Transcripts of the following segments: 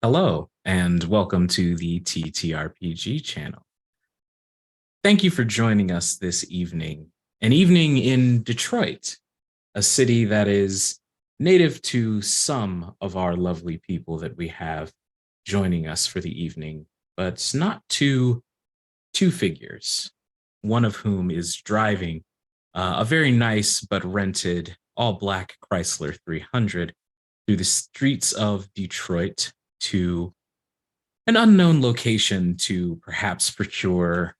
Hello, and welcome to the TTRPG channel. Thank you for joining us this evening. An evening in Detroit, a city that is native to some of our lovely people that we have joining us for the evening, but not to two figures, one of whom is driving a very nice but rented all black Chrysler 300 through the streets of Detroit to an unknown location to perhaps procure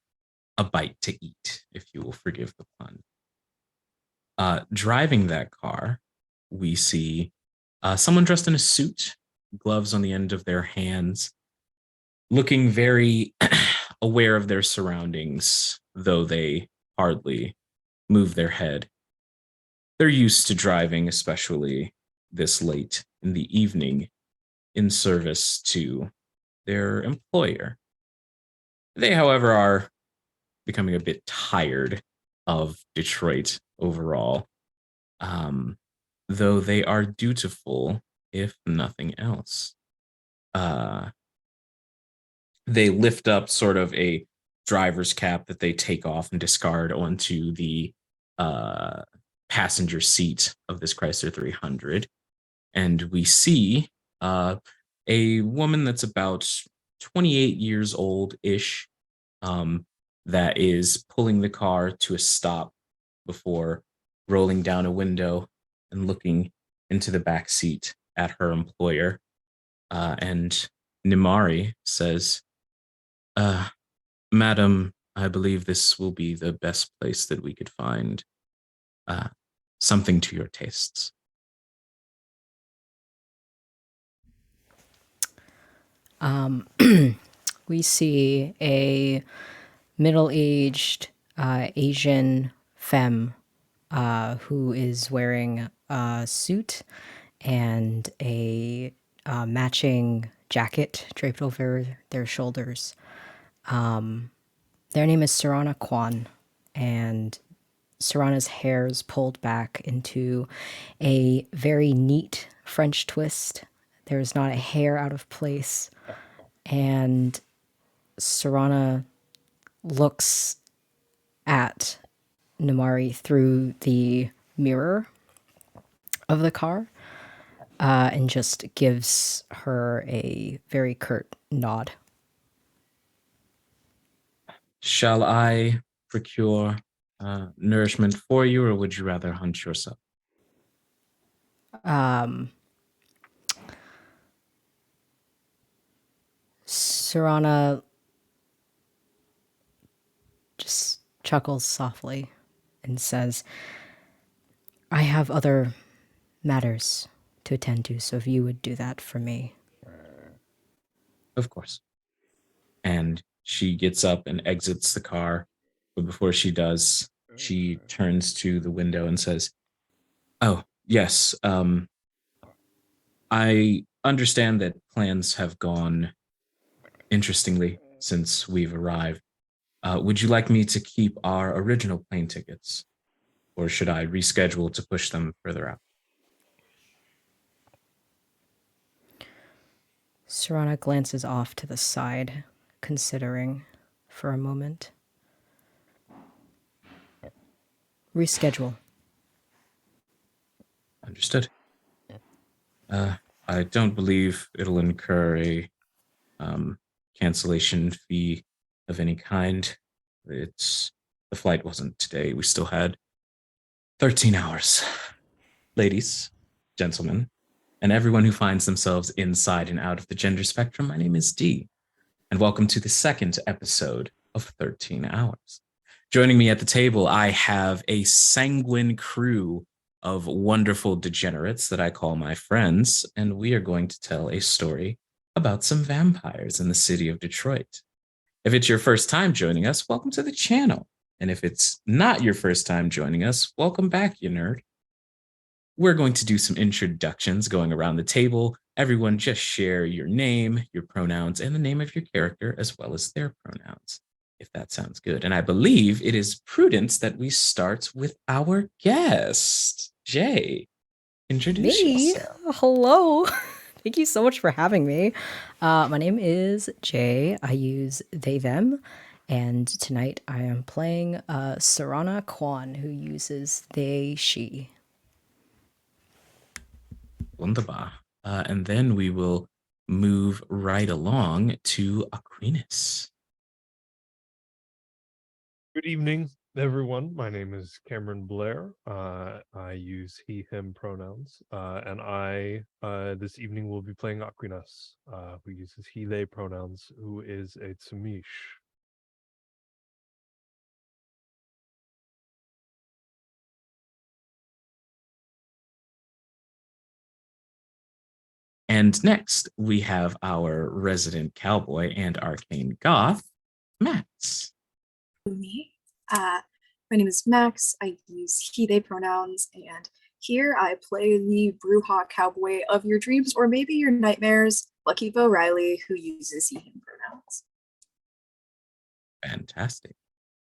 a bite to eat, if you will forgive the pun. Driving that car, we see someone dressed in a suit, gloves on the end of their hands, looking very aware of their surroundings, though they hardly move their head. They're used to driving, especially this late in the evening, in service to their employer. They, however, are becoming a bit tired of Detroit overall, um, though they are dutiful, if nothing else. Uh, they lift up sort of a driver's cap that they take off and discard onto the uh, passenger seat of this Chrysler 300. And we see a woman that's about 28 years old ish, um, that is pulling the car to a stop before rolling down a window and looking into the back seat at her employer. And Nimari says, uh, Madam, I believe this will be the best place that we could find uh, something to your tastes. We see a middle-aged Asian femme who is wearing a suit and a matching jacket draped over their shoulders. Their name is Sarana Kwan, and Sarana's hair is pulled back into a very neat French twist. There's not a hair out of place, and Sarana looks at Namari through the mirror of the car and just gives her a very curt nod. Shall I procure nourishment for you, or would you rather hunt yourself? Sarana just chuckles softly and says, I have other matters to attend to, so if you would do that for me. Of course. And she gets up and exits the car. But before she does, she turns to the window and says, Oh, yes. I understand that plans have gone interestingly since we've arrived. Would you like me to keep our original plane tickets, or should I reschedule to push them further out? Sarana glances off to the side, considering for a moment. Reschedule. Understood. I don't believe it'll incur a cancellation fee of any kind. It's the flight wasn't today. We still had 13 hours. Ladies, gentlemen, and everyone who finds themselves inside and out of the gender spectrum, my name is Dee, and welcome to the second episode of 13 Hours. Joining me at the table, I have a sanguine crew of wonderful degenerates that I call my friends, and we are going to tell a story about some vampires in the city of Detroit. If it's your first time joining us, welcome to the channel. And if it's not your first time joining us, welcome back, you nerd. We're going to do some introductions going around the table. Everyone just share your name, your pronouns, and the name of your character, as well as their pronouns, if that sounds good. And I believe it is prudence that we start with our guest. Jay, introduce Me? yourself. Hello. Thank you so much for having me. My name is Jay. I use they, them. And tonight I am playing Sarana Kwan, who uses they, she. Wunderbar. And then we will move right along to Aquinas. Good evening, everyone. My name is Cameron Blair. I use he, him pronouns. And I, this evening, will be playing Aquinas, who uses he, they pronouns, who is a Tsumish. And next, we have our resident cowboy and arcane goth, Max. Me. My name is Max. I use he, they pronouns, and here I play the Brewhawk Cowboy of your dreams or maybe your nightmares, Lucky Bo Riley, who uses he, him pronouns. Fantastic.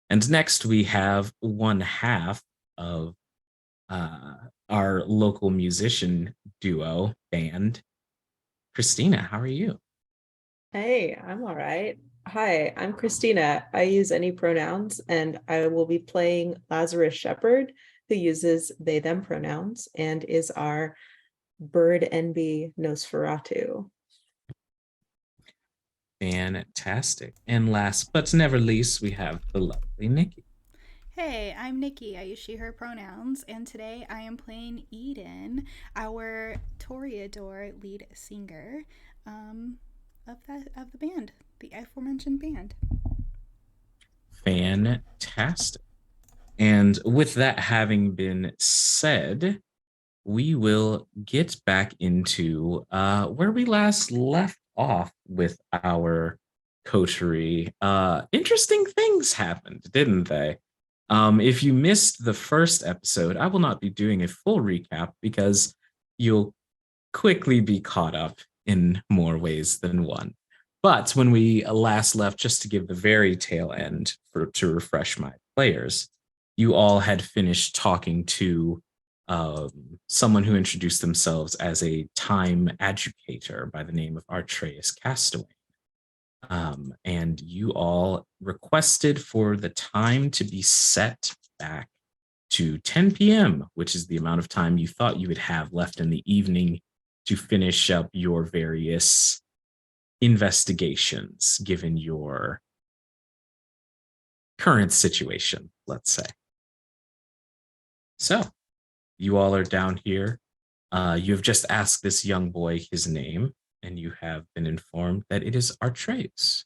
And next, we have one half of our local musician duo band. Christina, how are you? Hey, I'm all right. Hi, I'm Christina. I use any pronouns, and I will be playing Lazarus Shepherd, who uses they, them pronouns, and is our bird envy Nosferatu. Fantastic. And last but never least, we have the lovely Nikki. Hey, I'm Nikki. I use she, her pronouns, and today I am playing Eden, our Toreador lead singer of the band, the aforementioned band. Fantastic. And with that having been said, we will get back into where we last left off with our coterie. Interesting things happened, didn't they? If you missed the first episode, I will not be doing a full recap because you'll quickly be caught up in more ways than one. But when we last left, just to give the very tail end to refresh my players, you all had finished talking to someone who introduced themselves as a time educator by the name of Artreus Castaway. And you all requested for the time to be set back to 10 p.m., which is the amount of time you thought you would have left in the evening to finish up your various investigations, given your current situation, let's say. So, you all are down here. You have just asked this young boy his name, and you have been informed that it is Artreus.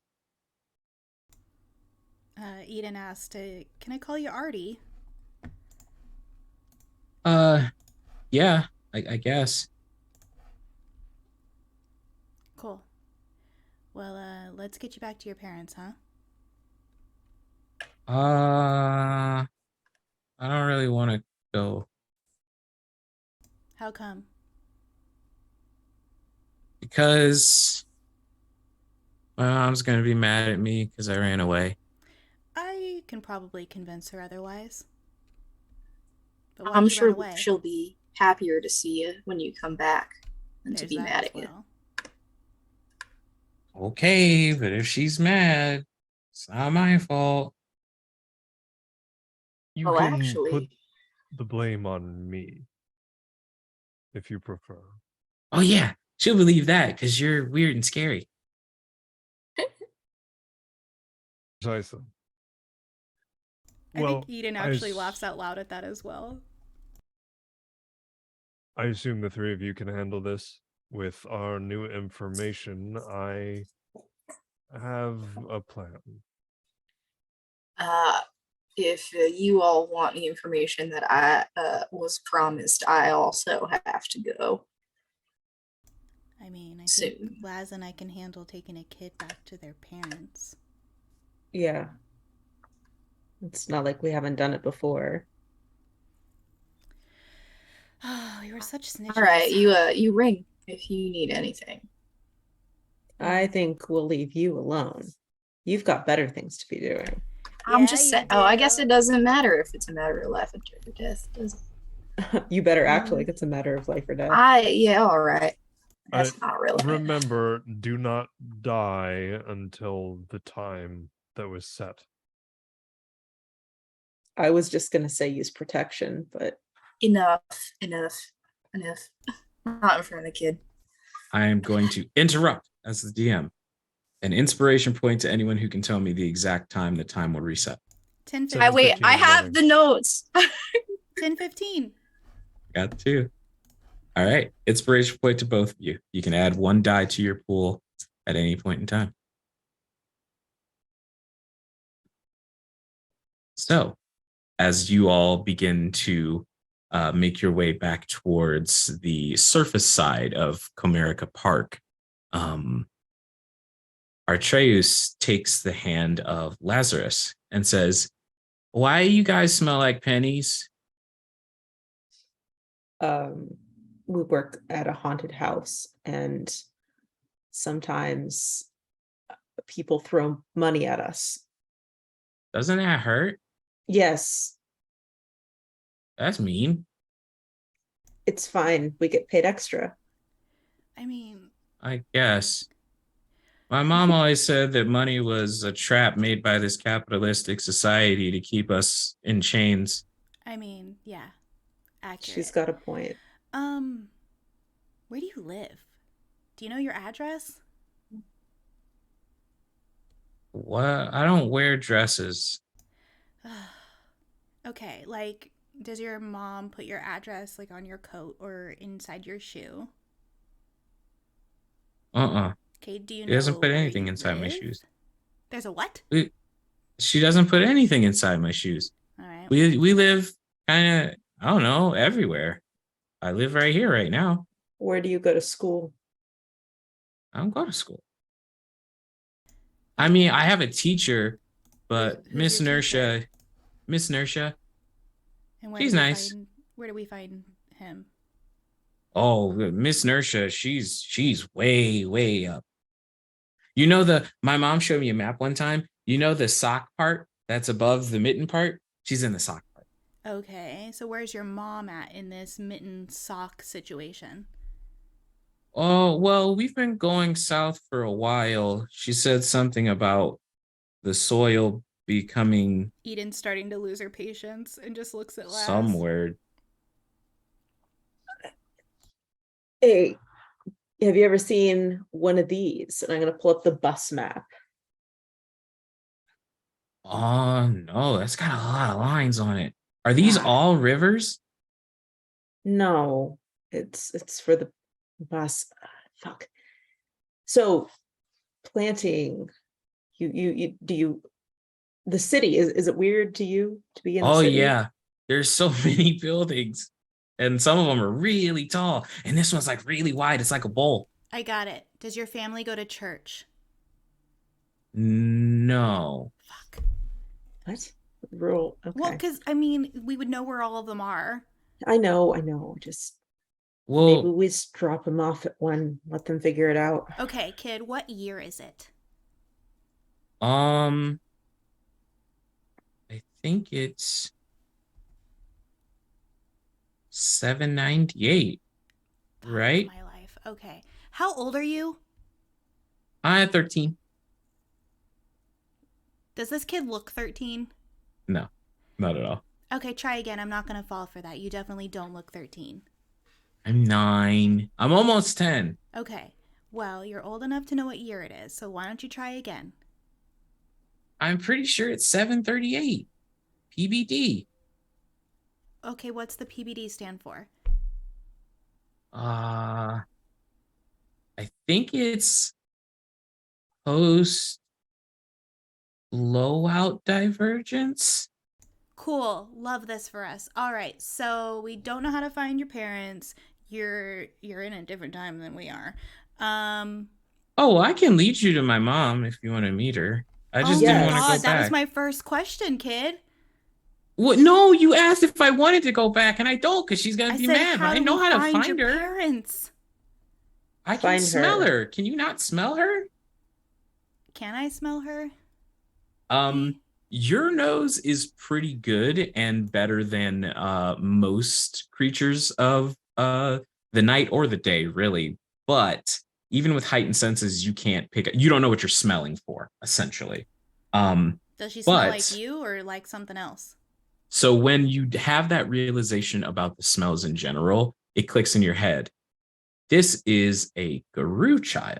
Eden asked, "Can I call you Artie?" Yeah, I guess. Cool. Well, let's get you back to your parents, huh? I don't really want to go How come? because my mom's gonna be mad at me because I ran away. I can probably convince her otherwise. But why'd I'm you run sure away? she'll be happier to see you when you come back than to There's be that mad as at you. well. Okay, but if she's mad, it's not my fault. You Well, can actually, put the blame on me, if you prefer. Oh yeah, she'll believe that because you're weird and scary. Precisely. I Well, think Eden actually laughs out loud at that as well. I assume the three of you can handle this. With our new information, I have a plan. if you all want the information that I was promised, I also have to go. I mean, I Soon. think Laz and I can handle taking a kid back to their parents. Yeah. It's not like we haven't done it before. Oh, you were such snitches. All right, you ring if you need anything. I think we'll leave you alone. You've got better things to be doing. I'm just saying. you Oh, I guess do. it doesn't matter if it's a matter of life or death, does it? You better act like it's a matter of life or death. Yeah, all right. That's not relevant. Remember, do not die until the time that was set. I was just gonna say use protection, but Enough. Not in front of the kid. I am going to interrupt as the DM. An inspiration point to anyone who can tell me the exact time the time will reset. 10:15. I Wait, 7:15 I in the have morning. the notes. 10:15. Got two. All right. Inspiration point to both of you. You can add one die to your pool at any point in time. So, as you all begin to make your way back towards the surface side of Comerica Park, Artreus takes the hand of Lazarus and says, "Why you guys smell like pennies?" we work at a haunted house, and sometimes people throw money at us. Doesn't that hurt? Yes, That's mean. it's fine. We get paid extra. I mean, I guess. My mom always said that money was a trap made by this capitalistic society to keep us in chains. yeah, accurate. She's got a point. Where do you live? Do you know your address? What? I don't wear dresses. Okay, like, does your mom put your address like on your coat or inside your shoe? She Okay, do you know doesn't put where anything you inside my live? shoes. There's a what? She doesn't put anything inside my shoes. All right. We live kind of, I don't know, everywhere. I live right here right now. Where do you go to school? I don't go to school. I mean, I have a teacher, but Who's Miss your teacher? Inertia, And where she's do we nice. where do we find him? Oh, Miss Inertia, she's way up. You know my mom showed me a map one time. You know the sock part that's above the mitten part? She's in the sock part. Okay, so where's your mom at in this mitten sock situation? Oh, well, we've been going south for a while. She said something about the soil becoming Eden's starting to lose her patience and just looks at Laz. some word. Hey, have you ever seen one of these? And I'm going to pull up the bus map. Oh, no, that's got a lot of lines on it. Are these Ah. all rivers? No, it's for the bus. Fuck. So planting, you do you the city, is it weird to you to be in the Oh, city? yeah. There's so many buildings, and some of them are really tall, and this one's like really wide. It's like a bowl. I got it. Does your family go to church? No. Fuck. What? Rural. Okay. Well, because I mean, we would know where all of them are. I know. Just maybe Well, we just drop them off at one, let them figure it out. Okay, kid, what year is it? I think it's 798, Fuck right? my life. Okay. How old are you? I'm 13. Does this kid look 13? No, not at all. Okay, try again. I'm not going to fall for that. You definitely don't look 13. I'm 9. I'm almost 10. Okay. Well, you're old enough to know what year it is, so why don't you try again? I'm pretty sure it's 738. PBD. Okay, what's the PBD stand for? I think it's post blowout divergence. Cool. Love this for us. All right. So we don't know how to find your parents. You're in a different time than we are. Oh, I can lead you to my mom if you want to meet her. I just oh didn't my want to God, go that back. was my first question, kid. What? No, you asked if I wanted to go back, and I don't, because she's gonna I be said, mad. But how I do know we how to find find your her. parents? I can Find smell her. her. Can you not smell her? Can I smell her? Your nose is pretty good and better than most creatures of the night or the day, really. but even with heightened senses, you can't you don't know what you're smelling for, essentially. Does she smell like But you or like something else? so when you have that realization about the smells in general, it clicks in your head. This is a Guru child.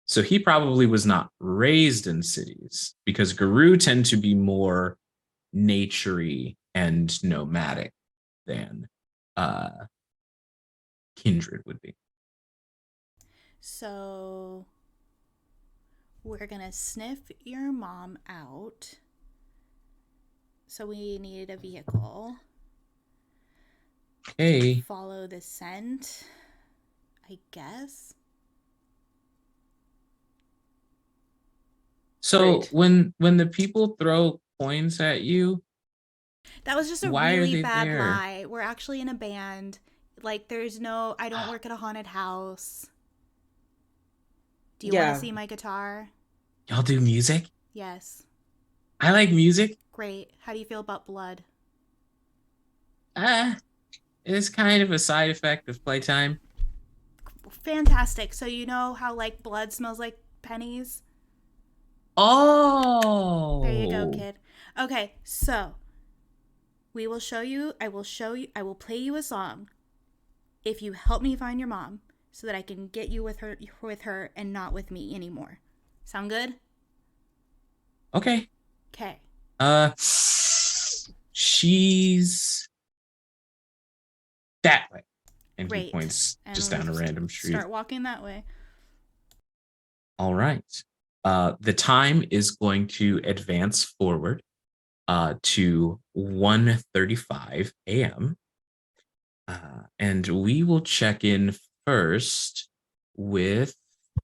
So he probably was not raised in cities because Guru tend to be more naturey and nomadic than uh, Kindred would be. So we're gonna sniff your mom out. So we needed a vehicle. Hey, Follow the scent, I guess. so Great. when the people throw coins at you, That was just a why are really they bad there? lie. We're actually in a band. Like, there's no, I don't work at a haunted house. Do you want to Yeah. see my guitar? Y'all do music? Yes. I like music. Great. How do you feel about blood? Uh, it's kind of a side effect of playtime. Fantastic. So you know how, like, blood smells like pennies? There you go, Oh, kid. Okay, so we will show you, I will play you a song if you help me find your mom so that I can get you with her and not with me anymore. Sound good? okay. Okay. Uh, she's that way. And he Great. points And just we'll down a just random street. start walking that way. All right. The time is going to advance forward to 1:35 a.m. And we will check in first with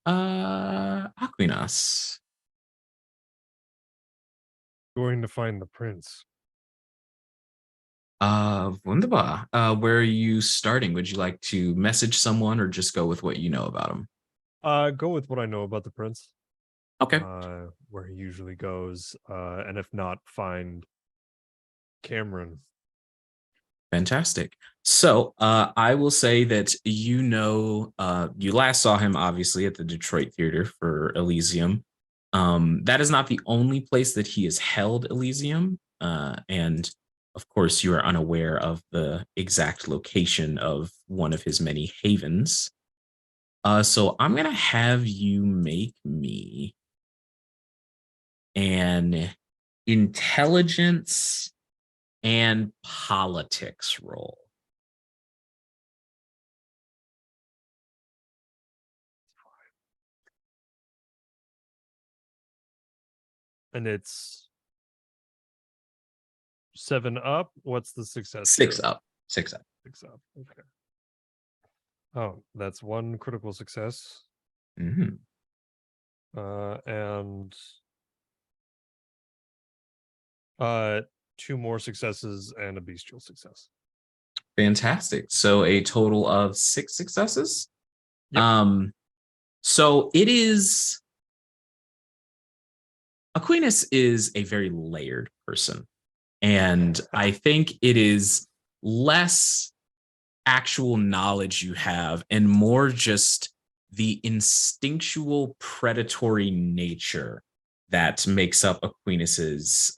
Aquinas. Going to find the prince. Wunderbar. Where are you starting? Would you like to message someone or just go with what you know about him? Go with what I know about the prince. Okay. Where he usually goes. And if not, find Cameron. Fantastic. So I will say that you last saw him obviously at the Detroit Theater for Elysium. That is not the only place that he has held Elysium. And of course, you are unaware of the exact location of one of his many havens. So I'm going to have you make me an intelligence and politics roll. And it's 7 up. What's the success Six here? up. 6 up. 6 up. Okay. Oh, that's one critical success. Mm-hmm. And 2 more successes and a bestial success. Fantastic. So a total of 6 successes. Yep. So it is Aquinas is a very layered person. And I think it is less actual knowledge you have and more just the instinctual predatory nature that makes up Aquinas's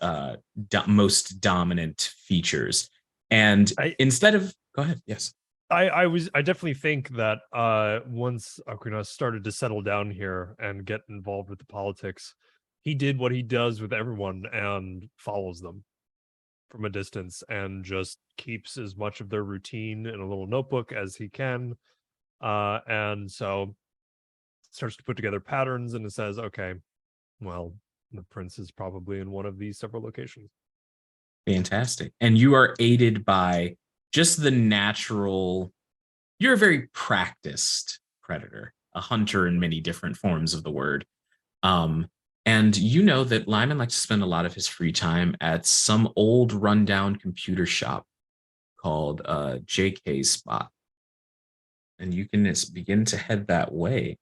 most dominant features. And instead of go ahead, yes. I definitely think that once Aquinas started to settle down here and get involved with the politics, he did what he does with everyone and follows them from a distance and just keeps as much of their routine in a little notebook as he can. And so starts to put together patterns and it says, okay, well, the prince is probably in one of these several locations. Fantastic. And you are aided by just the natural, you're a very practiced predator, a hunter in many different forms of the word. And you know that Lyman likes to spend a lot of his free time at some old rundown computer shop called JK Spot. And you can just begin to head that way.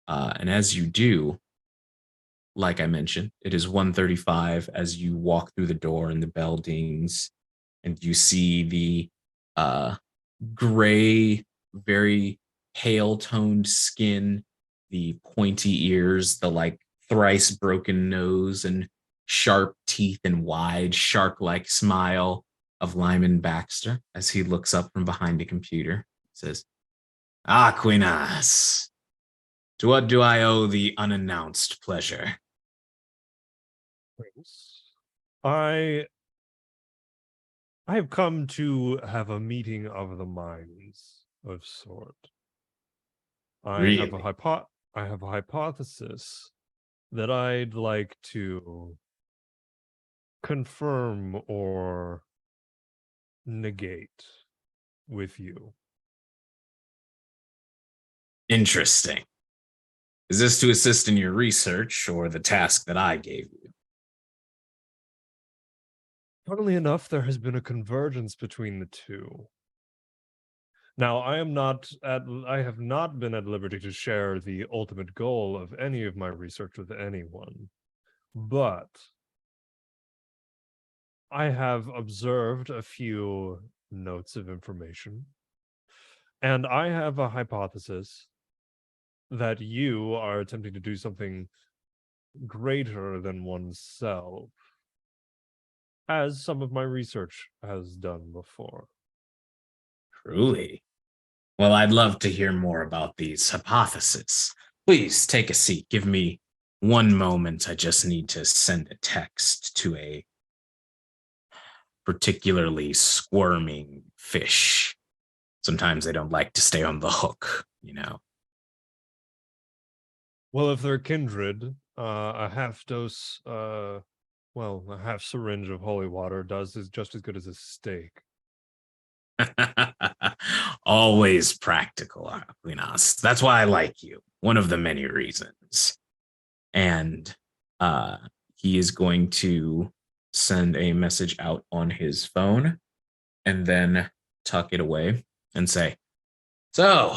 And as you do, like I mentioned, it is 1:35 as you walk through the door and the bell dings, and you see the gray, very pale toned skin, the pointy ears, the like thrice broken nose, and sharp teeth and wide shark like smile of Lyman Baxter as he looks up from behind a computer. He says, Aquinas, to what do I owe the unannounced pleasure? Prince, I have come to have a meeting of the minds of sort. I have a Really? hypothesis that I'd like to confirm or negate with you. Interesting. Is this to assist in your research or the task that I gave you? Funnily enough, there has been a convergence between the two. Now, I have not been at liberty to share the ultimate goal of any of my research with anyone, but I have observed a few notes of information, and I have a hypothesis that you are attempting to do something greater than oneself, as some of my research has done before. Truly. Well, I'd love to hear more about these hypotheses. Please take a seat. Give me one moment. I just need to send a text to a particularly squirming fish. Sometimes they don't like to stay on the hook, you know. Well, if they're kindred, a half dose, a half syringe of holy water is just as good as a steak. Always practical, Aquinas. That's why I like you. One of the many reasons. And he is going to send a message out on his phone and then tuck it away and say, so,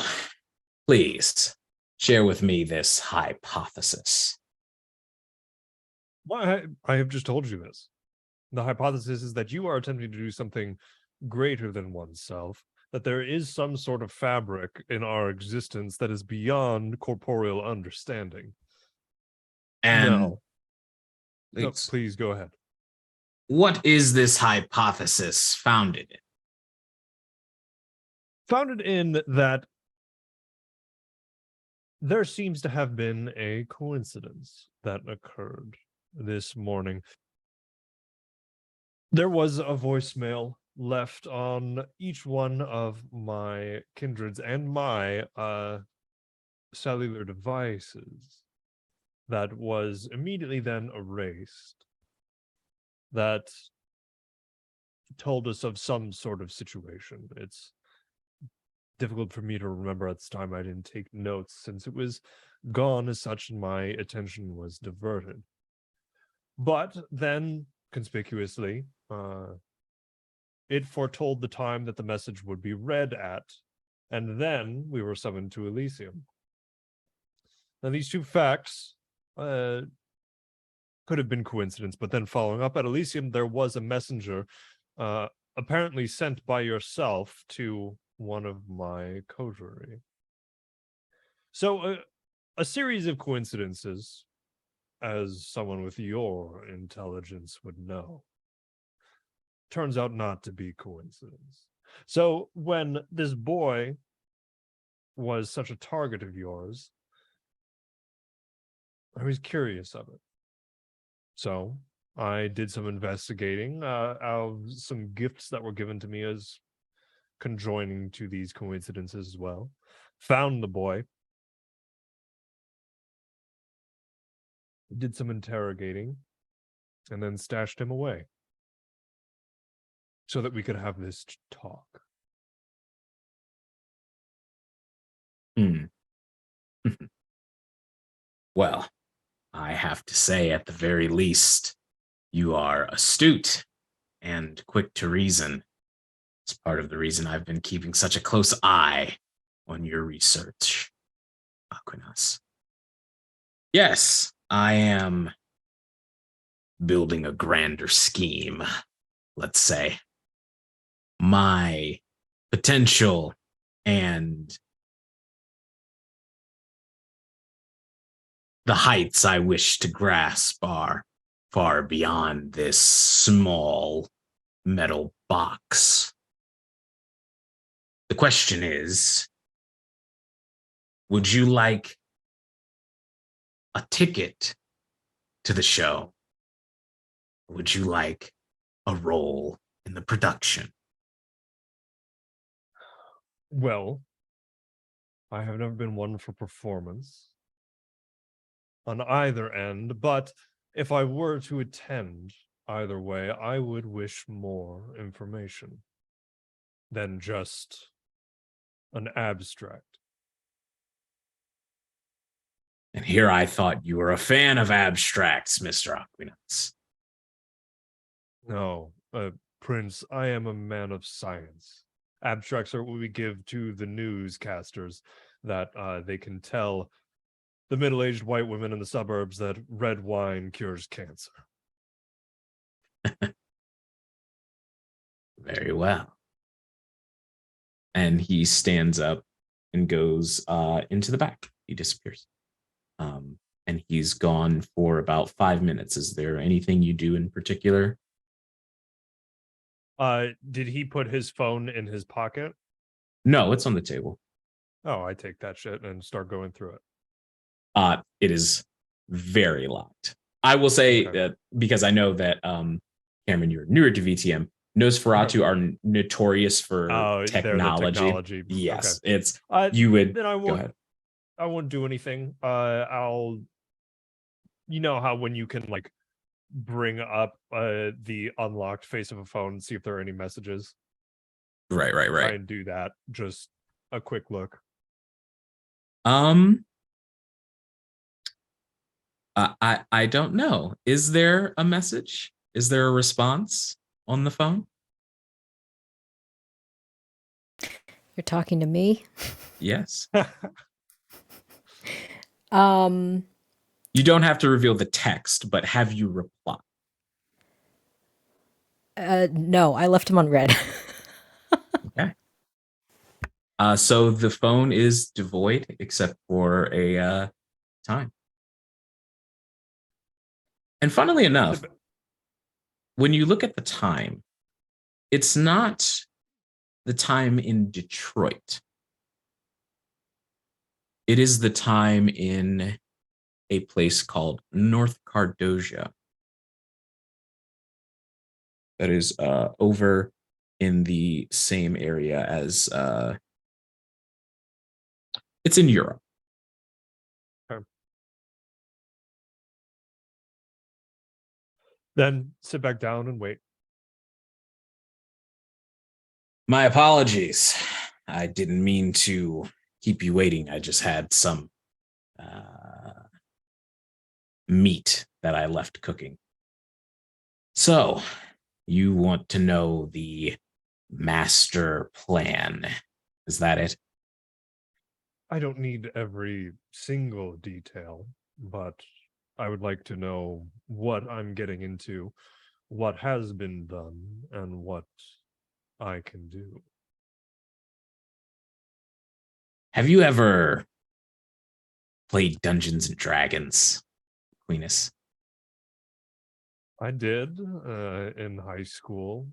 please share with me this hypothesis. Well, I have just told you this. The hypothesis is that you are attempting to do something greater than oneself, that there is some sort of fabric in our existence that is beyond corporeal understanding. And No, please go ahead. What is this hypothesis founded in? Founded in that there seems to have been a coincidence that occurred this morning. There was a voicemail left on each one of my kindreds and my cellular devices that was immediately then erased, that told us of some sort of situation. It's difficult for me to remember at this time. I didn't take notes since it was gone as such and my attention was diverted. But then, conspicuously, it foretold the time that the message would be read at, and then we were summoned to Elysium. Now, these two facts could have been coincidence, but then following up at Elysium, there was a messenger apparently sent by yourself to one of my coterie. So a series of coincidences, as someone with your intelligence would know, turns out not to be coincidence. So when this boy was such a target of yours, I was curious of it. So I did some investigating of some gifts that were given to me as conjoining to these coincidences as well. Found the boy. Did some interrogating. And then stashed him away. So that we could have this talk. Well, I have to say, at the very least, you are astute and quick to reason. It's part of the reason I've been keeping such a close eye on your research, Aquinas. Yes, I am building a grander scheme, let's say. My potential and The heights I wish to grasp are far beyond this small metal box. The question is, would you like a ticket to the show? Or would you like a role in the production? Well, I have never been one for performance on either end, but if I were to attend either way, I would wish more information than just an abstract. And here I thought you were a fan of abstracts, Mr. Aquinas. No, Prince, I am a man of science. Abstracts are what we give to the newscasters that they can tell the middle-aged white women in the suburbs that red wine cures cancer. Very well. And he stands up and goes into the back. He disappears. And he's gone for about 5 minutes. Is there anything you do in particular? Did he put his phone in his pocket? No, it's on the table. Oh, I take that shit and start going through it. It is very locked. I will say Okay. that because I know that Cameron, you're newer to VTM. Nosferatu are notorious for They're the technology. technology. Yes, Okay. it's you would. Then Go ahead. I won't do anything. I'll. You know how when you can like bring up the unlocked face of a phone and see if there are any messages. Right. Try and do that. Just a quick look. I don't know. Is there a message? Is there a response on the phone? You're talking to me? Yes. Um, You don't have to reveal the text, but have you replied? no, I left him on red. Okay. So the phone is devoid except for a time. And funnily enough, when you look at the time, it's not the time in Detroit. It is the time in a place called North Cardosia. That is over in the same area as it's in Europe. Okay. Then sit back down and wait. My apologies. I didn't mean to keep you waiting. I just had some meat that I left cooking. So, you want to know the master plan? Is that it? I don't need every single detail, but I would like to know what I'm getting into, what has been done, and what I can do. Have you ever played Dungeons and Dragons, Queeness? I did in high school.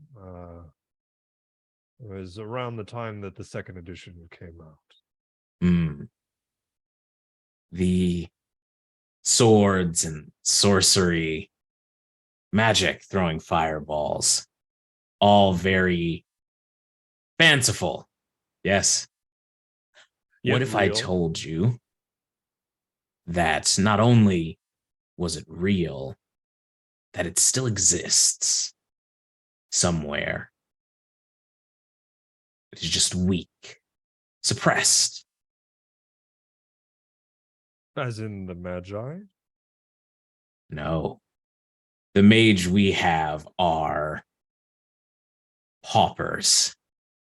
It was around the time that the second edition came out. The swords and sorcery, magic, throwing fireballs, all very fanciful. Yes. Yet What if I real. told you that not only was it real, that it still exists somewhere? It is just weak, suppressed. As in the Magi? No. The mage we have are paupers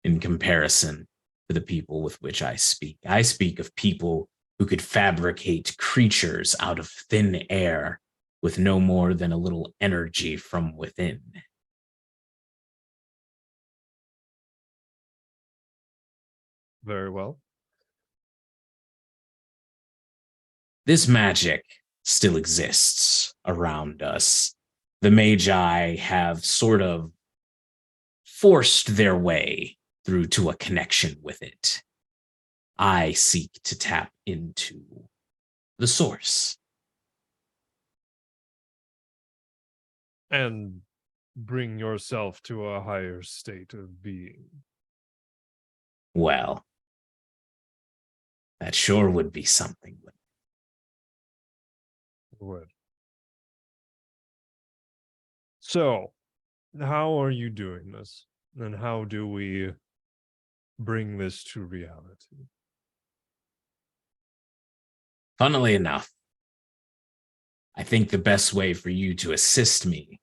in comparison to the people with which I speak. I speak of people who could fabricate creatures out of thin air with no more than a little energy from within. Very well. This magic still exists around us. The Magi have sort of forced their way through to a connection with it. I seek to tap into the source. And bring yourself to a higher state of being. Well, that sure would be something. Would. So, how are you doing this? And how do we bring this to reality? Funnily enough, I think the best way for you to assist me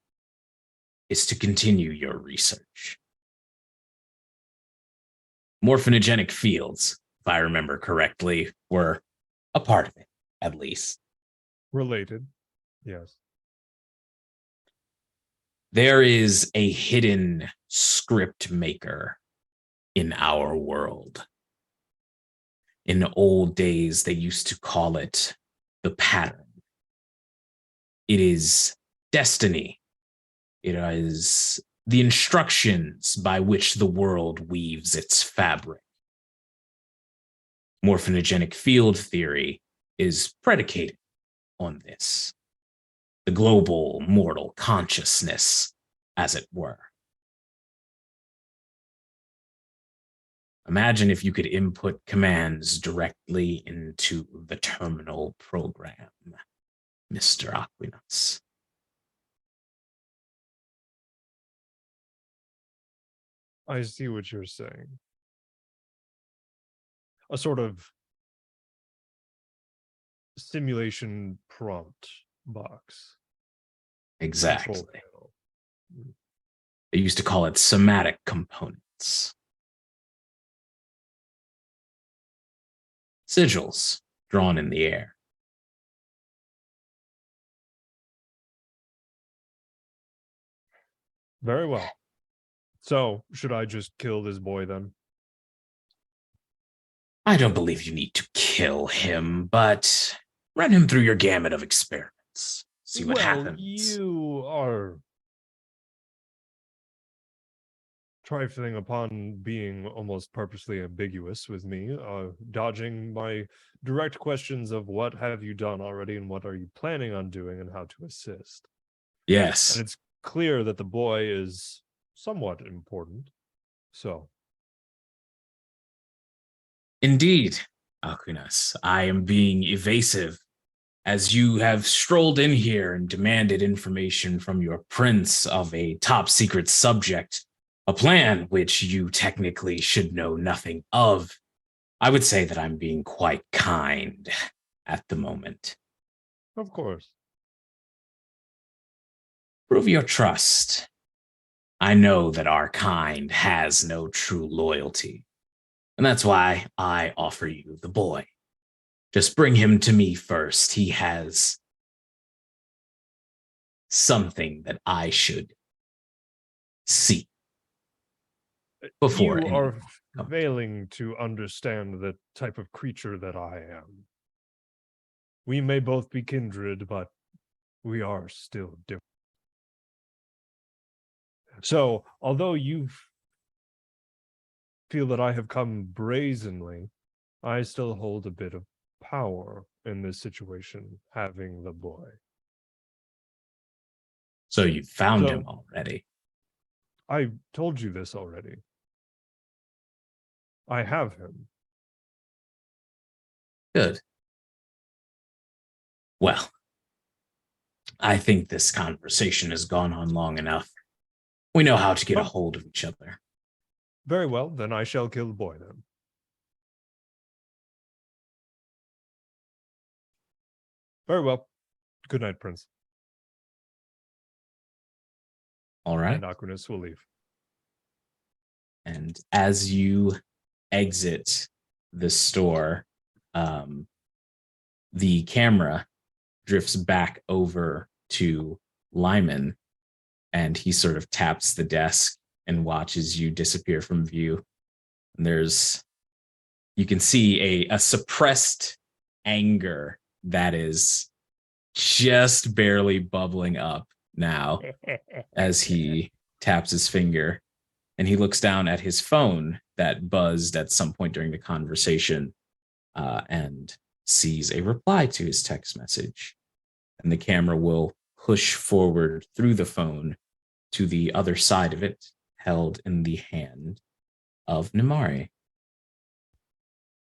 is to continue your research. Morphinogenic fields, if I remember correctly, were a part of it, at least. Related, yes. There is a hidden script maker in our world. In the old days, they used to call it the pattern. It is destiny. It is the instructions by which the world weaves its fabric. Morphinogenic field theory is predicated on this. The global mortal consciousness, as it were. Imagine if you could input commands directly into the terminal program, Mr. Aquinas. I see what you're saying. A sort of simulation prompt box. Exactly. Control panel. They used to call it somatic components. Sigils drawn in the air. Very well. So, should I just kill this boy then? I don't believe you need to kill him, but run him through your gamut of experiments. See what happens. You are trifling upon being almost purposely ambiguous with me, dodging my direct questions of what have you done already and what are you planning on doing and how to assist. Yes. And it's clear that the boy is somewhat important. So. Indeed, Aquinas, I am being evasive, as you have strolled in here and demanded information from your prince of a top secret subject, a plan which you technically should know nothing of. I would say that I'm being quite kind at the moment. Of course. Prove your trust. I know that our kind has no true loyalty, and that's why I offer you the boy. Just bring him to me first. He has something that I should see before you are comes. failing to understand the type of creature that I am. We may both be kindred, but we are still different. So, although you feel that I have come brazenly, I still hold a bit of power in this situation, having the boy. So you found him already. I told you this already. I have him. Good. Well, I think this conversation has gone on long enough. We know how to get a hold of each other. Very well, then I shall kill the boy then. Very well. Good night, Prince. All right. And Aquinas will leave. And as you exit the store, the camera drifts back over to Lyman, and he sort of taps the desk and watches you disappear from view. And you can see a suppressed anger that is just barely bubbling up now as he taps his finger, and he looks down at his phone that buzzed at some point during the conversation, and sees a reply to his text message. And the camera will push forward through the phone to the other side of it, held in the hand of Nimari.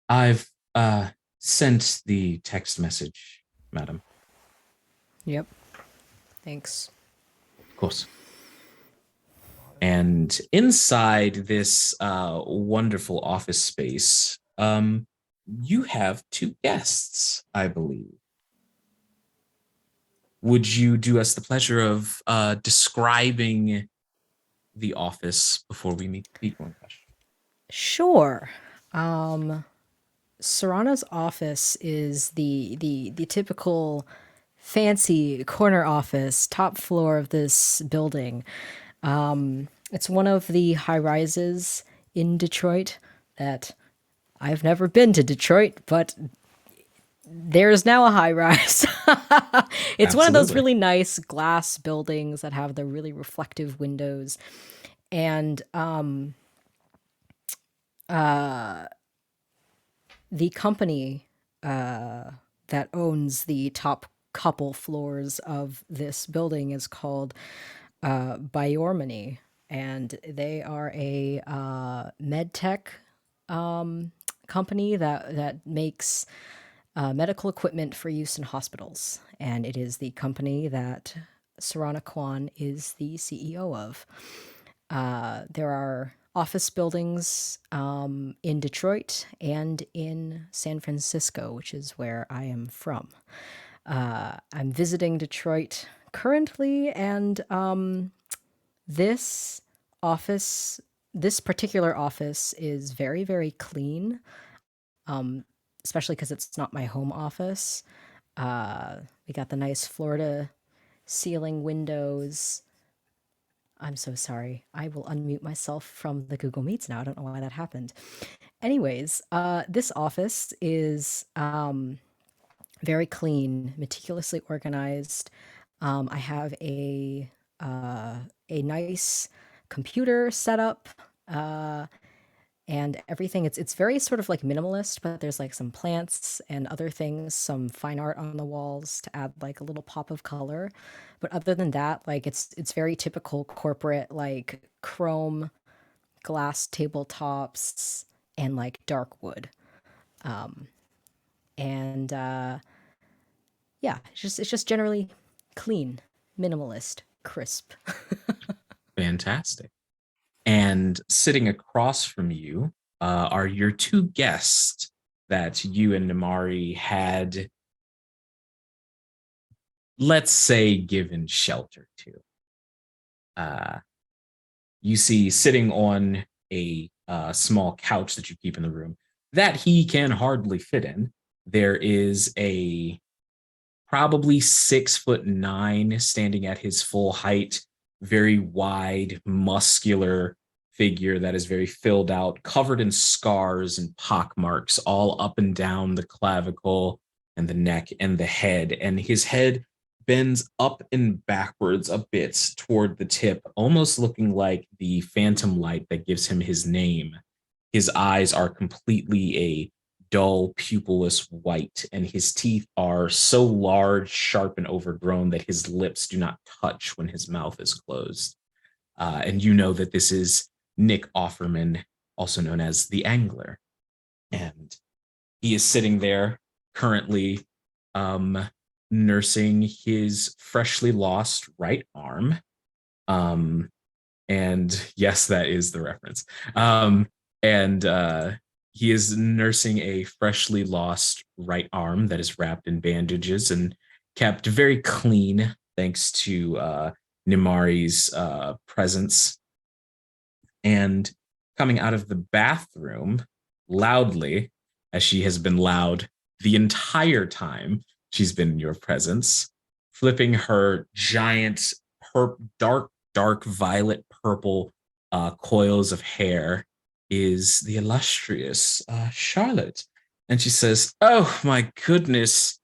I've sent the text message, madam. Yep. Thanks. Of course. And inside this wonderful office space, you have two guests, I believe. Would you do us the pleasure of describing the office before we meet the people in question? Sure. Serana's office is the typical fancy corner office, top floor of this building. It's one of the high rises in Detroit that I've never been to Detroit, but there's now a high rise. It's one of those Absolutely. really nice glass buildings that have the really reflective windows. And the company that owns the top couple floors of this building is called Biormony, and they are a med tech company that makes medical equipment for use in hospitals, and it is the company that Sarana Kwan is the CEO of. There are office buildings in Detroit and in San Francisco, which is where I am from. I'm visiting Detroit currently, and this particular office is very, very clean, especially because it's not my home office. We got the nice Florida ceiling windows. I'm so sorry. I will unmute myself from the Google Meets now. I don't know why that happened. Anyways, this office is very clean, meticulously organized. I have a nice computer set up, and everything. It's very sort of like minimalist, but there's like some plants and other things, some fine art on the walls to add like a little pop of color. But other than that, like it's very typical corporate, like chrome glass tabletops and like dark wood. And yeah, it's just generally clean, minimalist, crisp. Fantastic. And sitting across from you are your two guests that you and Nimari had, let's say, given shelter to. You see sitting on a small couch that you keep in the room that he can hardly fit in. There is a probably 6'9" standing at his full height, very wide, muscular figure that is very filled out, covered in scars and pock marks all up and down the clavicle and the neck and the head. And his head bends up and backwards a bit toward the tip, almost looking like the phantom light that gives him his name. His eyes are completely a dull, pupilless white, and his teeth are so large, sharp, and overgrown that his lips do not touch when his mouth is closed. And you know that this is Nick Offerman, also known as the Angler. And he is sitting there currently nursing his freshly lost right arm. And yes, that is the reference. And he is nursing a freshly lost right arm that is wrapped in bandages and kept very clean thanks to Nimari's presence. And coming out of the bathroom loudly, as she has been loud the entire time she's been in your presence, flipping her giant, dark violet purple coils of hair, is the illustrious Charlotte. And she says, "Oh my goodness,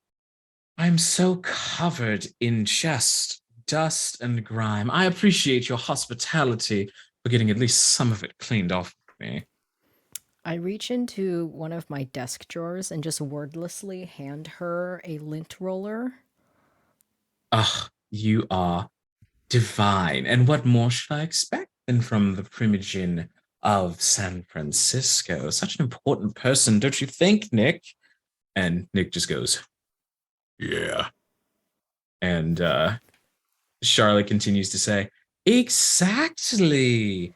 I'm so covered in just dust and grime. I appreciate your hospitality for getting at least some of it cleaned off me. I reach into one of my desk drawers and just wordlessly hand her a lint roller. Ugh, you are divine. And what more should I expect than from the primogen of San Francisco? Such an important person, don't you think, Nick? And Nick just goes, yeah. And Charlotte continues to say, exactly.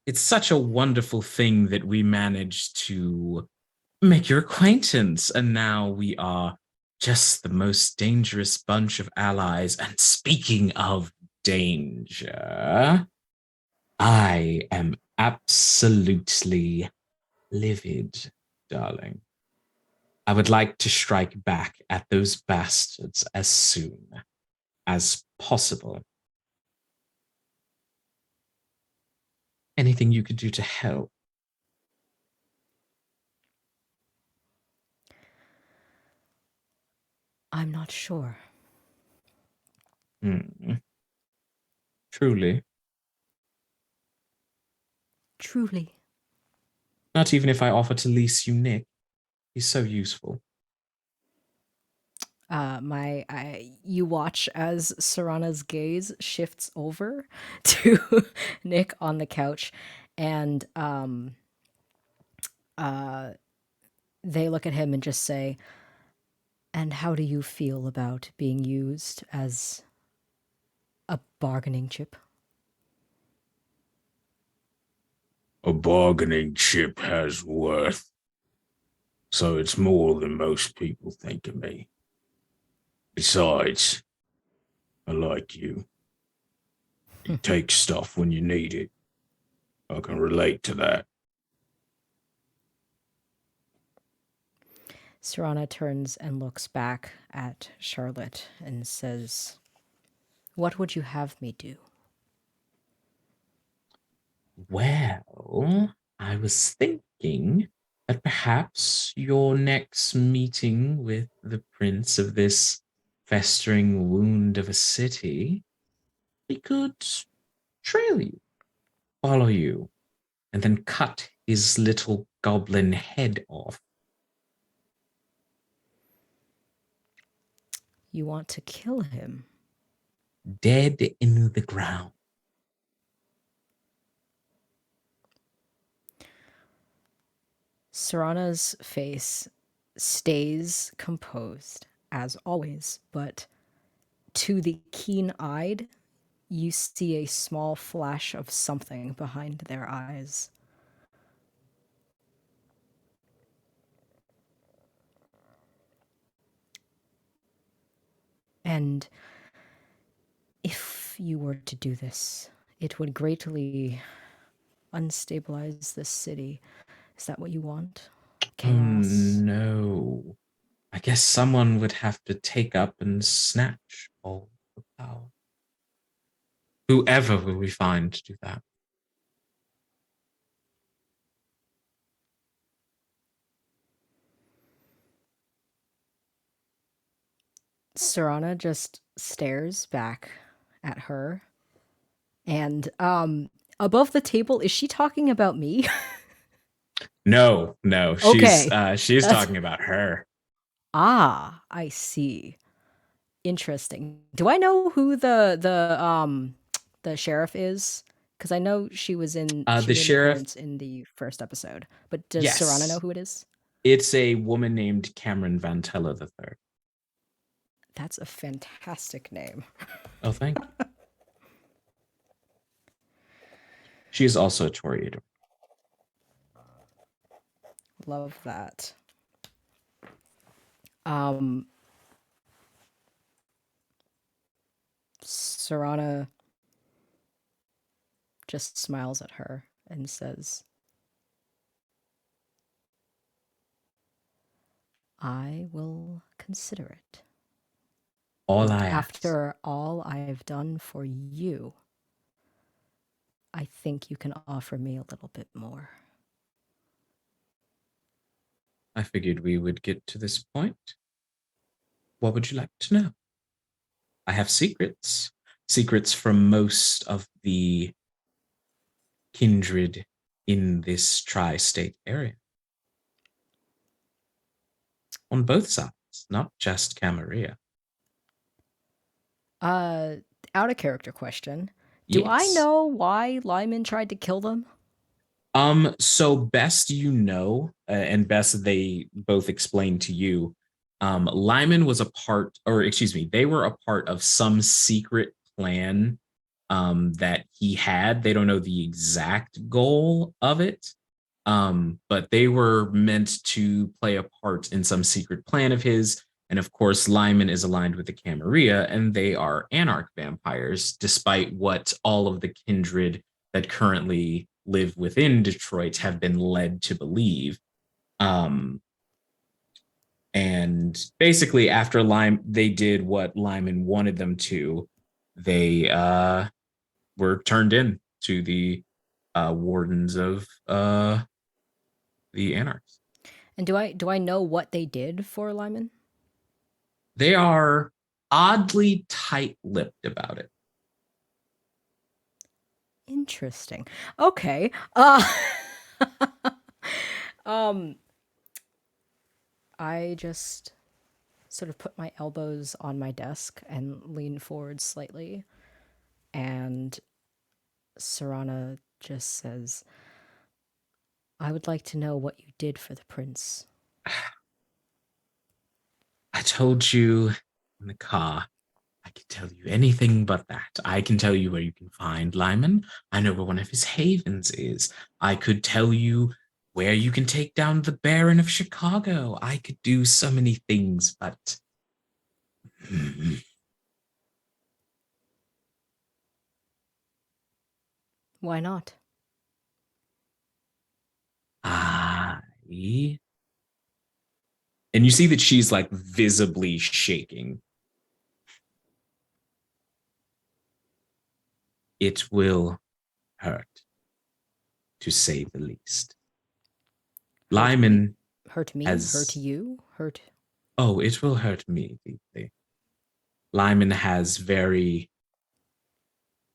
It's such a wonderful thing that we managed to make your acquaintance. And now we are just the most dangerous bunch of allies. And speaking of danger, I am absolutely livid, darling. I would like to strike back at those bastards as soon as possible. Anything you could do to help? I'm not sure. Truly. Truly. Not even if I offer to lease you Nick. He's so useful. You watch as Serana's gaze shifts over to Nick on the couch, and they look at him and just say, "And how do you feel about being used as a bargaining chip?" A bargaining chip has worth, so it's more than most people think of me. Besides, I like you. You take stuff when you need it. I can relate to that. Serana turns and looks back at Charlotte and says, "What would you have me do?" Well, I was thinking that perhaps your next meeting with the prince of this festering wound of a city, he could trail you, follow you, and then cut his little goblin head off. You want to kill him? Dead in the ground. Serana's face stays composed, as always, but to the keen eyed, you see a small flash of something behind their eyes. And if you were to do this, it would greatly unstabilize this city. Is that what you want? Chaos? Oh no. I guess someone would have to take up and snatch all the power. Whoever will we find to do that? Serana just stares back at her. And above the table, is she talking about me? No, Okay. She's That's- talking about her. Ah, I see. Interesting. Do I know who the sheriff is? Because I know she was in she The made an sheriff, appearance in the first episode. But does yes. Serana know who it is? It's a woman named Cameron Vantella III. That's a fantastic name. Oh, thank you. She is also a Toreador. Love that. Serana just smiles at her and says, "I will consider it. All I ask. After all I've done for you, I think you can offer me a little bit more." I figured we would get to this point. What would you like to know? I have secrets. Secrets from most of the kindred in this tri-state area. On both sides, not just Camarilla. Out of character question. Do I Yes. know why Lyman tried to kill them? So best you know, and best they both explained to you, Lyman was a part, or excuse me, they were a part of some secret plan that he had. They don't know the exact goal of it, but they were meant to play a part in some secret plan of his. And of course, Lyman is aligned with the Camarilla, and they are anarch vampires, despite what all of the kindred that currently live within Detroit have been led to believe. Um, and basically, after they did what Lyman wanted them to. They were turned in to the wardens of the anarchs. And do I know what they did for Lyman? They are oddly tight-lipped about it. Interesting. Okay. Um I just sort of put my elbows on my desk and lean forward slightly, and Serana just says, I would like to know what you did for the prince. I told you in the car. I can tell you anything but that. I can tell you where you can find Lyman. I know where one of his havens is. I could tell you where you can take down the Baron of Chicago. I could do so many things, but Why not? I. And you see that she's like visibly shaking. It will hurt, to say the least. Lyman Hurt me? has. Hurt you? Hurt. Oh, it will hurt me deeply. Lyman has very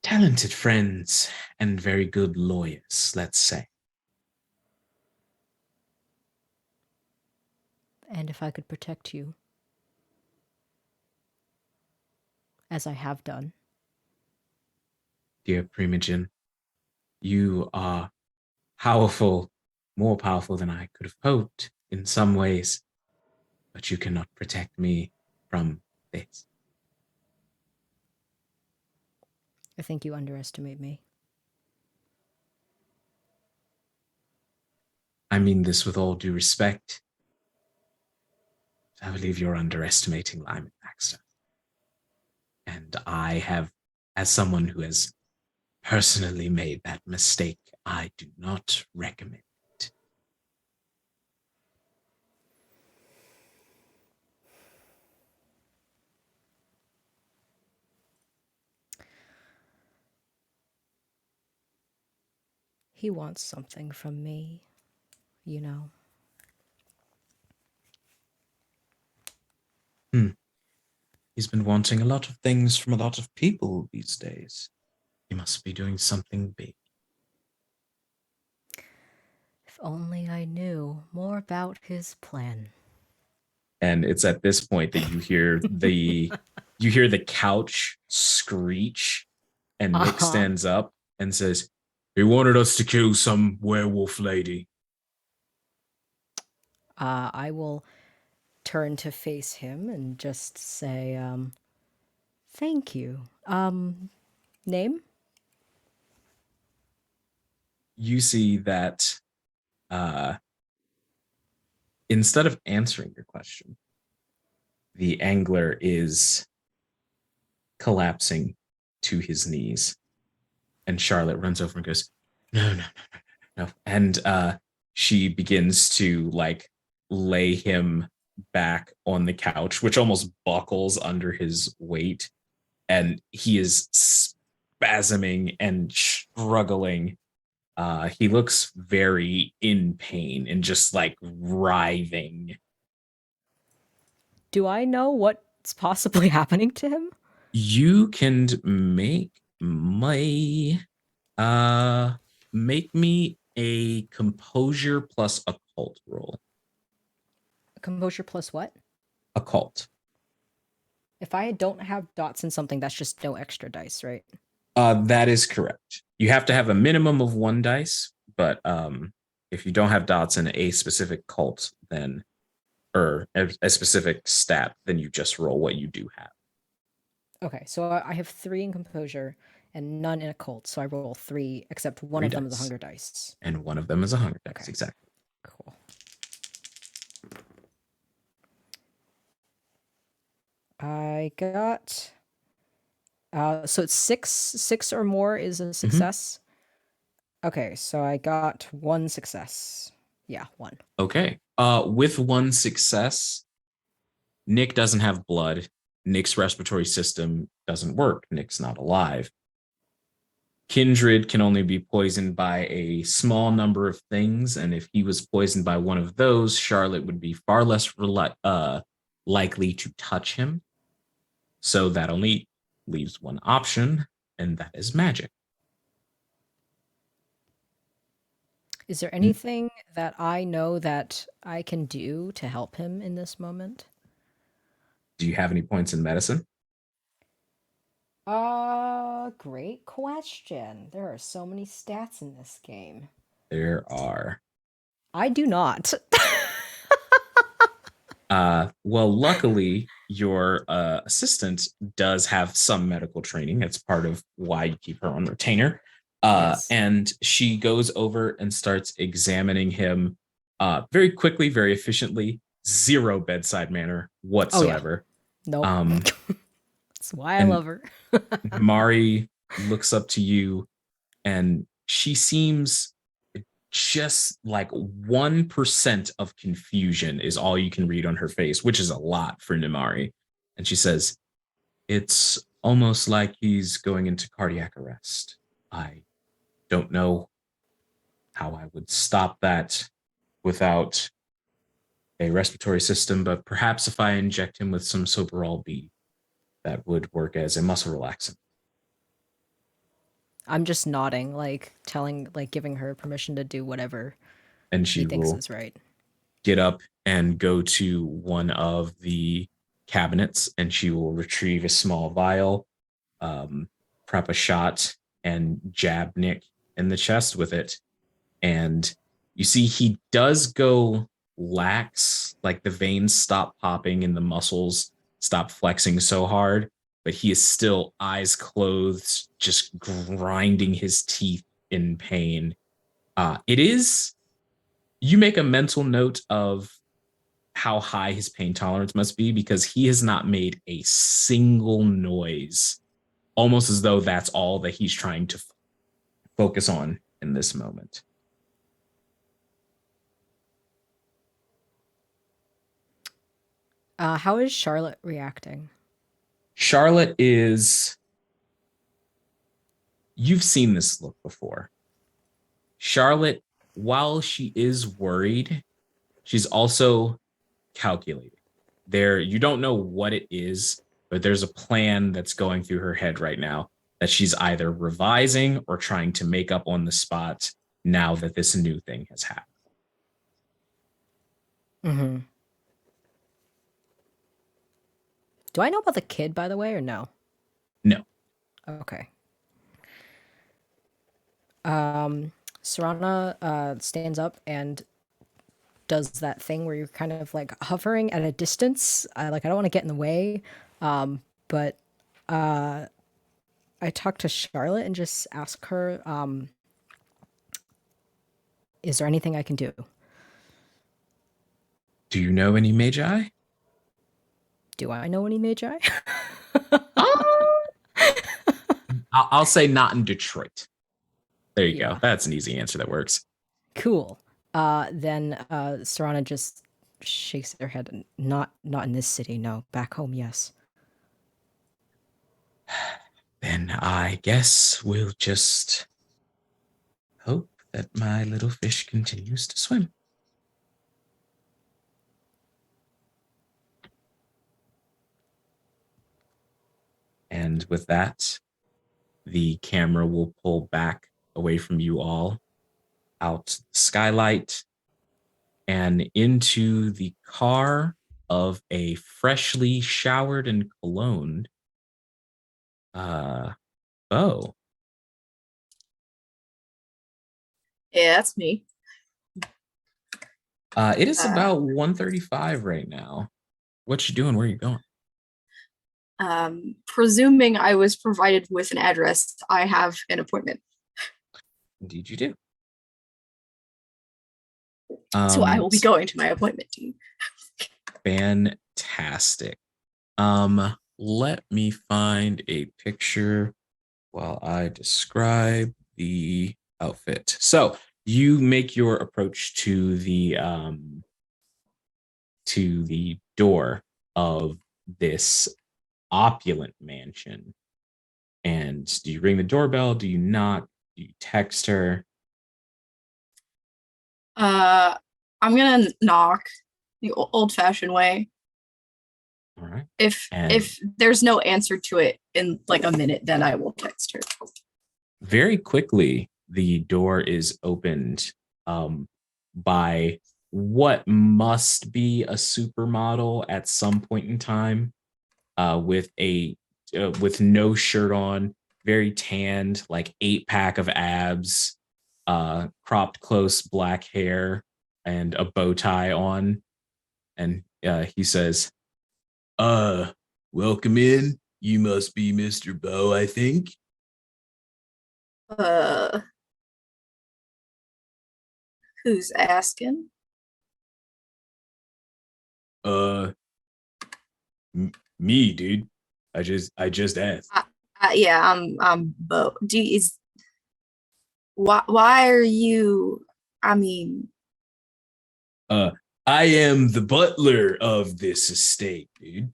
talented friends and very good lawyers, let's say. And if I could protect you, as I have done. Dear Primogen, you are powerful, more powerful than I could have hoped in some ways, but you cannot protect me from this. I think you underestimate me. I mean this with all due respect. I believe you're underestimating Lyman Baxter. And I have, as someone who has personally made that mistake, I do not recommend it. He wants something from me, you know. He's been wanting a lot of things from a lot of people these days. He must be doing something big. If only I knew more about his plan. And it's at this point that you hear the couch screech, and Nick stands up and says, "He wanted us to kill some werewolf lady." I will turn to face him and just say, thank you. Name? You see that instead of answering your question, the angler is collapsing to his knees. And Charlotte runs over and goes, no. And she begins to like lay him back on the couch, which almost buckles under his weight. And he is spasming and struggling. He looks very in pain and just like writhing. Do I know what what's possibly happening to him? You can make me a composure plus occult roll. Composure plus what? Occult. If I don't have dots in something, that's just no extra dice, right? That is correct. You have to have a minimum of 1 dice, but if you don't have dots in a specific cult, then or a specific stat, then you just roll what you do have. Okay, so I have 3 in composure and none in occult, so I roll 3, except one 3 of them is a dice. hunger dice. And one of them is a hunger dice, Okay. exactly. Cool. I got so it's 6 or more is a success. Okay, so I got 1 success. Yeah, 1. Okay. With 1 success, Nick doesn't have blood. Nick's respiratory system doesn't work. Nick's not alive. Kindred can only be poisoned by a small number of things, and if he was poisoned by one of those, Charlotte would be far less likely to touch him. So that only leaves one option, and that is magic. Is there anything that I know that I can do to help him in this moment? Do you have any points in medicine? Great question. There are so many stats in this game. There are. I do not. Well, luckily, your assistant does have some medical training. It's part of why you keep her on retainer. Yes. And she goes over and starts examining him very quickly, very efficiently. Zero bedside manner whatsoever. Nope. That's why I and- love her. Mari looks up to you, and she seems just like 1% of confusion is all you can read on her face, which is a lot for Nimari. And she says, "It's almost like he's going into cardiac arrest. I don't know how I would stop that without a respiratory system, but perhaps if I inject him with some Soberol B, that would work as a muscle relaxant." I'm just nodding, giving her permission to do whatever And she she thinks will is right. get up and go to one of the cabinets, and she will retrieve a small vial, prep a shot, and jab Nick in the chest with it. And you see he does go lax, like the veins stop popping and the muscles stop flexing so hard, but he is still eyes closed, just grinding his teeth in pain. It is, you make a mental note of how high his pain tolerance must be, because he has not made a single noise, almost as though that's all that he's trying to focus on in this moment. How is Charlotte reacting? Charlotte is, you've seen this look before. Charlotte, while she is worried, she's also calculating. There, you don't know what it is, but there's a plan that's going through her head right now that she's either revising or trying to make up on the spot now that this new thing has happened. Mm-hmm. Do I know about the kid, by the way, or no? No. Okay. Serana stands up and does that thing where you're kind of like hovering at a distance. I don't want to get in the way, but I talk to Charlotte and just ask her, is there anything I can do? Do you know any magi? Do I know any magi? I'll say not in Detroit. There you Yeah. go. That's an easy answer that works. Cool. Then Serana just shakes her head. Not in this city, no. Back home, yes. Then I guess we'll just hope that my little fish continues to swim. And with that, the camera will pull back away from you all, out the skylight, and into the car of a freshly showered and cologned Bo. Yeah, that's me. It is about 1:35 right now. What you doing? Where you going? Presuming I was provided with an address, I have an appointment. Indeed, you do. So I will be going to my appointment, team. Fantastic. Let me find a picture while I describe the outfit. So you make your approach to the door of this opulent mansion. And do you ring the doorbell? Do you not? Do you text her? I'm gonna knock the old-fashioned way. All right. If And there's no answer to it in like a minute, then I will text her. very quickly, the door is opened by what must be a supermodel at some point in time, with no shirt on, very tanned, like 8-pack of abs, cropped close black hair, and a bow tie on. And he says, welcome in. You must be Mr. Bo, I think. Who's asking? Me, dude. I just asked. Yeah, I'm Bo. Why are you? I mean, I am the butler of this estate, dude.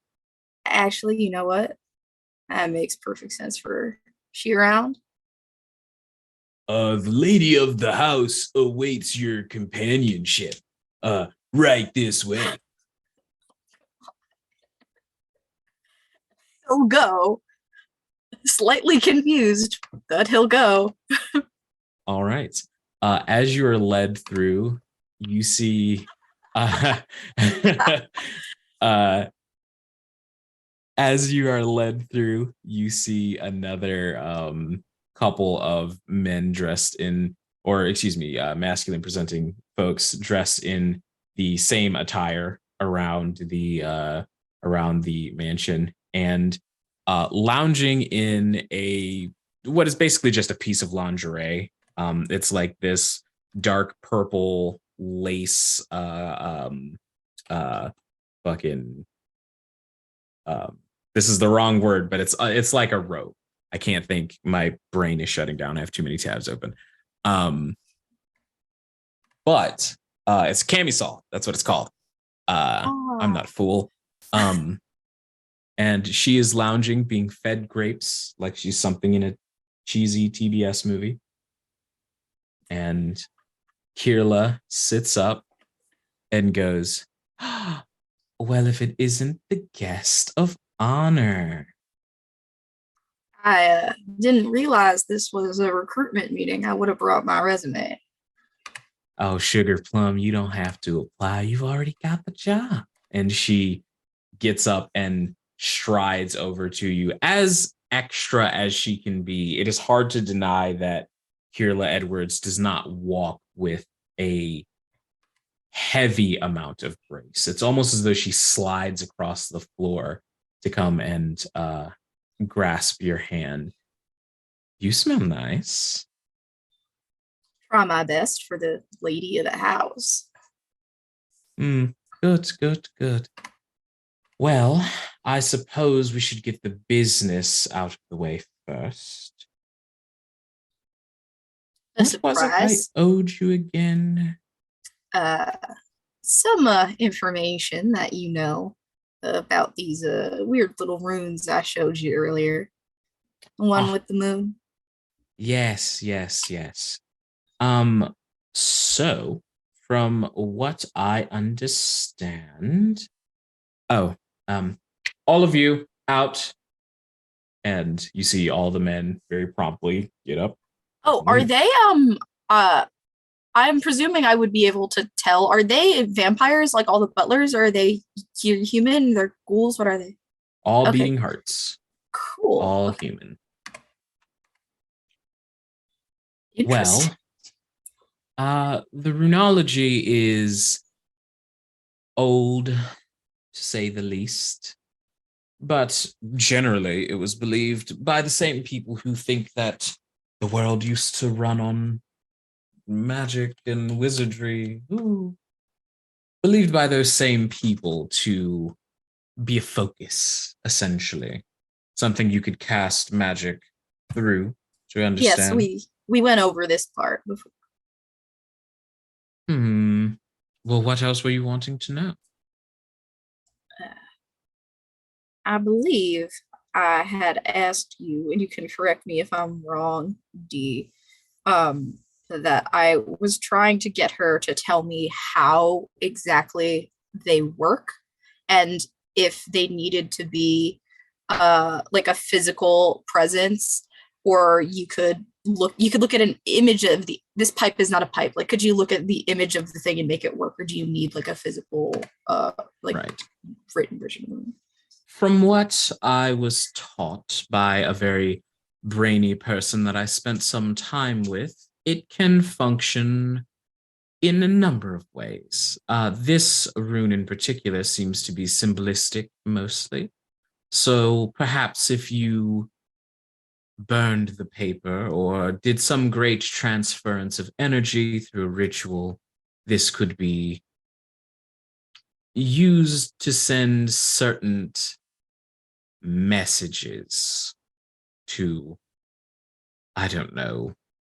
actually, you know what? That makes perfect sense for her. She around? The lady of the house awaits your companionship. Right this way. He'll go. Slightly confused, but he'll go. All right. As you are led through, you see as you are led through, you see another couple of men dressed in, or excuse me, masculine presenting folks dressed in the same attire around the mansion, and lounging in what is basically just a piece of lingerie. It's like this dark purple lace, fucking. This is the wrong word, but it's like a robe. I can't think. My brain is shutting down. I have too many tabs open. But it's camisole. That's what it's called. I'm not a fool. And she is lounging, being fed grapes like she's something in a cheesy TBS movie. And Kirla sits up and goes, well, if it isn't the guest of honor. I didn't realize this was a recruitment meeting. I would have brought my resume. Oh, Sugar Plum, you don't have to apply. You've already got the job. And she gets up and strides over to you, as extra as she can be. It is hard to deny that Kirla Edwards does not walk with a heavy amount of grace. It's almost as though she slides across the floor to come and grasp your hand. You smell nice. Try my best for the lady of the house. Good. Well, I suppose we should get the business out of the way first. A What was it I surprise. owed you again? Some information that you know about these weird little runes I showed you earlier. The one with the moon. Yes. So from what I understand, all of you out. And you see all the men very promptly get up. Oh, are they I'm presuming I would be able to tell. Are they vampires like all the butlers, or are they human? They're ghouls. What are they? All Okay, beating hearts, cool. all Okay, human. interesting. Well, the runology is old, to say the least. But generally, it was believed by the same people who think that the world used to run on magic and wizardry. Ooh. Believed by those same people to be a focus, essentially. Something you could cast magic through. Do you Yes, understand? we went over this part before. Hmm. Well, what else were you wanting to know? I believe I had asked you, and you can correct me if I'm wrong, D, that I was trying to get her to tell me how exactly they work and if they needed to be like a physical presence, or you could look at an image of the this pipe is not a pipe. Like, could you look at the image of the thing and make it work, or do you need like a physical like Right. written version? From what I was taught by a very brainy person that I spent some time with, it can function in a number of ways. This rune in particular seems to be symbolistic mostly. So perhaps if you burned the paper or did some great transference of energy through a ritual, this could be used to send certain messages to, I don't know,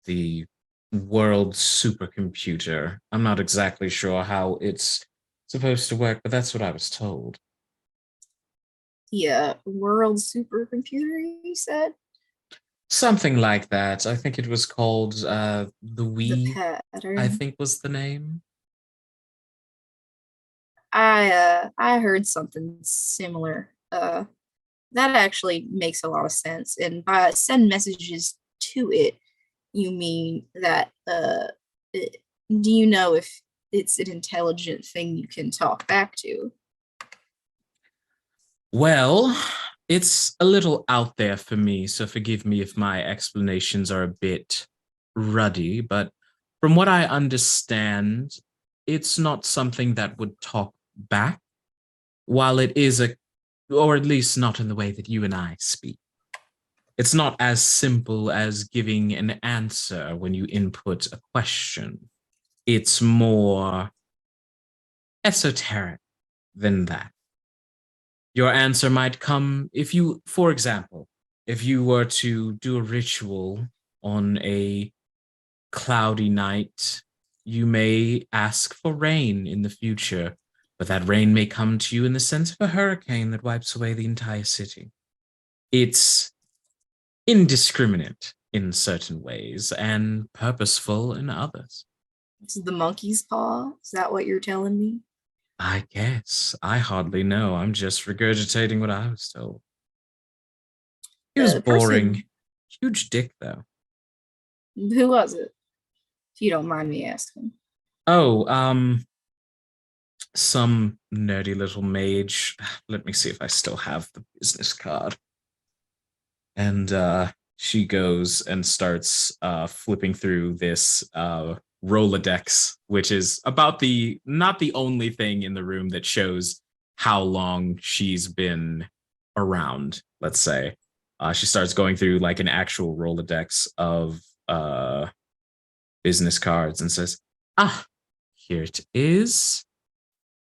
the world supercomputer. I'm not exactly sure how it's supposed to work, but that's what I was told. Yeah, world supercomputer, you said? Something like that. I think it was called the The We, I pattern. think was the name. I heard something similar. That actually makes a lot of sense. And by send messages to it, you mean that do you know if it's an intelligent thing you can talk back to? Well, it's a little out there for me, so forgive me if my explanations are a bit ruddy, but from what I understand, it's not something that would talk back, while it is or at least not in the way that you and I speak. It's not as simple as giving an answer when you input a question. It's more esoteric than that. Your answer might come if you, for example, if you were to do a ritual on a cloudy night, you may ask for rain in the future, but that rain may come to you in the sense of a hurricane that wipes away the entire city. It's indiscriminate in certain ways and purposeful in others. It's the monkey's paw. Is that what you're telling me? I guess. I hardly know. I'm just regurgitating what I was told. He was The boring. person, Huge dick, though. who was it? If you don't mind me asking. Oh, some nerdy little mage. Let me see if I still have the business card. And she goes and starts flipping through this Rolodex, which is about the not the only thing in the room that shows how long she's been around, let's say. She starts going through like an actual Rolodex of business cards and says, "Ah, here it is.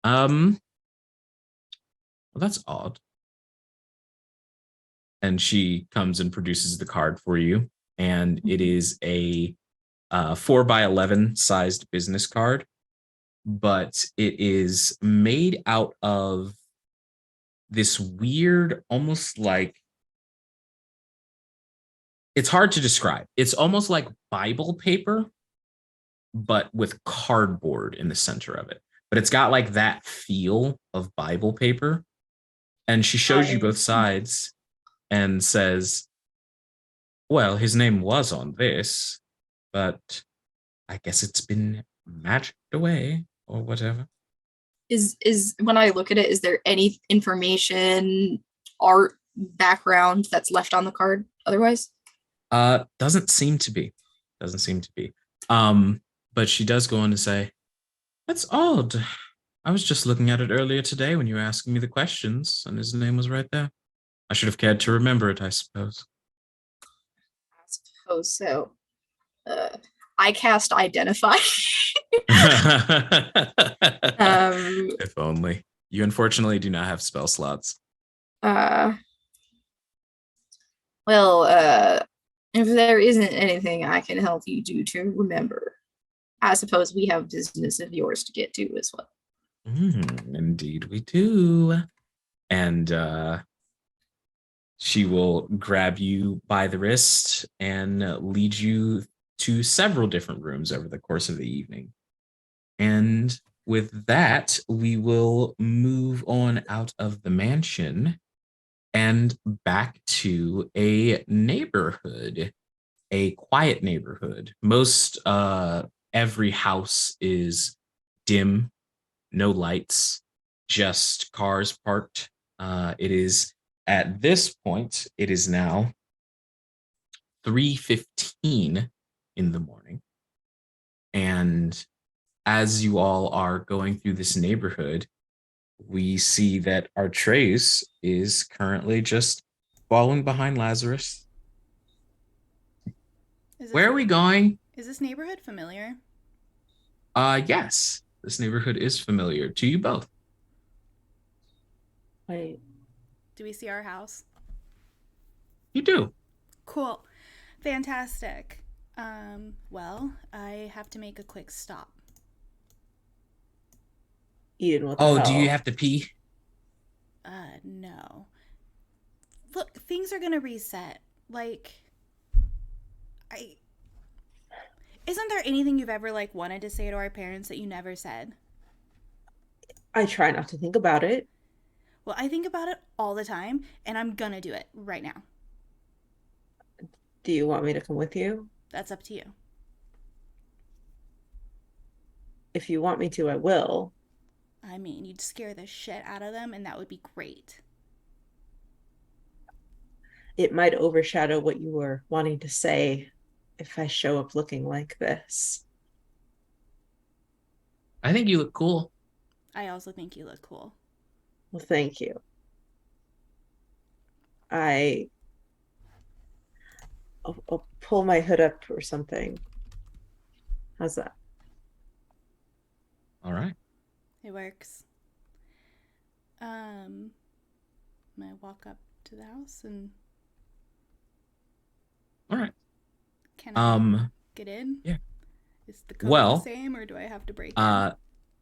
Well, that's odd." And she comes and produces the card for you, and it is a 4x11 sized business card, but it is made out of this weird, almost like it's hard to describe. It's almost like Bible paper, but with cardboard in the center of it. But it's got like that feel of Bible paper. And she shows you I both sides. and says, well, his name was on this, but I guess it's been magicked away or whatever. Is when I look at it, is there any information, art, background that's left on the card otherwise? Doesn't seem to be. Doesn't seem to be. But she does go on to say, that's odd. I was just looking at it earlier today when you were asking me the questions, and his name was right there. I should have cared to remember it, I suppose. I suppose so. I cast Identify. If only. You unfortunately do not have spell slots. Well, if there isn't anything I can help you do to remember, I suppose we have business of yours to get to as well. Indeed, we do. And she will grab you by the wrist and lead you to several different rooms over the course of the evening. And with that, we will move on out of the mansion and back to a neighborhood, a quiet neighborhood. Most every house is dim, no lights, just cars parked. It is at this point, it is now 3:15 in the morning. And as you all are going through this neighborhood, we see that Artrace is currently just following behind Lazarus. Where are we going? Is this neighborhood familiar? Yes, this neighborhood is familiar to you both. Wait. Do we see our house? You do. Cool. Fantastic. Well, I have to make a quick stop. Ian, what the Oh, hell? do you have to pee? No. Look, things are gonna reset. Like, isn't there anything you've ever, like, wanted to say to our parents that you never said? I try not to think about it. Well, I think about it all the time, and I'm gonna do it right now. Do you want me to come with you? That's up to you. If you want me to, I will. I mean, you'd scare the shit out of them, and that would be great. It might overshadow what you were wanting to say if I show up looking like this. I think you look cool. I also think you look cool. Well, thank you. I'll pull my hood up or something. How's that? All right. It works. I walk up to the house and All right. can I get in? Yeah. Is the code Well, the same, or do I have to break in?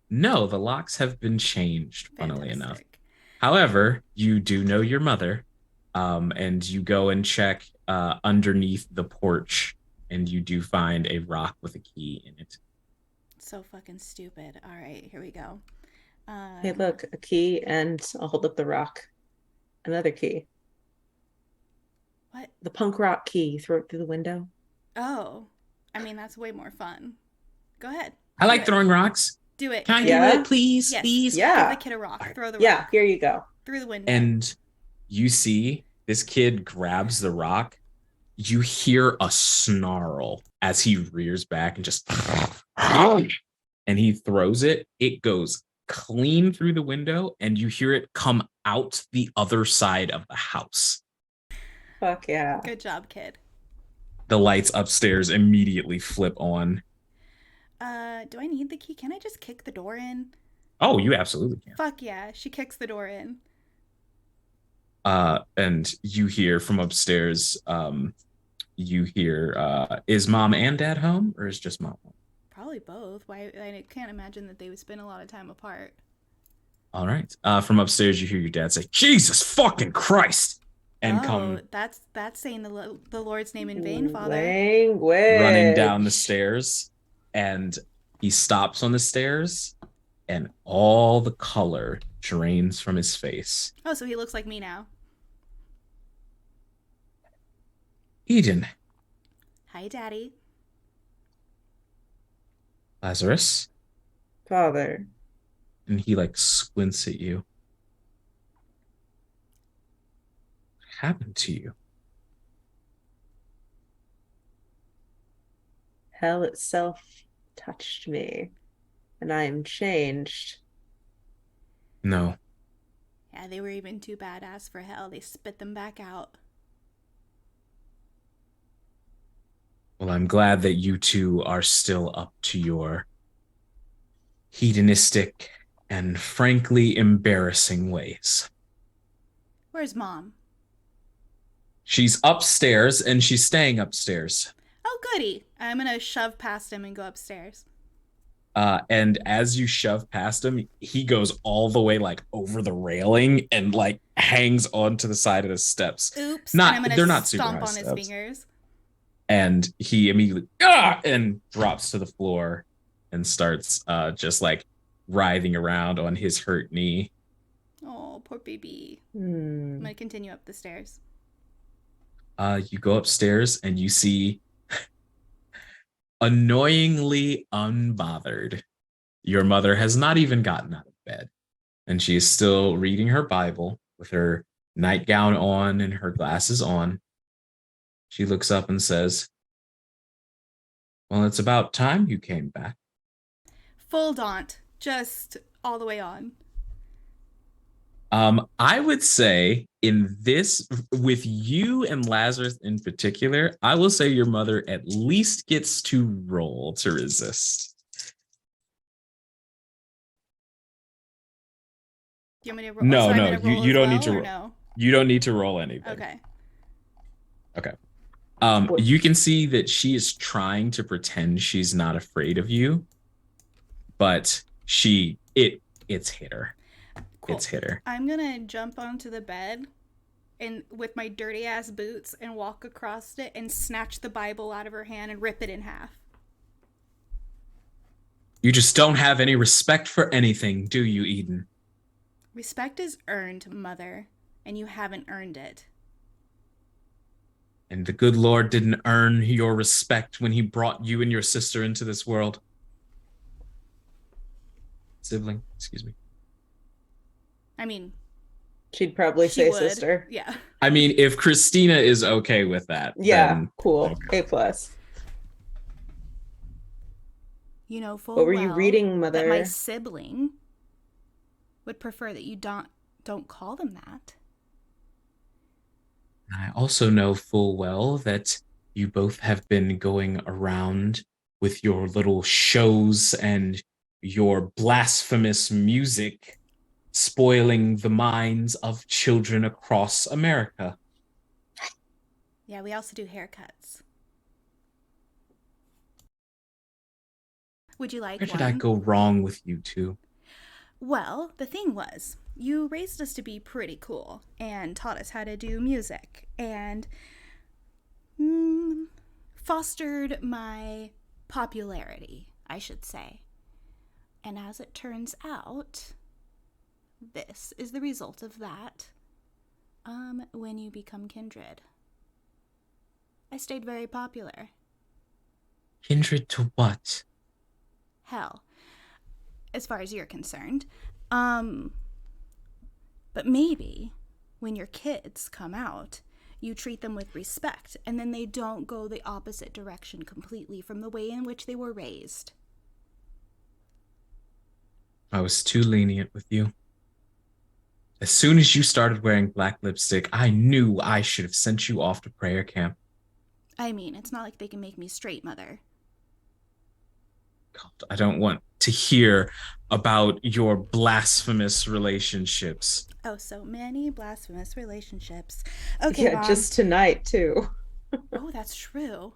No, the locks have been changed, funnily enough. Fantastic. However, you do know your mother, and you go and check underneath the porch, and you do find a rock with a key in it. So fucking stupid. All right, here we go. Hey, look, a key, and I'll hold up the rock. Another key. What? The punk rock key. Throw it through the window. Oh, I mean, that's way more fun. Go ahead. I like throwing rocks. Do it. Can I Yeah? do it, please? Yes. Please? Yeah. Give the kid a rock. Alright. Throw the Yeah, rock here you go. through the window. And you see this kid grabs the rock. You hear a snarl as he rears back and just and he throws it. It goes clean through the window, and you hear it come out the other side of the house. Fuck yeah. Good job, kid. The lights upstairs immediately flip on. Do I need the key? Can I just kick the door in? Oh, you absolutely can. Fuck yeah. She kicks the door in. And you hear from upstairs, is mom and dad home, or is just mom home? Probably both. Why? I can't imagine that they would spend a lot of time apart. All right. From upstairs, you hear your dad say, Jesus fucking Christ! And come that's saying the Lord's name in vain, Father. Language. running down the stairs. And he stops on the stairs, and all the color drains from his face. Oh, so he looks like me now. Eden, Hi, Daddy. Lazarus. Father. And he like squints at you. What happened to you? Hell itself touched me, and I am changed. No. Yeah, they were even too badass for hell. They spit them back out. Well, I'm glad that you two are still up to your hedonistic and frankly embarrassing ways. Where's Mom? She's upstairs and she's staying upstairs. Oh, goody. I'm going to shove past him and go upstairs. And as you shove past him, he goes all the way like over the railing and like hangs onto the side of the steps. Oops. Not, and I'm they're going to not super stomp high on his steps. fingers. And he immediately and drops to the floor and starts just like writhing around on his hurt knee. Oh, poor baby. Hmm. I'm going to continue up the stairs. You go upstairs and you see annoyingly unbothered. Your mother has not even gotten out of bed, and she is still reading her Bible with her nightgown on and her glasses on. She looks up and says, "Well, it's about time you came back." Full daunt. Just all the way on. I would say in this, with you and Lazarus in particular, I will say your mother at least gets to roll to resist. Do you want me to roll? No, so no, I'm gonna roll you as don't well, need to or roll. no? You don't need to roll anything. Okay. Okay. You can see that she is trying to pretend she's not afraid of you, but it's hit her. Cool. It's hit her. I'm gonna jump onto the bed and with my dirty ass boots and walk across it and snatch the Bible out of her hand and rip it in half. You just don't have any respect for anything, do you, Eden? Respect is earned, Mother, and you haven't earned it. And the good Lord didn't earn your respect when he brought you and your sister into this world. Sibling, excuse me. I mean, she'd probably she say would. sister. Yeah. I mean, if Christina is okay with that, Yeah, then cool. okay. A+. You know full What were you well reading, Mother? that my sibling would prefer that you don't call them that. I also know full well that you both have been going around with your little shows and your blasphemous music, spoiling the minds of children across America. Yeah, we also do haircuts. Would you like Where one? did I go wrong with you two? Well, the thing was, you raised us to be pretty cool and taught us how to do music and fostered my popularity, I should say. And as it turns out, this is the result of that. When you become kindred. I stayed very popular. Kindred to what? Hell, as far as you're concerned. But maybe when your kids come out, you treat them with respect, and then they don't go the opposite direction completely from the way in which they were raised. I was too lenient with you. As soon as you started wearing black lipstick, I knew I should have sent you off to prayer camp. I mean, it's not like they can make me straight, Mother. God, I don't want to hear about your blasphemous relationships. Oh, so many blasphemous relationships. Okay, Yeah, Mom. just tonight, too. Oh, that's true.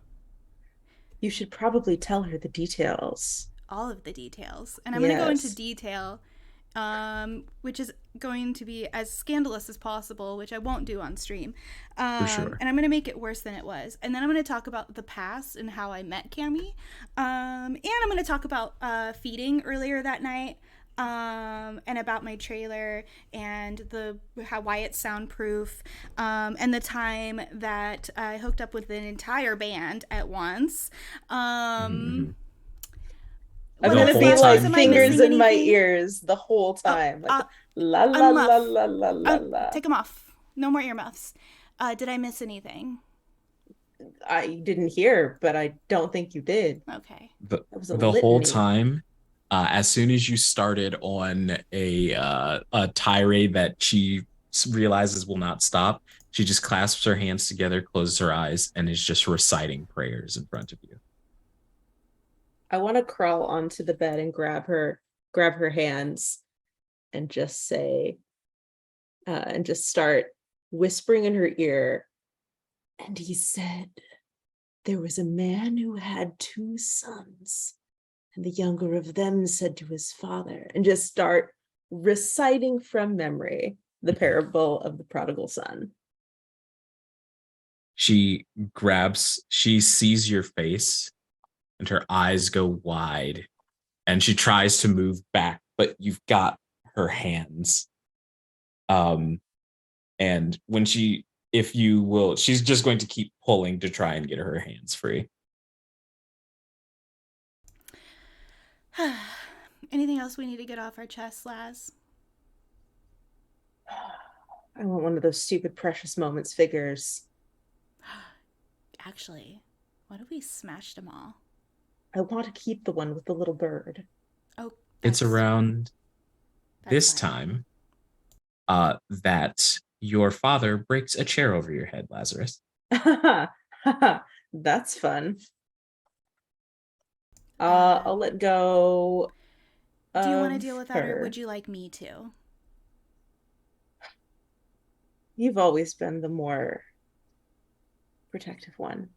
You should probably tell her the details. All of the details. And I'm going to go into Yes. detail, which is going to be as scandalous as possible, which I won't do on stream. For sure. And I'm going to make it worse than it was. And then I'm going to talk about the past and how I met Cammy. And I'm going to talk about feeding earlier that night. and about my trailer and why it's soundproof, and the time that I hooked up with an entire band at once. Mhm. I'm What The are gonna the whole be last like ones? time Am I you fingers missing were in my anything? ears the whole Oh, time, like la la la unmuff. la la la la. Take them off. No more earmuffs. Did I miss anything? I didn't hear, but I don't think you did. Okay. That was a the whole litany. time, as soon as you started on a tirade that she realizes will not stop, she just clasps her hands together, closes her eyes, and is just reciting prayers in front of you. I want to crawl onto the bed and grab her hands, and just say, and just start whispering in her ear. And he said, there was a man who had 2 sons, and the younger of them said to his father, and just start reciting from memory the parable of the prodigal son. She sees your face, and her eyes go wide, and she tries to move back, but you've got her hands. Um, and when if you will, she's just going to keep pulling to try and get her hands free. Anything else we need to get off our chest, Laz? I want one of those stupid Precious Moments figures. Actually, what if we smashed them all? I want to keep the one with the little bird. Oh, It's around this fine. time that your father breaks a chair over your head, Lazarus. That's fun. I'll let go. Do you want to deal with that, her. or would you like me to? You've always been the more protective one.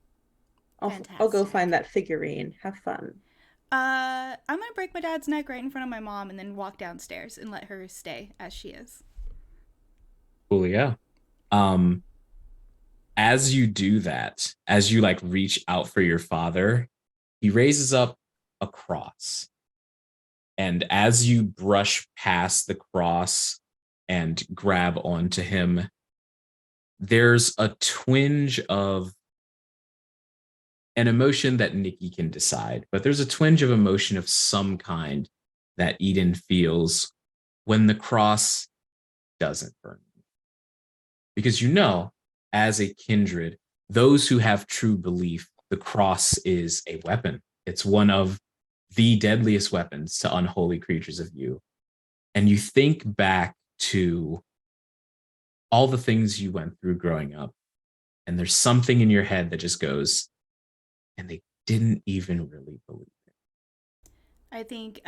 I'll go find that figurine. Have fun. I'm gonna break my dad's neck right in front of my mom and then walk downstairs and let her stay as she is. Cool, yeah. As you do that, as you like reach out for your father, he raises up a cross. And as you brush past the cross and grab onto him, there's a twinge of an emotion that Nikki can decide, but there's a twinge of emotion of some kind that Eden feels when the cross doesn't burn. Because as a kindred, those who have true belief, the cross is a weapon. It's one of the deadliest weapons to unholy creatures of you. And you think back to all the things you went through growing up, and there's something in your head that just goes, and they didn't even really believe it. I think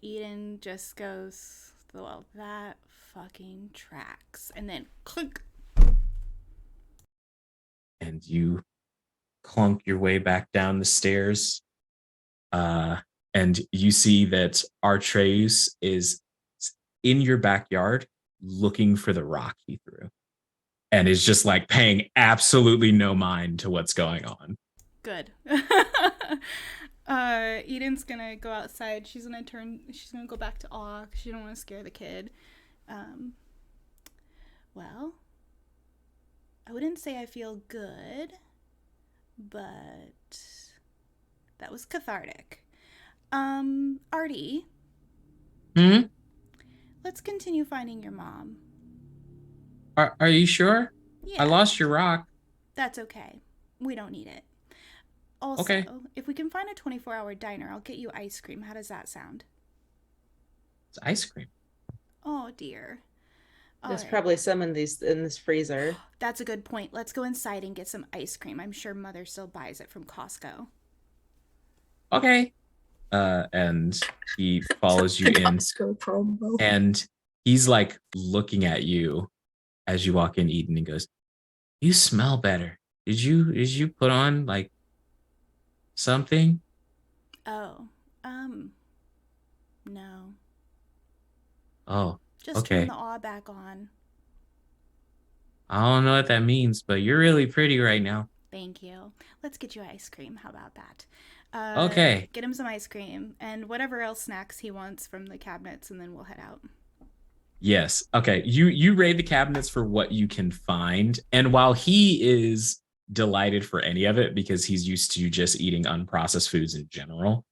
Eden just goes, well, that fucking tracks. And then clunk. And you clunk your way back down the stairs. And you see that Artreus is in your backyard looking for the rock he threw, and is just like paying absolutely no mind to what's going on. Good. Eden's gonna go outside. She's gonna go back to awe because she don't want to scare the kid. Well, I wouldn't say I feel good, but that was cathartic. Artie. Let's continue finding your mom. Are you sure? Yeah. I lost your rock. That's okay. We don't need it. Also, okay. If we can find a 24-hour diner, I'll get you ice cream. How does that sound? It's ice cream. Oh, dear. There's probably some in this freezer. That's a good point. Let's go inside and get some ice cream. I'm sure Mother still buys it from Costco. Okay. And he follows you in. Costco promo. And he's like looking at you as you walk in, Eden, and goes, "You smell better. Did you put on like something?" Oh, no. Oh, Just okay. turn the awe back on. I don't know what that means, but you're really pretty right now. Thank you. Let's get you ice cream. How about that? Okay. Get him some ice cream and whatever else snacks he wants from the cabinets, and then we'll head out. Yes. Okay. You raid the cabinets for what you can find, and while he is delighted for any of it because he's used to just eating unprocessed foods in general,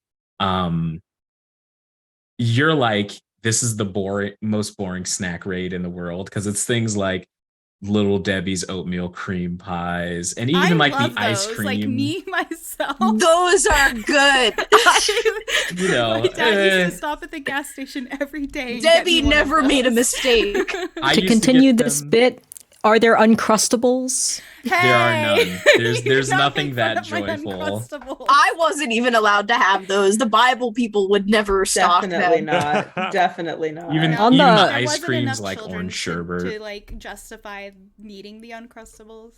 you're like, this is the most boring snack raid in the world because it's things like Little Debbie's oatmeal cream pies and even I like the love ice those. cream. Like me myself. Those are good. You know, my dad used to stop at the gas station every day. And Debbie get me one of never made a those. mistake. I To used continue get this them- bit, are there Uncrustables? There are Hey! none. There's You're not nothing making fun that of my joyful. Uncrustables. I wasn't even allowed to have those. The Bible people would never stock Definitely them. not. Definitely not. Even On even the- the There ice wasn't creams enough like children orange sherbet. to like justify needing the Uncrustables.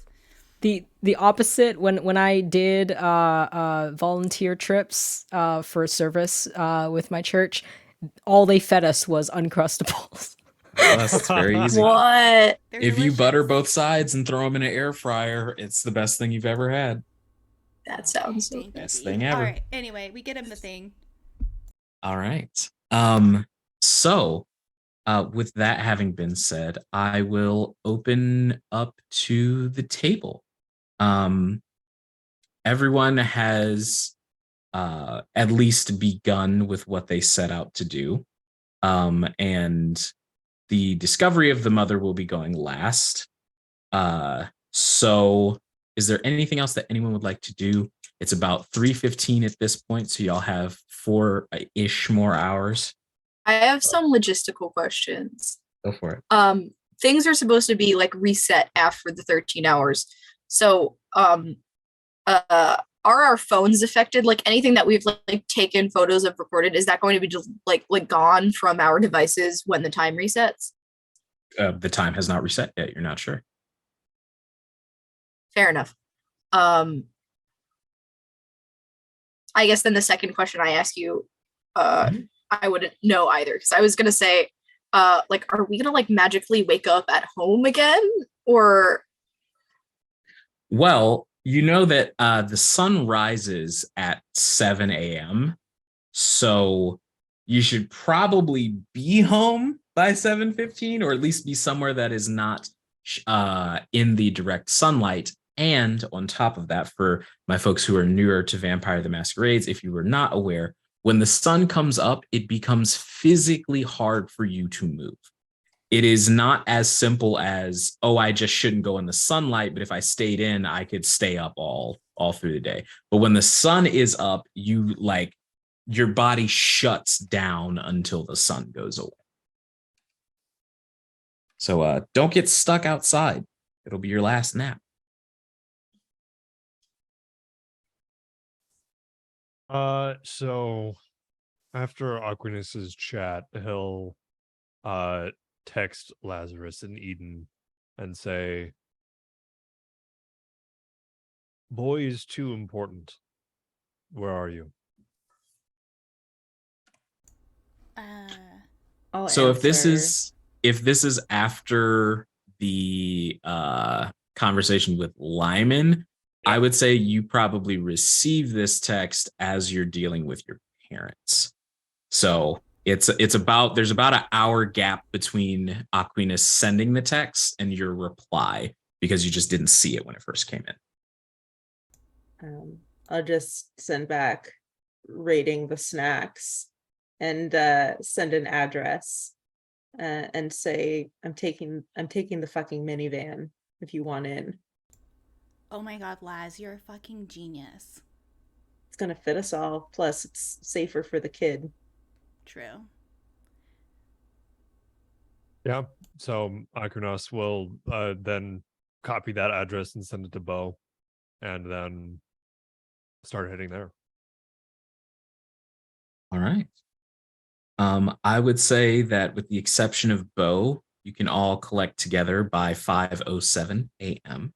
The opposite when I did volunteer trips for service with my church, all they fed us was Uncrustables. That's very easy. What? They're If you butter delicious. both sides and throw them in an air fryer, it's the best thing you've ever had. That sounds so Thank you, Best Dee. thing ever. All right. Anyway, we get him the thing. All right. So with that having been said, I will open up to the table. Everyone has at least begun with what they set out to do. And the discovery of the mother will be going last. So is there anything else that anyone would like to do? It's about 3:15 at this point, so y'all have 4-ish more hours. I have some logistical questions. Go for it. Things are supposed to be like reset after the 13 hours. So, are our phones affected? Like anything that we've like taken photos of, recorded, is that going to be just like gone from our devices when the time resets? The time has not reset yet. You're not sure. Fair enough. I guess then the second question I ask you, Mhm. I wouldn't know either, because I was gonna say, like, are we gonna like magically wake up at home again, or Well, you know that the sun rises at 7 a.m. So you should probably be home by 7:15, or at least be somewhere that is not in the direct sunlight. And on top of that, for my folks who are newer to Vampire the Masquerades, if you were not aware, when the sun comes up, it becomes physically hard for you to move. It is not as simple as, oh, I just shouldn't go in the sunlight, but if I stayed in, I could stay up all through the day. But when the sun is up, you like your body shuts down until the sun goes away. So don't get stuck outside. It'll be your last nap. So after Aquinas' chat, he'll text Lazarus and Eden and say, "Boy is too important. Where are you?" I'll So if this answer. is after the conversation with Lyman, I would say you probably receive this text as you're dealing with your parents. So it's about there's about an hour gap between Aquinas sending the text and your reply because you just didn't see it when it first came in. I'll just send back rating the snacks and send an address and say I'm taking the fucking minivan if you want in. Oh my god, Laz, you're a fucking genius. It's gonna fit us all. Plus, it's safer for the kid. True. Yeah. So Aquinas will then copy that address and send it to Bo, and then start heading there. All right. I would say that with the exception of Bo, you can all collect together by 5:07 a.m.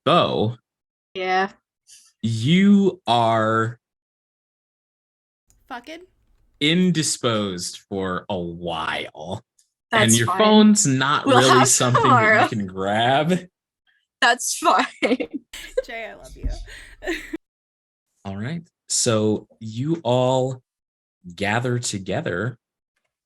Bo, yeah? you are Fucking? indisposed for a while. That's and your fine. phone's not We'll really have something that tomorrow. you can grab. That's fine. Jay, I love you. All right. So you all gather together.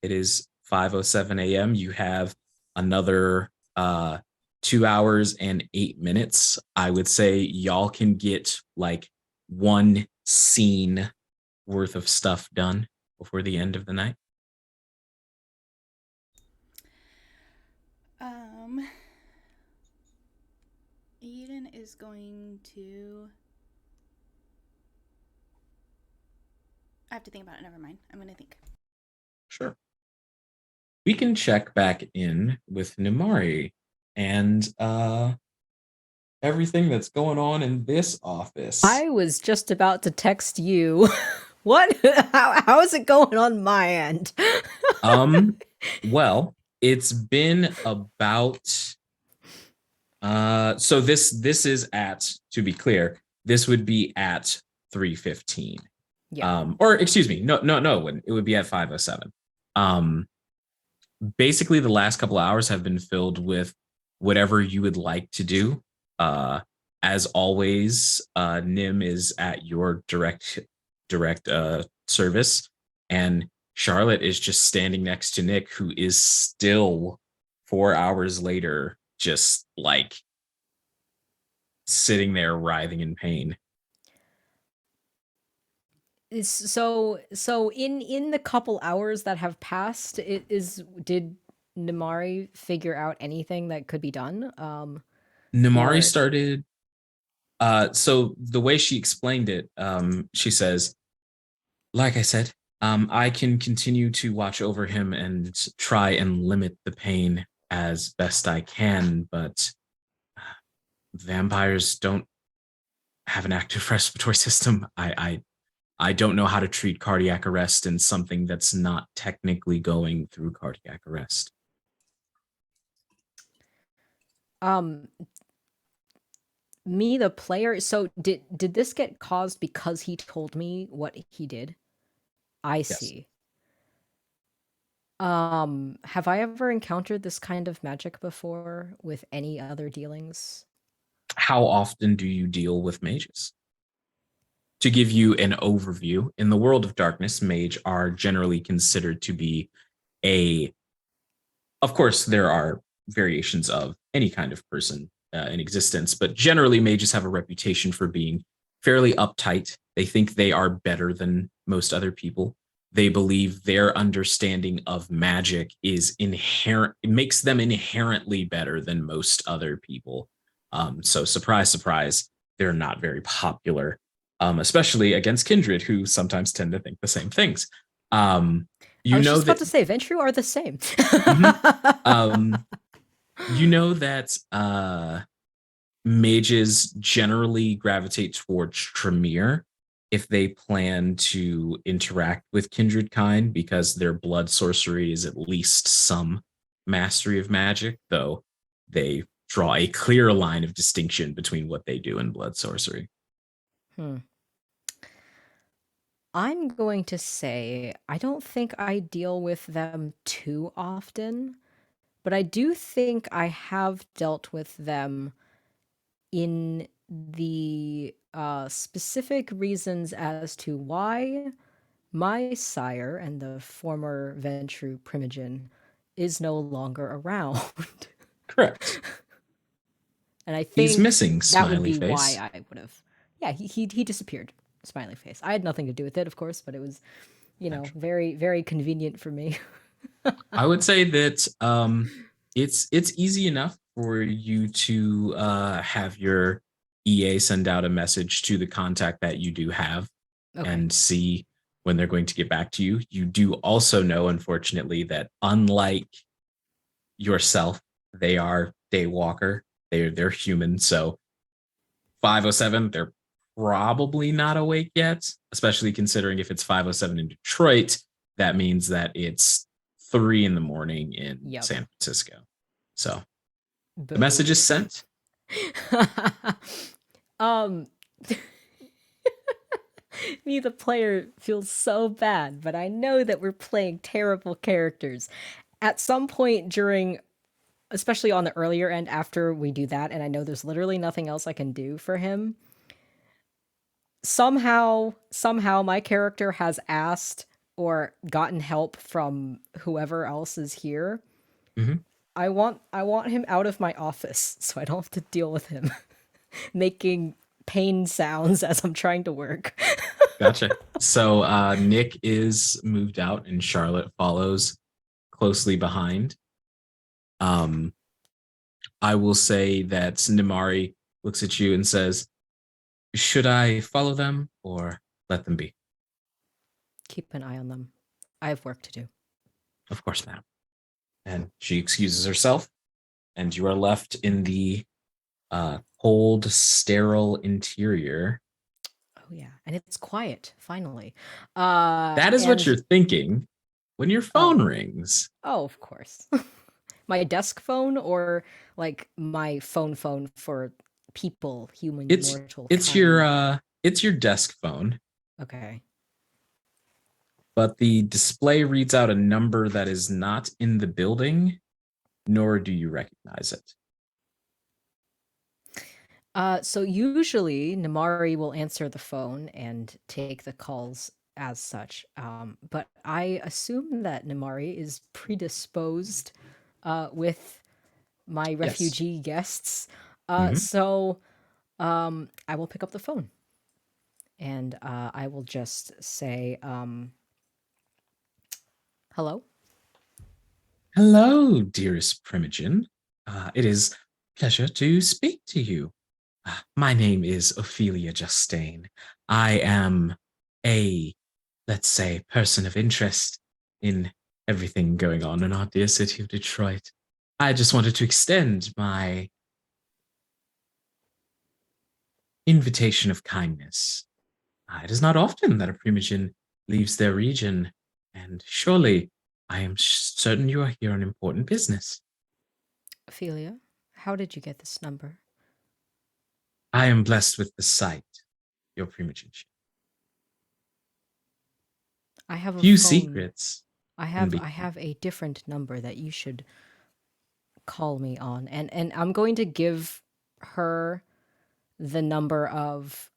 It is 5:07 a.m. You have another 2 hours and 8 minutes. I would say y'all can get like one scene worth of stuff done before the end of the night. Eden is going to. I have to think about it. Never mind. I'm going to think. Sure. We can check back in with Nimari and everything that's going on in this office. I was just about to text you. What? How is it going on my end? Well, it's been about so this is at, to be clear, this would be at 3:15. Yeah. Or excuse me, no, it would be at 5:07. Basically the last couple hours have been filled with whatever you would like to do. As always, Nim is at your direct service, and Charlotte is just standing next to Nick, who is still 4 hours later, just like sitting there writhing in pain. So in the couple hours that have passed, did Nimari figure out anything that could be done? Nimari or- started so the way she explained it, she says, like I said, I can continue to watch over him and try and limit the pain as best I can, but vampires don't have an active respiratory system. I don't know how to treat cardiac arrest in something that's not technically going through cardiac arrest. Me, the player. So did this get caused because he told me what he did? I see. Have I ever encountered this kind of magic before with any other dealings? How often do you deal with mages? To give you an overview, in the world of darkness, mage are generally considered to be of course, there are variations of any kind of person in existence, but generally mages have a reputation for being fairly uptight. They think they are better than most other people. They believe their understanding of magic is inherent, it makes them inherently better than most other people. So surprise, surprise, they're not very popular, especially against kindred, who sometimes tend to think the same things. I was just about to say, Ventru are the same. You know that mages generally gravitate towards Tremere if they plan to interact with kindred kind, because their blood sorcery is at least some mastery of magic, though they draw a clear line of distinction between what they do in blood sorcery. I'm going to say I don't think I deal with them too often, but I do think I have dealt with them in the specific reasons as to why my sire and the former Ventru Primogen is no longer around. Correct. And I think he's missing, that would smiley be face. why I would have. Yeah, he disappeared. Smiley face. I had nothing to do with it, of course, but it was, very, very convenient for me. I would say that it's easy enough for you to have your EA send out a message to the contact that you do have and see when they're going to get back to you. You do also know, unfortunately, that unlike yourself, they are daywalker. They're human. So 5:07, they're probably not awake yet, especially considering if it's 5:07 in Detroit, that means that it's 3 in the morning in San Francisco. So the message is sent. Me, the player, feels so bad, but I know that we're playing terrible characters. At some point during especially on the earlier end after we do that, and I know there's literally nothing else I can do for him. Somehow my character has asked or gotten help from whoever else is here. Mhm. I want him out of my office so I don't have to deal with him making pain sounds as I'm trying to work. Gotcha. So Nick is moved out and Charlotte follows closely behind. I will say that Nimari looks at you and says, should I follow them or let them be? Keep an eye on them. I have work to do. Of course, ma'am. And she excuses herself, and you are left in the cold, sterile interior. Oh yeah, and it's quiet finally. That is what and you're thinking when your phone rings. Oh, of course. My desk phone or like my phone for people, human It's mortal it's kind. your desk phone, Okay. but the display reads out a number that is not in the building, nor do you recognize it. So usually Namari will answer the phone and take the calls as such. But I assume that Namari is predisposed with my Yes. refugee guests. Mhm. So I will pick up the phone and I will just say, hello. Hello, dearest Primogen. It is a pleasure to speak to you. My name is Ophelia Justine. I am a, let's say, person of interest in everything going on in our dear city of Detroit. I just wanted to extend my invitation of kindness. It is not often that a Primogen leaves their region, and surely I am certain you are here on important business. Ophelia, how did you get this number? I am blessed with the sight, your Primogen. I have a Few phone. secrets. I have a different number that you should call me on, and I'm going to give her the number of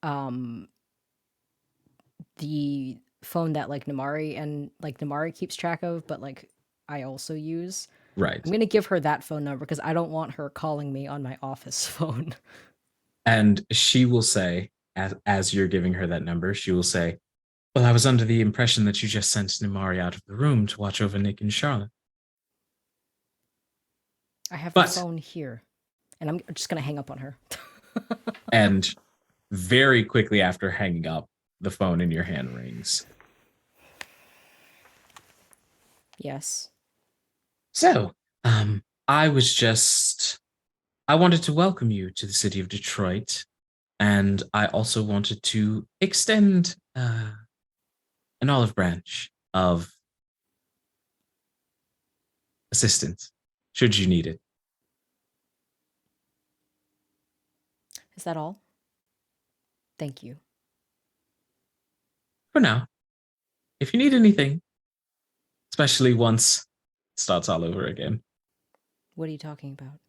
the phone that like Namari keeps track of, but like I also use. Right. I'm gonna give her that phone number because I don't want her calling me on my office phone. And she will say, as you're giving her that number, she will say, well, I was under the impression that you just sent Nimari out of the room to watch over Nick and Charlotte. I have But- a phone here, and I'm just gonna hang up on her. And very quickly after hanging up, the phone in your hand rings. Yes. So, I wanted to welcome you to the city of Detroit, and I also wanted to extend an olive branch of assistance, should you need it. Is that all? Thank you. For now, if you need anything, especially once it starts all over again. What are you talking about?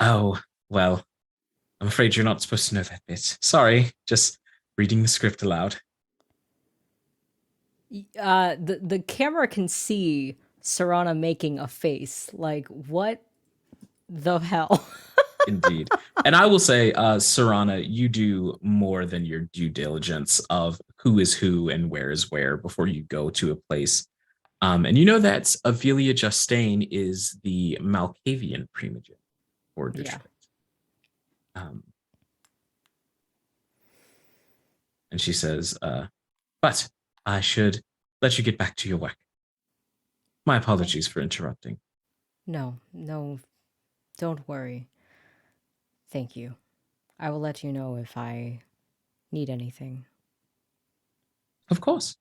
Oh, well, I'm afraid you're not supposed to know that bit. Sorry, just reading the script aloud. The camera can see Sarana making a face. Like, what the hell? Indeed. And I will say, Sarana, you do more than your due diligence of who is who and where is where before you go to a place. And you know that Ophelia Justine is the Malkavian Primogen for Detroit. Yeah. And she says, but I should let you get back to your work. My apologies for interrupting. No, don't worry. Thank you. I will let you know if I need anything. Of course.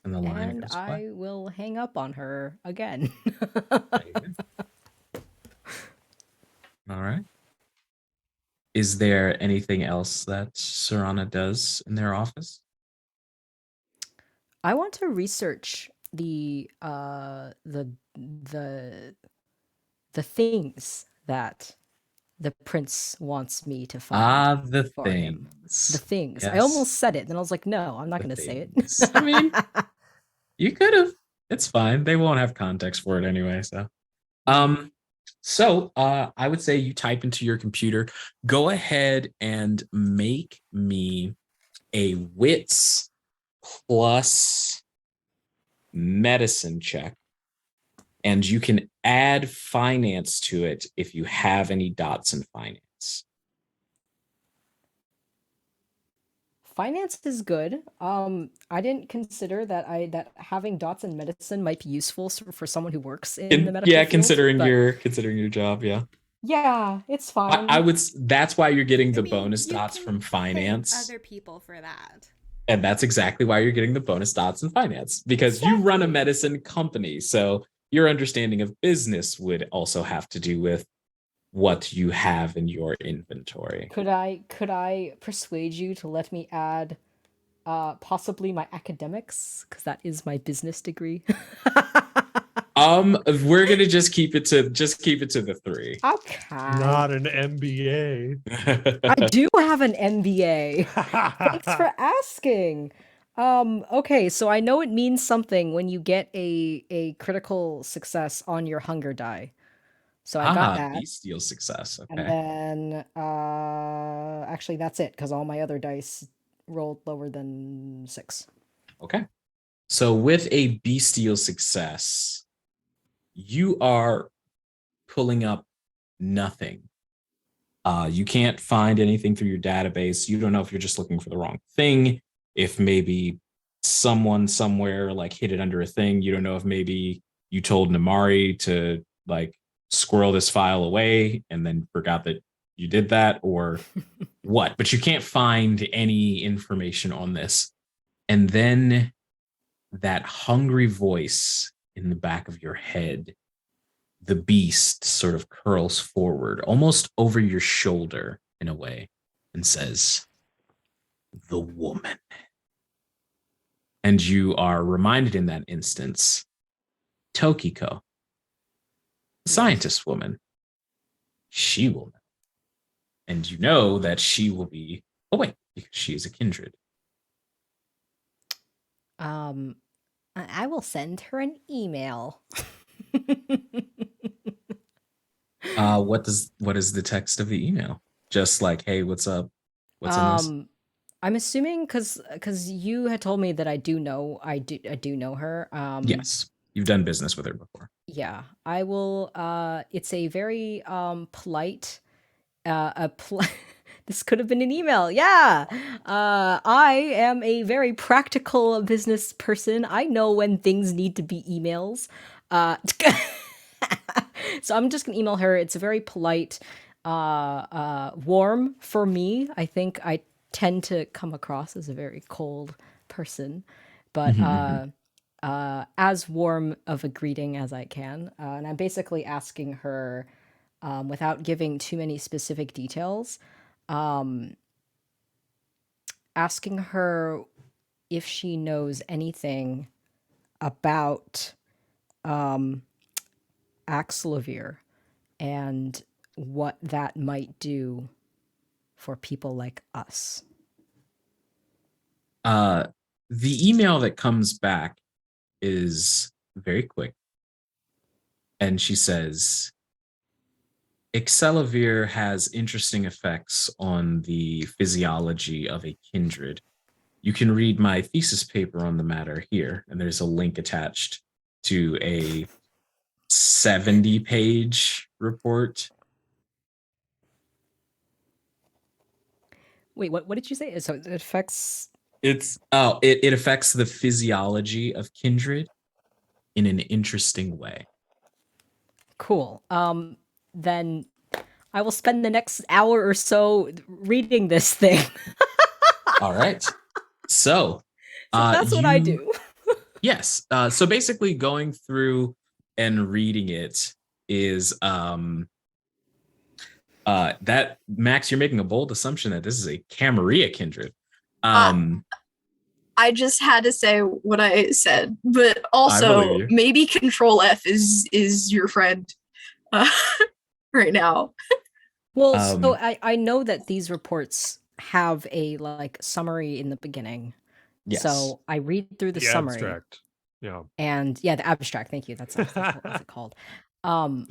And the line And goes quiet. I will hang up on her again. All right. Is there anything else that Sarana does in their office? I want to research the the things that the prince wants me to find The for him. The things. things. I Yes, almost said it, then I was like, no, I'm not the going to say it. things. I mean, you could have. It's fine. They won't have context for it anyway. So I would say you type into your computer. Go ahead and make me a wits plus medicine check, and you can add finance to it if you have any dots in finance. Finance is good. I didn't consider that having dots in medicine might be useful for someone who works in the medical Yeah, field. considering your job, yeah. Yeah, it's fine. I would. That's why you're getting I the mean, bonus you dots can from thank finance, other people for that. and that's exactly why you're getting the bonus dots in finance because you run a medicine company. So your understanding of business would also have to do with what you have in your inventory. Could I persuade you to let me add possibly my academics, because that is my business degree? We're gonna just keep it to the 3. Okay. Not an MBA. I do have an MBA. Thanks for asking. Okay, so I know it means something when you get a critical success on your hunger die. So I got that. Bestial success. And Okay. then actually that's it, because all my other dice rolled lower than 6. Okay. So with a bestial success, you are pulling up nothing. You can't find anything through your database. You don't know if you're just looking for the wrong thing, if maybe someone somewhere like hid it under a thing. You don't know if maybe you told Namari to like squirrel this file away and then forgot that you did that or what, but you can't find any information on this. And then that hungry voice in the back of your head, the beast sort of curls forward, almost over your shoulder in a way, and says, "The woman." And you are reminded in that instance, Tokiko, the scientist woman, she will know. And you know that she will be, oh, wait, because she is a kindred. I will send her an email. What is the text of the email? Just like, hey, what's up? What's in this? I'm assuming because you had told me that I do know her. Yes, you've done business with her before. Yeah, I will. It's a very polite. This could have been an email. Yeah. I am a very practical business person. I know when things need to be emails. So I'm just gonna email her. It's a very polite, warm for me. I think I tend to come across as a very cold person, but as warm of a greeting as I can. And I'm basically asking her, without giving too many specific details, asking her if she knows anything about Axelavir and what that might do for people like us. The email that comes back is very quick. And she says, Excelavir has interesting effects on the physiology of a kindred. You can read my thesis paper on the matter here, and there's a link attached to a 70-page report. Wait, what did you say? So it affects... It affects the physiology of kindred in an interesting way. Cool. Then I will spend the next hour or so reading this thing. All right. So that's what I do. Yes. So basically going through and reading it is that Max, you're making a bold assumption that this is a Camarilla kindred. I just had to say what I said, but I believe also you. maybe Control F is your friend uh, right now. Well, so Um, I know that these reports have a like summary in the beginning. yes. So I read through the The summary abstract. Yeah. and yeah, the abstract, thank you. That's it called. Um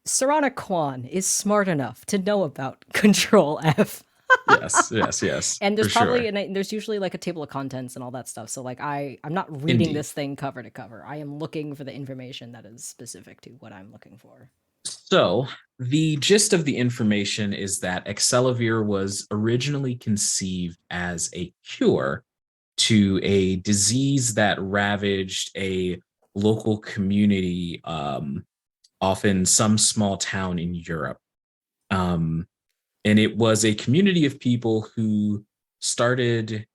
Sarana Kwan is smart enough to know about Control F. Yes, yes, yes, And for there's probably sure. there's usually like a table of contents and all that stuff. So like I'm not reading Indeed. this thing cover to cover. I am looking for the information that is specific to what I'm looking for. So, the gist of the information is that Excelavir was originally conceived as a cure to a disease that ravaged a local community, often some small town in Europe. Um, and it was a community of people who started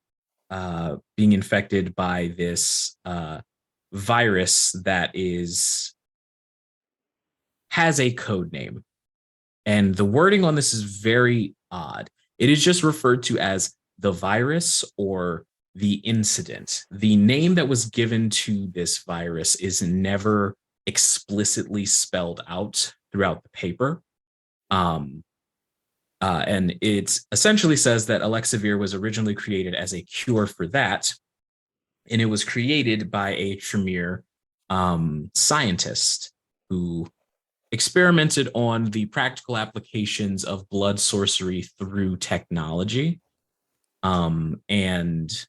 being infected by this virus that is has a code name. And the wording on this is very odd. It is just referred to as the virus or the incident. The name that was given to this virus is never explicitly spelled out throughout the paper. Um, and it essentially says that Alexavir was originally created as a cure for that. And it was created by a Tremere scientist who experimented on the practical applications of blood sorcery through technology. And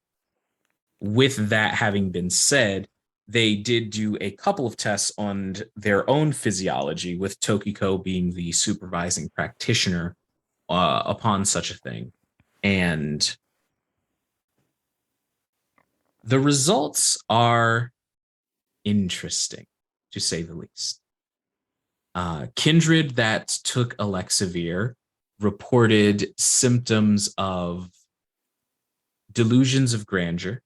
with that having been said, they did do a couple of tests on their own physiology, with Tokiko being the supervising practitioner upon such a thing. And the results are interesting, to say the least. Kindred that took Alexavir reported symptoms of delusions of grandeur,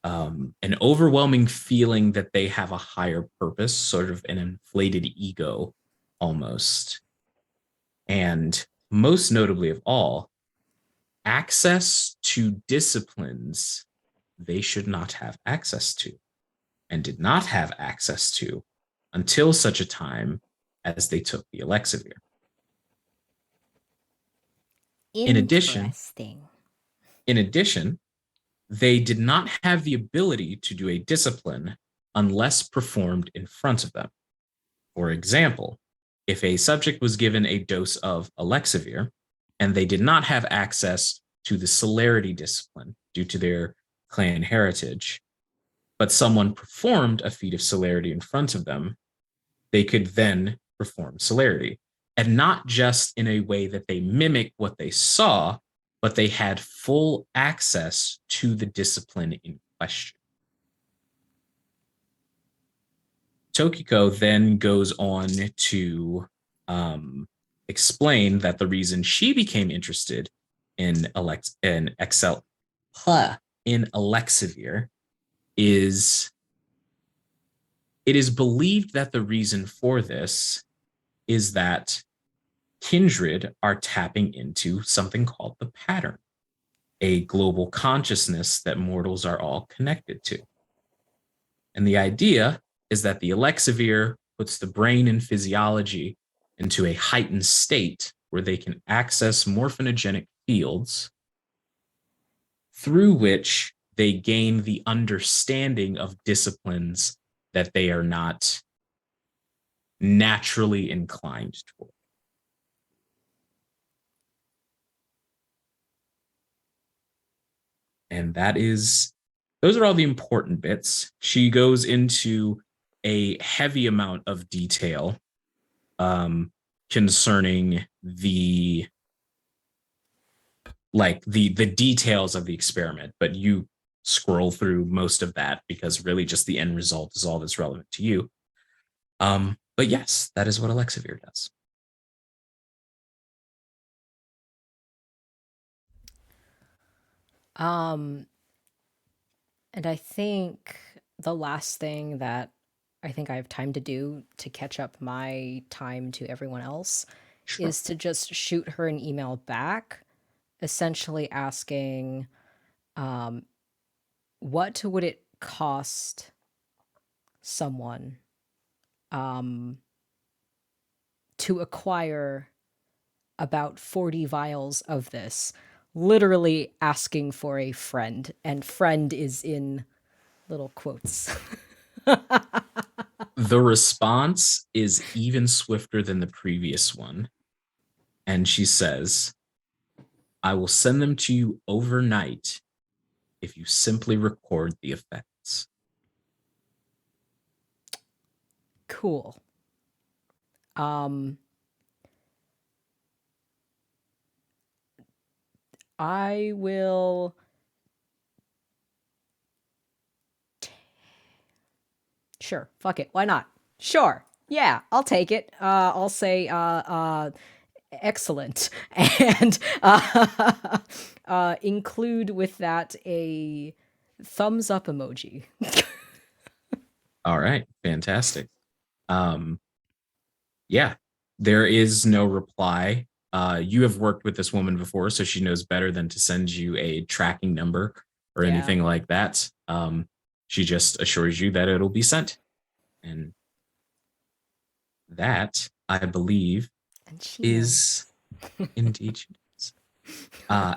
an overwhelming feeling that they have a higher purpose, sort of an inflated ego almost. And most notably of all, access to disciplines they should not have access to and did not have access to until such a time as they took the Alexavir. In addition, Interesting. in addition, they did not have the ability to do a discipline unless performed in front of them. For example, if a subject was given a dose of Alexavir and they did not have access to the celerity discipline due to their clan heritage, but someone performed a feat of celerity in front of them, they could then perform celerity. And not just in a way that they mimic what they saw, but they had full access to the discipline in question. Tokiko then goes on to explain that the reason she became interested in Alexavir is it is believed that the reason for this is that Kindred are tapping into something called the pattern, a global consciousness that mortals are all connected to. And the idea is that the Alexavir puts the brain and physiology into a heightened state where they can access morphinogenic fields through which they gain the understanding of disciplines that they are not naturally inclined toward. And those are all the important bits. She goes into a heavy amount of detail concerning the details of the experiment, but you scroll through most of that because really just the end result is all that's relevant to you. But yes, that is what Alexavir does. Um and I think the last thing that I think I have time to do to catch up my time to everyone else Sure. is to just shoot her an email back, essentially asking What would it cost someone to acquire about 40 vials of this? Literally asking for a friend, and friend is in little quotes. The response is even swifter than the previous one. And she says, I will send them to you overnight if you simply record the effects. Cool. I will sure, fuck it. Why not? Sure. Yeah, I'll take it. I'll say excellent. And include with that a thumbs up emoji. All right, fantastic. Yeah, there is no reply. You have worked with this woman before, so she knows better than to send you a tracking number or Yeah. anything like that. She just assures you that it'll be sent. And that, I believe, And she is indeed she does.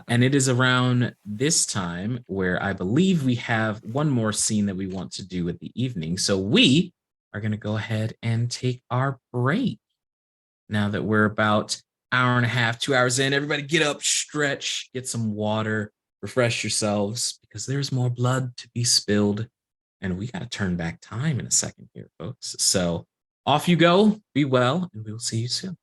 And it is around this time where I believe we have one more scene that we want to do with the evening. So we are going to go ahead and take our break. Now that we're about hour and a half, 2 hours in, everybody get up, stretch, get some water, refresh yourselves because there's more blood to be spilled. And we got to turn back time in a second here, folks. So off you go. Be well, and we will see you soon.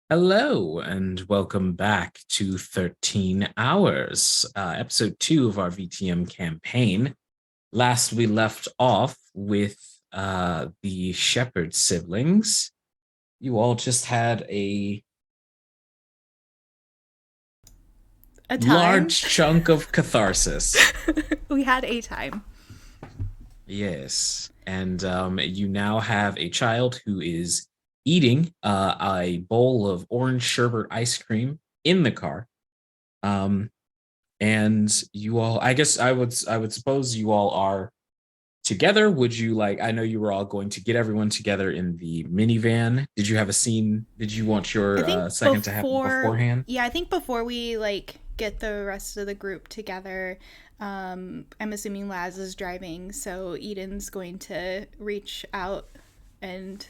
Hello, and welcome back to 13 Hours, episode 2 of our VTM campaign. Last we left off with the Shepherd siblings. You all just had a time. large chunk of catharsis. We had a time. Yes, and you now have a child who is eating a bowl of orange sherbet ice cream in the car. And you all, I guess I would suppose you all are together. Would you like, I know you were all going to get everyone together in the minivan. Did you have a scene? Did you want your second to happen beforehand? Yeah, I think before we get the rest of the group together, I'm assuming Laz is driving, so Eden's going to reach out and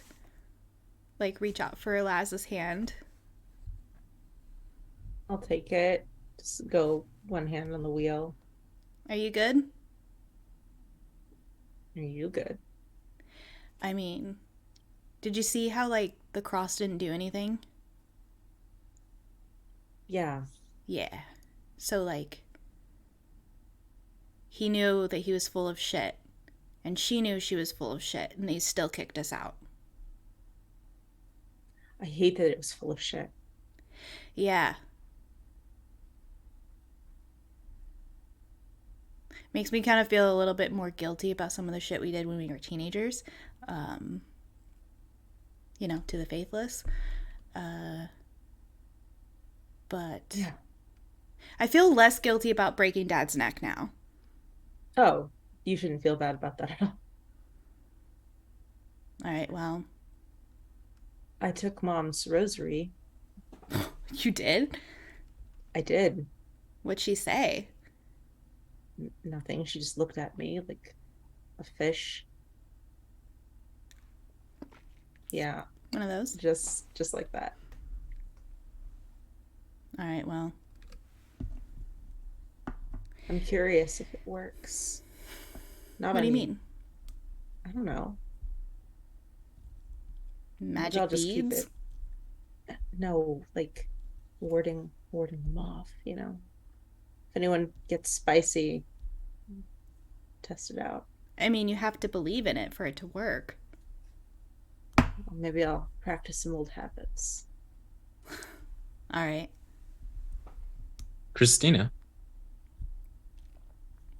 reach out for Laz's hand. I'll take it. Just go one hand on the wheel. Are you good? Are you good? I mean, did you see how the cross didn't do anything? Yeah. Yeah. So he knew that he was full of shit, and she knew she was full of shit, and they still kicked us out. I hate that it was full of shit. Yeah. Makes me kind of feel a little bit more guilty about some of the shit we did when we were teenagers. To the faithless. But yeah. I feel less guilty about breaking Dad's neck now. Oh, you shouldn't feel bad about that at all. All right, well. I took Mom's rosary. You did? I did. What'd she say? Nothing. She just looked at me like a fish. Yeah. One of those? Just like that. All right, well. I'm curious if it works. What do you mean? I don't know. Magic I'll just beads? keep it. No, warding them off, If anyone gets spicy, test it out. I mean, you have to believe in it for it to work. Well, maybe I'll practice some old habits. All right. Christina,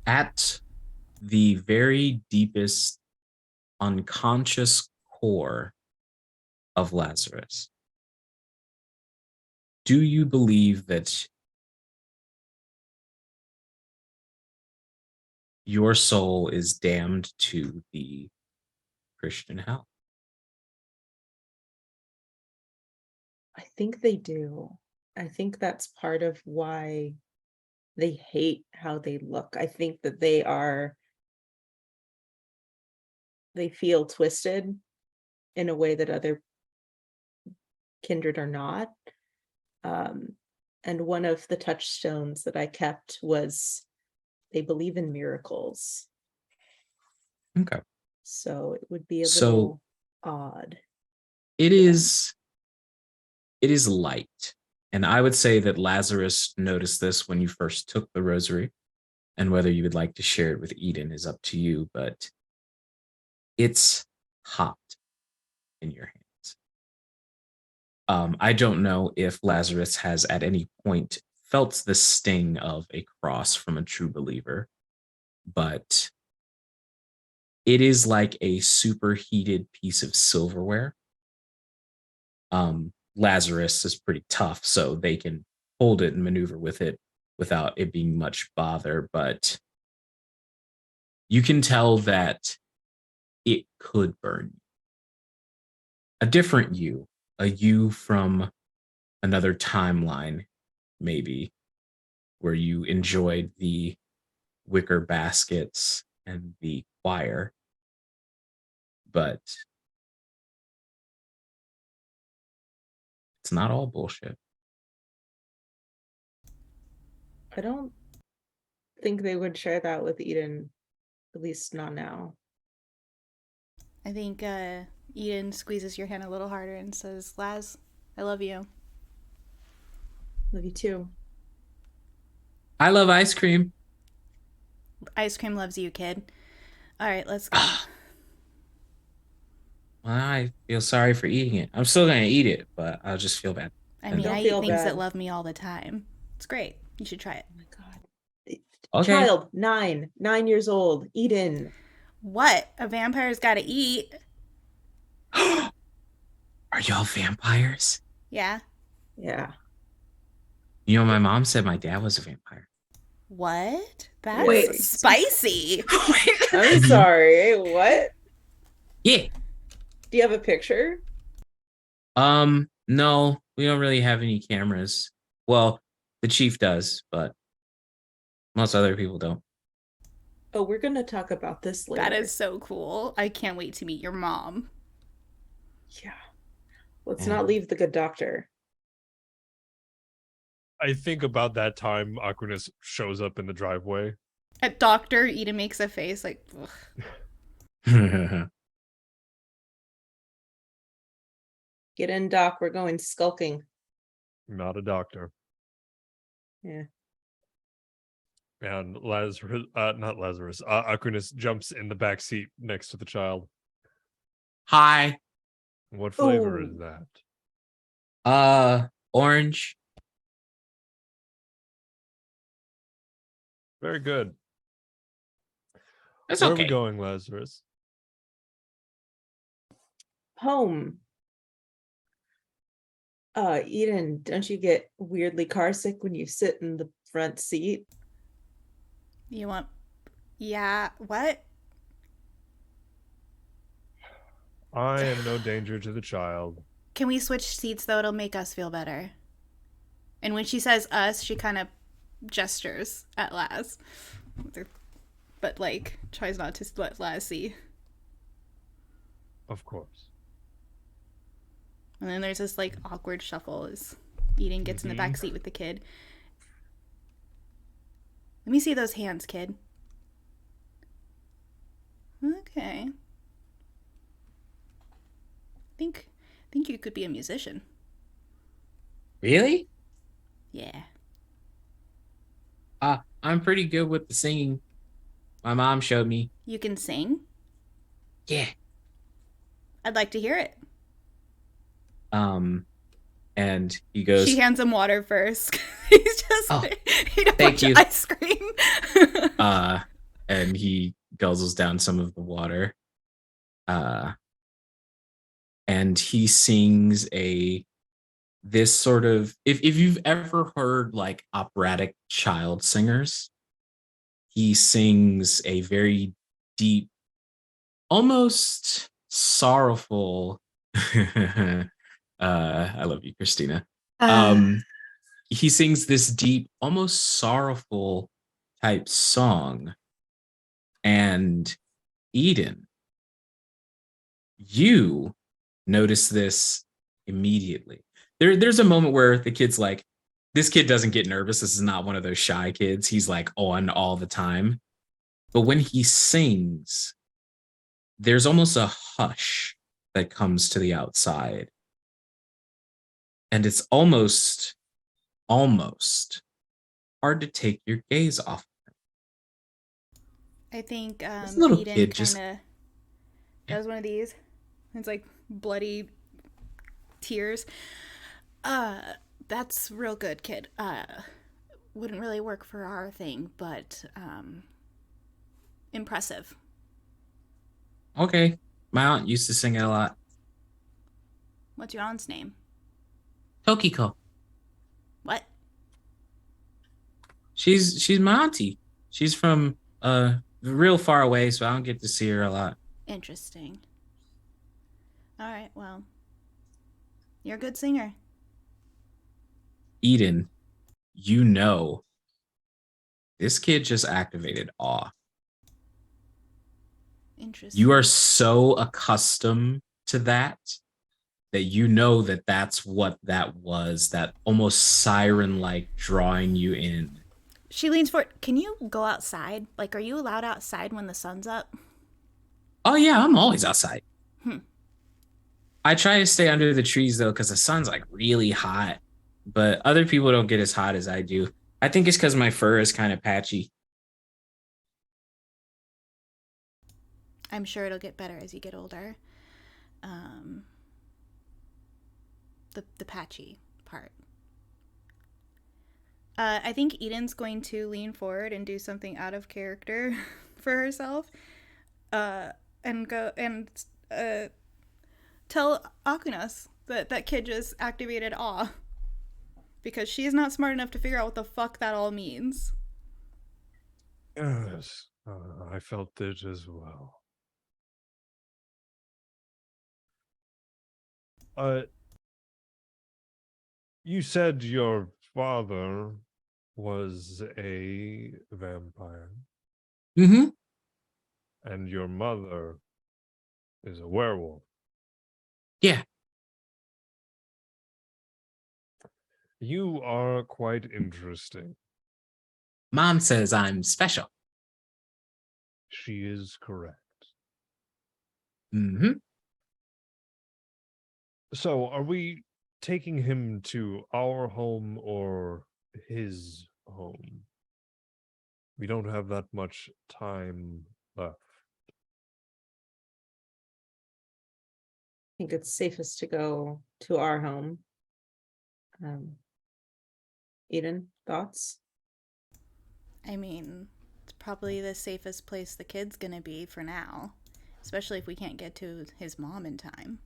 at the very deepest unconscious core of Lazarus, do you believe that your soul is damned to the Christian hell? I think they do. I think that's part of why they hate how they look. I think that they feel twisted in a way that other kindred are not. And one of the touchstones that I kept was they believe in miracles. Okay. So it would be a little odd. It is light. And I would say that Lazarus noticed this when you first took the rosary. And whether you would like to share it with Eden is up to you, but it's hot in your hands. I don't know if Lazarus has at any point felt the sting of a cross from a true believer, but it is like a superheated piece of silverware. Lazarus is pretty tough, so they can hold it and maneuver with it without it being much bother, but you can tell that it could burn you. A different you, a you from another timeline, maybe, where you enjoyed the wicker baskets and the choir. But it's not all bullshit. I don't think they would share that with Eden, at least not now. I think Eden squeezes your hand a little harder and says, Laz, I love you. Love you too. I love ice cream. Ice cream loves you, kid. All right, let's go. Well, I feel sorry for eating it. I'm still gonna eat it, but I'll just feel bad. I And mean, Don't I eat feel things that bad. love me all the time. It's great. You should try it. Oh my God. okay. Child, 9 years old, Eden. What? A vampire's got to eat. Are y'all vampires? Yeah. Yeah. You know, my mom said my dad was a vampire. What? That's Wait. spicy. I'm sorry. What? Yeah. Do you have a picture? No, we don't really have any cameras. Well, the chief does, but most other people don't. Oh, we're gonna talk about this later. That is so cool. I can't wait to meet your mom. Yeah. Let's Yeah. not leave the good doctor. I think about that time Aquinas shows up in the driveway. At Doctor, Eden makes a face like, ugh. Get in, Doc. We're going skulking. Not a doctor. Yeah. And Lazarus, not Lazarus, Aquinas jumps in the back seat next to the child. Hi. What flavor Ooh. is that? Orange. Very good. That's Where are okay. we going, Lazarus? Home. Eden, don't you get weirdly carsick when you sit in the front seat? You want. Yeah, what? I am no danger to the child. Can we switch seats though? It'll make us feel better. And when she says us, she kind of gestures at Laz. But, like, tries not to let Laz see. Of course. And then there's this, like, awkward shuffle as Eden gets in the back seat with the kid. Let me see those hands, kid. Okay. Think you could be a musician. Really? Yeah. I'm pretty good with the singing. My mom showed me. You can sing? Yeah. I'd like to hear it. And he goes, She hands him water first. He's just eat a bunch you. of ice cream. And he guzzles down some of the water. And he sings this sort of, if you've ever heard like operatic child singers, he sings a very deep, almost sorrowful I love you, Christina. He sings this deep, almost sorrowful type song. And Eden, you notice this immediately. There's a moment where the kid's like, this kid doesn't get nervous. This is not one of those shy kids. He's like on all the time. But when he sings, there's almost a hush that comes to the outside. And it's almost hard to take your gaze off. I think This little Eden kid kind of does one of these. It's like bloody tears. That's real good, kid. Wouldn't really work for our thing, but impressive. Okay. My aunt used to sing it a lot. What's your aunt's name? Tokiko. What? She's my auntie. She's from real far away, so I don't get to see her a lot. Interesting. All right, well, you're a good singer. Eden, you know, this kid just activated awe. Interesting. You are so accustomed to that you know that that's what that was, that almost siren-like drawing you in. She leans forward. Can you go outside? Like, are you allowed outside when the sun's up? Oh yeah, I'm always outside. I try to stay under the trees though, because the sun's like really hot. but other people don't get as hot as I do. I think it's because my fur is kind of patchy. I'm sure it'll get better as you get older. The patchy part. I think Eden's going to lean forward and do something out of character for herself, and go and tell Akunas that kid just activated awe, because she is not smart enough to figure out what the fuck that all means. Yes, I felt it as well. You said your father was a vampire, Mm-hmm. and your mother is a werewolf. Yeah. You are quite interesting. Mom says I'm special. She is correct. Mm-hmm. So, are we taking him to our home or his home? We don't have that much time left. I think it's safest to go to our home. Eden, thoughts? I mean, it's probably the safest place the kid's gonna be for now, especially if we can't get to his mom in time.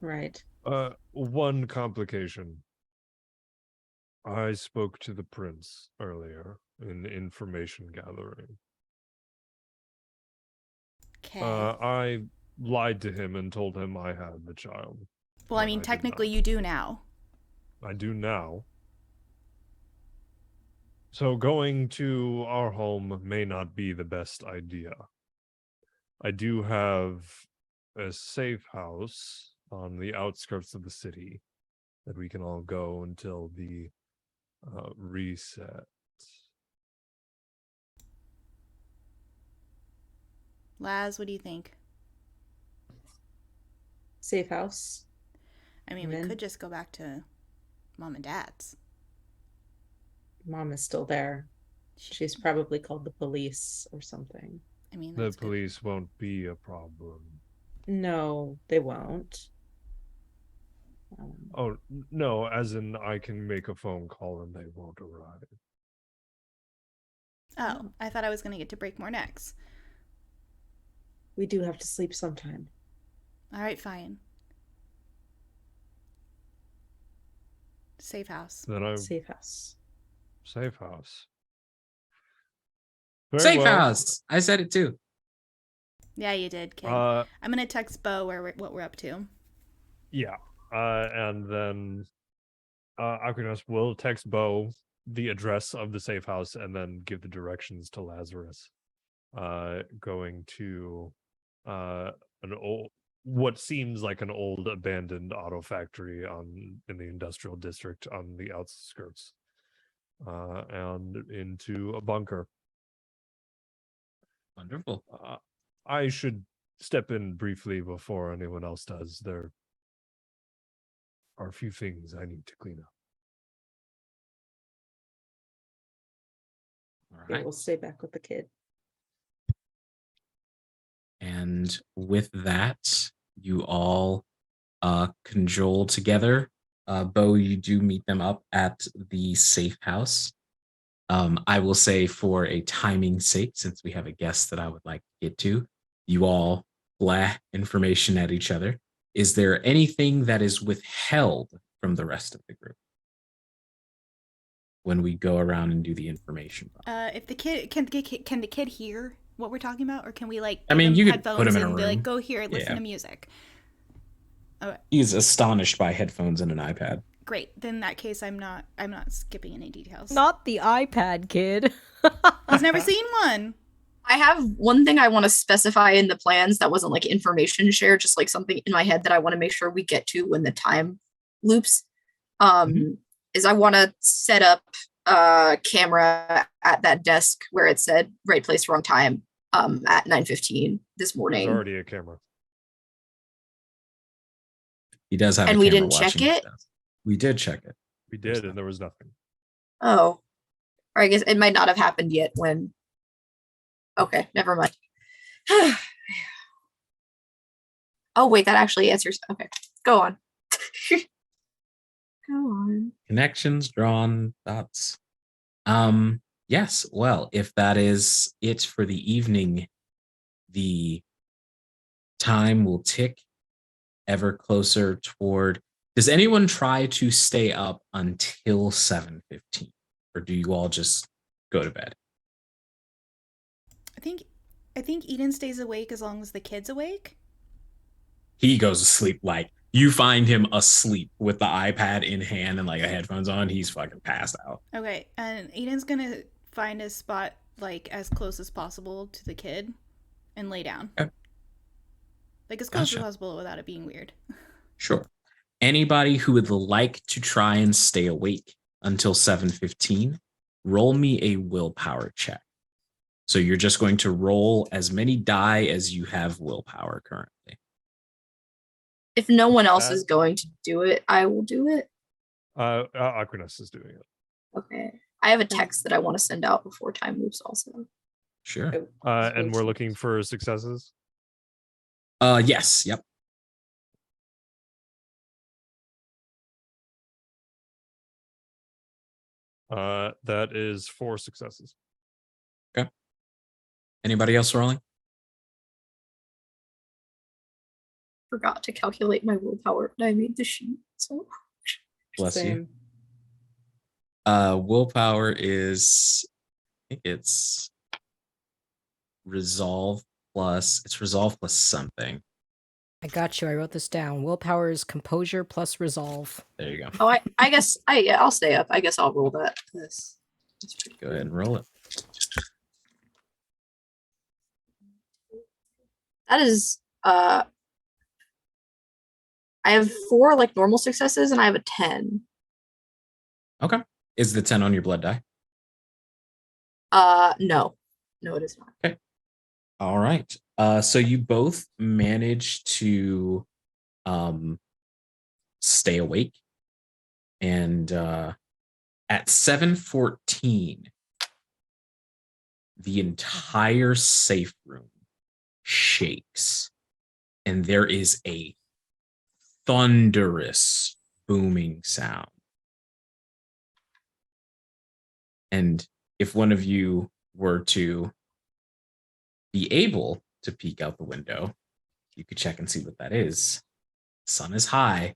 Right. One complication. I spoke to the prince earlier in information gathering. Okay. I lied to him and told him I had the child. Well, I when mean, did technically not. you do now. I do now. So going to our home may not be the best idea. I do have a safe house on the outskirts of the city that we can all go until the reset. Laz, what do you think? Safe house. I mean, we could just go back to mom and dad's. Mom is still there. She's probably called the police or something. I mean, The that's good. police won't be a problem. No, they won't. Oh, no, as in I can make a phone call and they won't arrive. Oh, I thought I was gonna get to break more necks. We do have to sleep sometime. All right, fine. Safe house. Then I Safe house. safe house. Very Safe well. house. I said it too. Yeah, you did, kid. Uh, I'm gonna text Bo what we're up to. yeah. And then Aquinas will text Bo the address of the safe house and then give the directions to Lazarus. Going to an old, what seems like an old abandoned auto factory in the industrial district on the outskirts, and into a bunker. Wonderful. I should step in briefly before anyone else does. There are a few things I need to clean up. All Okay, right. we'll stay back with the kid. And with that, you all conjole together. Bo, you do meet them up at the safe house. I will say, for a timing sake, since we have a guest that I would like to get to, you all blah information at each other. Is there anything that is withheld from the rest of the group when we go around and do the information? If the kid can the kid hear what we're talking about, or can we like I give mean, him you could headphones put him in a and be like, room. go here, listen Yeah. to music? He's astonished by headphones and an iPad. Great. Then in that case, I'm not skipping any details. Not the iPad, kid. He's never seen one. I have one thing I want to specify in the plans that wasn't like information share, just like something in my head that I want to make sure we get to when the time loops. Is I want to set up a camera at that desk where it said right place, wrong time at 9:15 this morning. There's already a camera. He does have And a we camera didn't check watching his it? desk. We did check it. We There's did, and there was nothing. Oh. Or I guess it might not have happened yet when. Okay, never mind. Oh, wait, that actually answers. Okay, go on. Go on. Connections drawn, dots. Yes, well, if that is it for the evening, the time will tick ever closer toward. Does anyone try to stay up until 7:15? Or do you all just go to bed? I think Eden stays awake as long as the kid's awake. He goes to sleep like you find him asleep with the iPad in hand and like the headphones on. He's fucking passed out. Okay, and Eden's gonna find his spot like as close as possible to the kid and lay down. Okay. Like as close Gotcha. as possible without it being weird. Sure. Anybody who would like to try and stay awake until 7:15, roll me a willpower check. So you're just going to roll as many die as you have willpower currently. If no one else That- is going to do it, I will do it. Aquinas is doing it. Okay. I have a text that I want to send out before time moves also. Sure. And we're looking for successes. Yes. Yep. That is 4 successes. Anybody else rolling? Forgot to calculate my willpower, but I made the sheet. So Bless you. Same. Willpower is, I think it's resolve plus something. I got you. I wrote this down. Willpower is composure plus resolve. There you go. oh I guess I'll stay up. I guess I'll roll that. That's pretty Go ahead and roll it. That is I have 4 like normal successes and I have a 10. Okay. Is the 10 on your blood die? No. No, it is not. All right. So you both manage to stay awake. And at 7:14, the entire safe room shakes. And there is a thunderous booming sound. And if one of you were to be able to peek out the window, you could check and see what that is. The sun is high,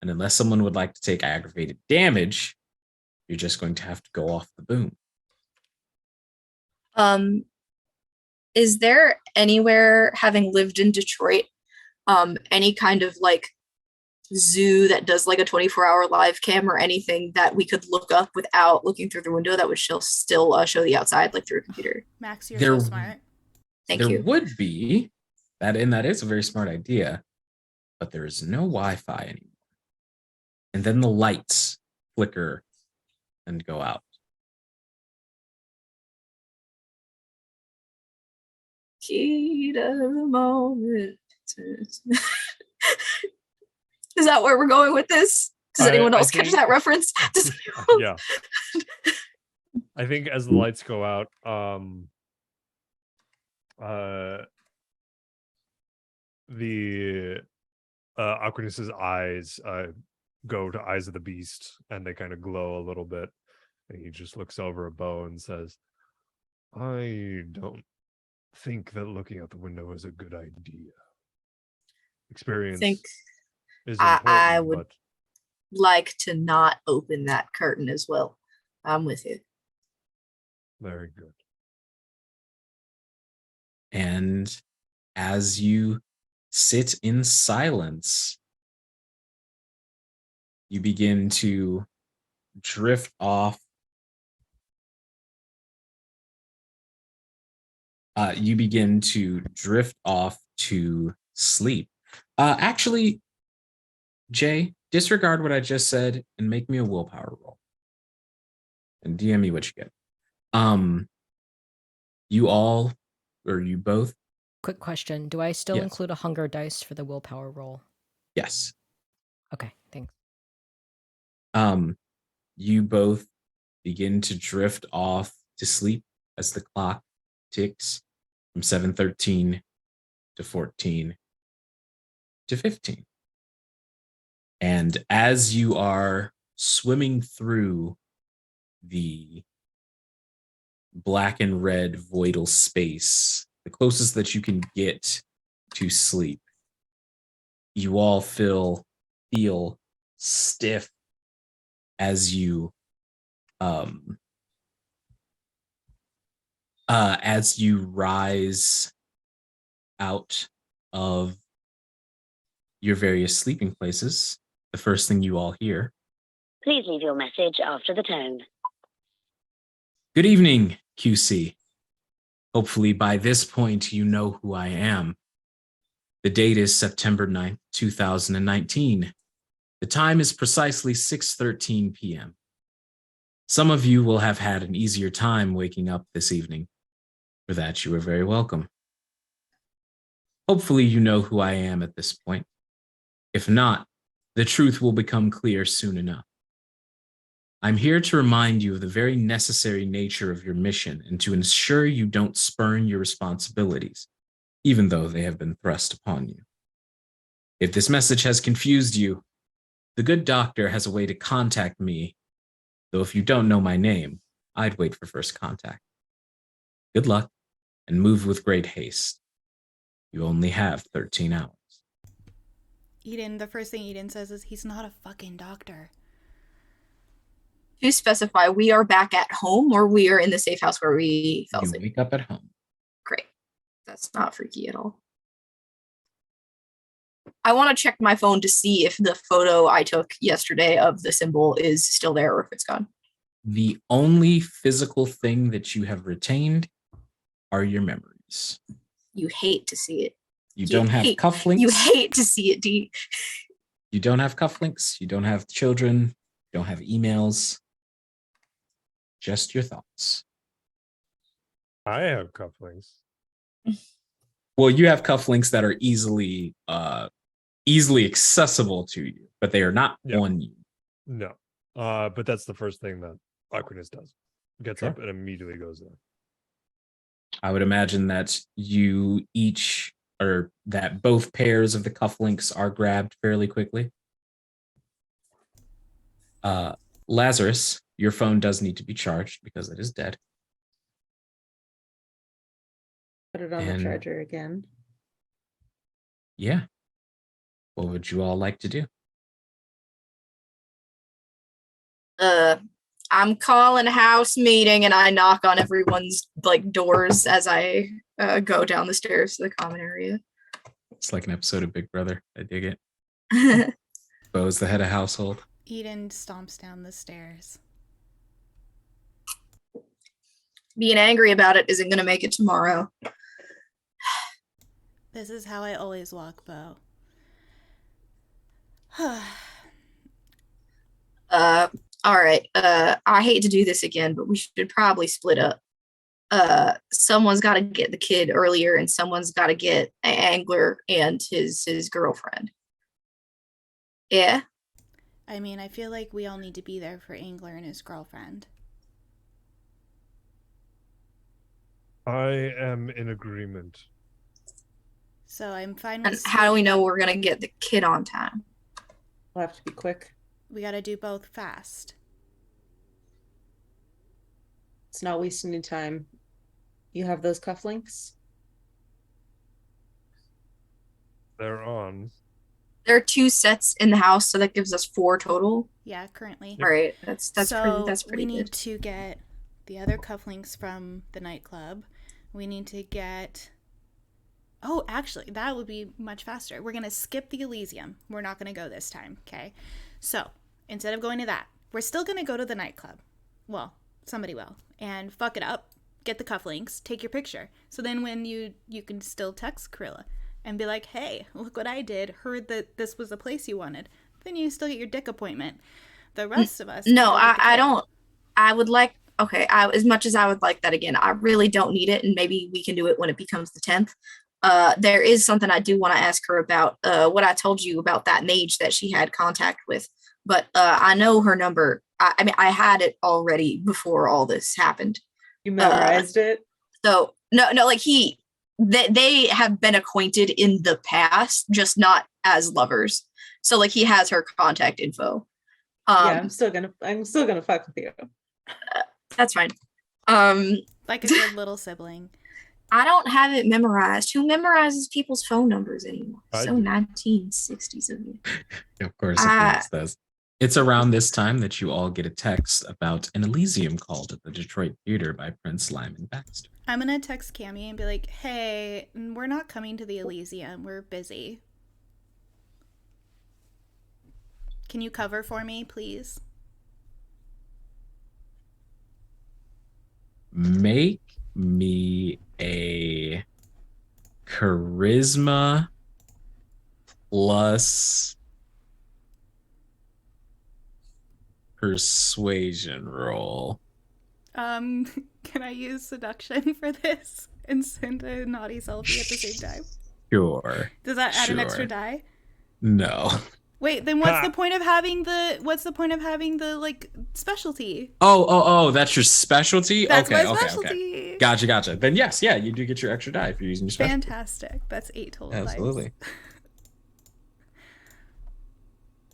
and unless someone would like to take aggravated damage, you're just going to have to go off the boom. Is there anywhere, having lived in Detroit, any kind of like zoo that does like a 24-hour live cam or anything that we could look up without looking through the window that would still show the outside like through a computer? Max, you're There- so smart. Thank there you. would be that, and that is a very smart idea, but there is no Wi-Fi anymore. And then the lights flicker and go out. Key to the moment. Is that where we're going with this? Does anyone I else catch think- that reference? Does Yeah. I think as the lights go out, the Aquinas's eyes go to Eyes of the Beast, and they kind of glow a little bit, and he just looks over a bow and says, "I don't think that looking out the window is a good idea. Experience think is I important, would- but like to not open that curtain as well. I'm with you. very good." And as you sit in silence, you begin to drift off. You begin to drift off to sleep. Actually, Jay, disregard what I just said and make me a willpower roll. And DM me what you get. You all, or you both? Quick question. Do I still Yes. include a hunger dice for the willpower roll? Yes. Okay, thanks. you both begin to drift off to sleep as the clock ticks from 7:13 to 14 to 15. And as you are swimming through the black and red voidal space, the closest that you can get to sleep, you all feel stiff as you rise out of your various sleeping places. The first thing you all hear: Please leave your message after the tone. good evening, QC. Hopefully by this point you know who I am. The date is September 9th, 2019. The time is precisely 6:13 p.m. Some of you will have had an easier time waking up this evening. For that, you are very welcome. Hopefully you know who I am at this point. If not, the truth will become clear soon enough. I'm here to remind you of the very necessary nature of your mission and to ensure you don't spurn your responsibilities, even though they have been thrust upon you. If this message has confused you, the good doctor has a way to contact me, though if you don't know my name, I'd wait for first contact. Good luck, and move with great haste. You only have 13 hours. Eden, the first thing Eden says is, he's not a fucking doctor. To specify, we are back at home or we are in the safe house where we fell You asleep? wake up at home. Great. That's not freaky at all. I want to check my phone to see if the photo I took yesterday of the symbol is still there or if it's gone. The only physical thing that you have retained are your memories. You hate to see it. You don't have cufflinks. You hate to see it, D. You don't have cufflinks. You don't have children. You don't have emails. Just your thoughts. I have cufflinks. Well, you have cufflinks that are easily accessible to you, but they are not on you. No. But that's the first thing that Aquinas does. Gets Sure. up and immediately goes there. I would imagine that you each, or that both pairs of the cufflinks are grabbed fairly quickly. Lazarus, your phone does need to be charged because it is dead. Put it on the charger again. Yeah. What would you all like to do? I'm calling a house meeting and I knock on everyone's doors as I go down the stairs to the common area. It's like an episode of Big Brother. I dig it. Bo's the head of household. Eden stomps down the stairs. Being angry about it isn't going to make it tomorrow. This is how I always walk, Bo. All right. I hate to do this again, but we should probably split up. Someone's got to get the kid earlier, and someone's got to get Angler and his girlfriend. Yeah. I mean, I feel like we all need to be there for Angler and his girlfriend. I am in agreement. So I'm fine And with. how do we know we're gonna get the kid on time? We'll have to be quick. We gotta do both fast. It's not wasting any time. You have those cufflinks? They're on. There are 2 sets in the house, so that gives us 4 total. Yeah, currently. All right, that's so pretty we need good. to get the other cufflinks from the nightclub. We need to get. Oh, actually, that would be much faster. We're gonna skip the Elysium. We're not gonna go this time, okay? So instead of going to that, we're still gonna go to the nightclub. Well, somebody will, and fuck it up. Get the cufflinks. Take your picture. So then when you can still text Krilla and be like, "Hey, look what I did. Heard that this was the place you wanted." Then you still get your dick appointment. The rest of us. No, I don't. I would like. Okay, as much as I would like that again, I really don't need it, and maybe we can do it when it becomes the 10th. There is something I do want to ask her about. What I told you about that mage that she had contact with, but I know her number. I mean, I had it already before all this happened. You memorized it? So no, like they have been acquainted in the past, just not as lovers. So like he has her contact info. Yeah, I'm still gonna fuck with you. That's fine. Like a good little sibling. I don't have it memorized. Who memorizes people's phone numbers anymore? I So do. 1960s of you. Of course, Phoenix does. It's around this time that you all get a text about an Elysium called at the Detroit Theater by Prince Lyman Baxter. I'm gonna text Cammy and be like, hey, we're not coming to the Elysium. We're busy. Can you cover for me, please? Make me a charisma plus persuasion roll. Can I use seduction for this and send a naughty selfie at the same time? Sure. Does that add an Sure. extra die? No. Wait, then what's the point of having the like specialty? Oh, that's your specialty? That's okay, my okay, specialty. okay. Gotcha. Then yes, yeah, you do get your extra die if you're using your specialty. Fantastic. That's 8 total Absolutely. dice.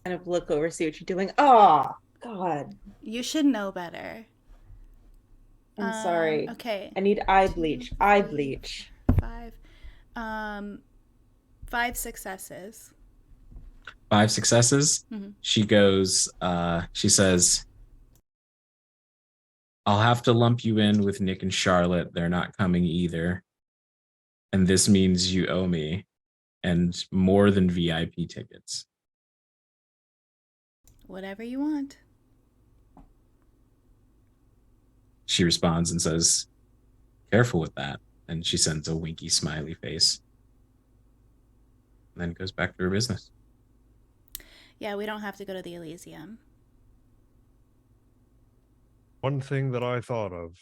Kind of look over, see what you're doing. Oh, God. You should know better. I'm sorry. Okay. I need eye bleach. Eye bleach. 5. 5 successes. 5 successes. Mhm. She goes, she says, I'll have to lump you in with Nick and Charlotte. They're not coming either. And this means you owe me and more than VIP tickets. Whatever you want. She responds and says, careful with that. And she sends a winky smiley face. And then goes back to her business. Yeah, we don't have to go to the Elysium. One thing that I thought of,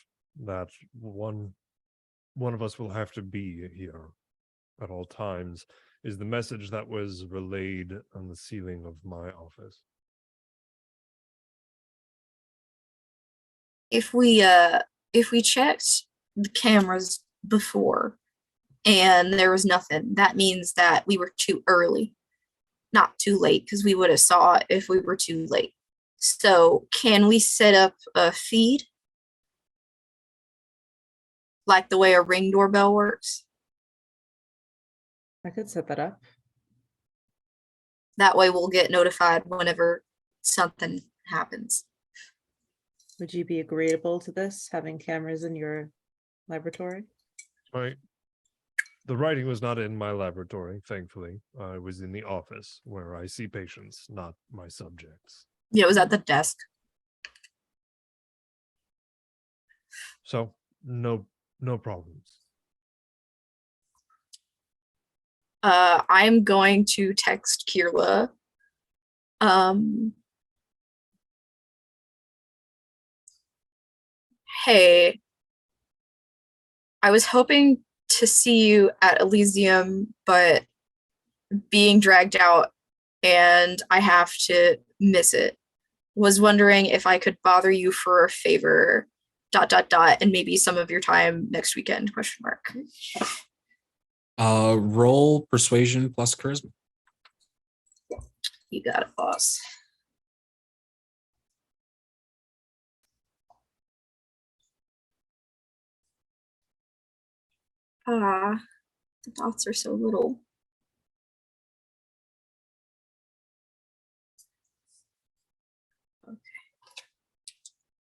that one of us will have to be here at all times, is the message that was relayed on the ceiling of my office. If we checked the cameras before and there was nothing, that means that we were too early, not too late, because we would have saw it if we were too late. So can we set up a feed like the way a Ring doorbell works? I could set that up. That way we'll get notified whenever something happens. Would you be agreeable to this, having cameras in your laboratory? Right. The writing was not in my laboratory, thankfully. I was in the office where I see patients, not my subjects. Yeah, it was at the desk. So no problems. I'm going to text Kirla. Hey, I was hoping to see you at Elysium, but being dragged out and I have to miss it. Was wondering if I could bother you for a favor, ... and maybe some of your time next weekend, ? Roll persuasion plus charisma. You got it, boss. The dots are so little.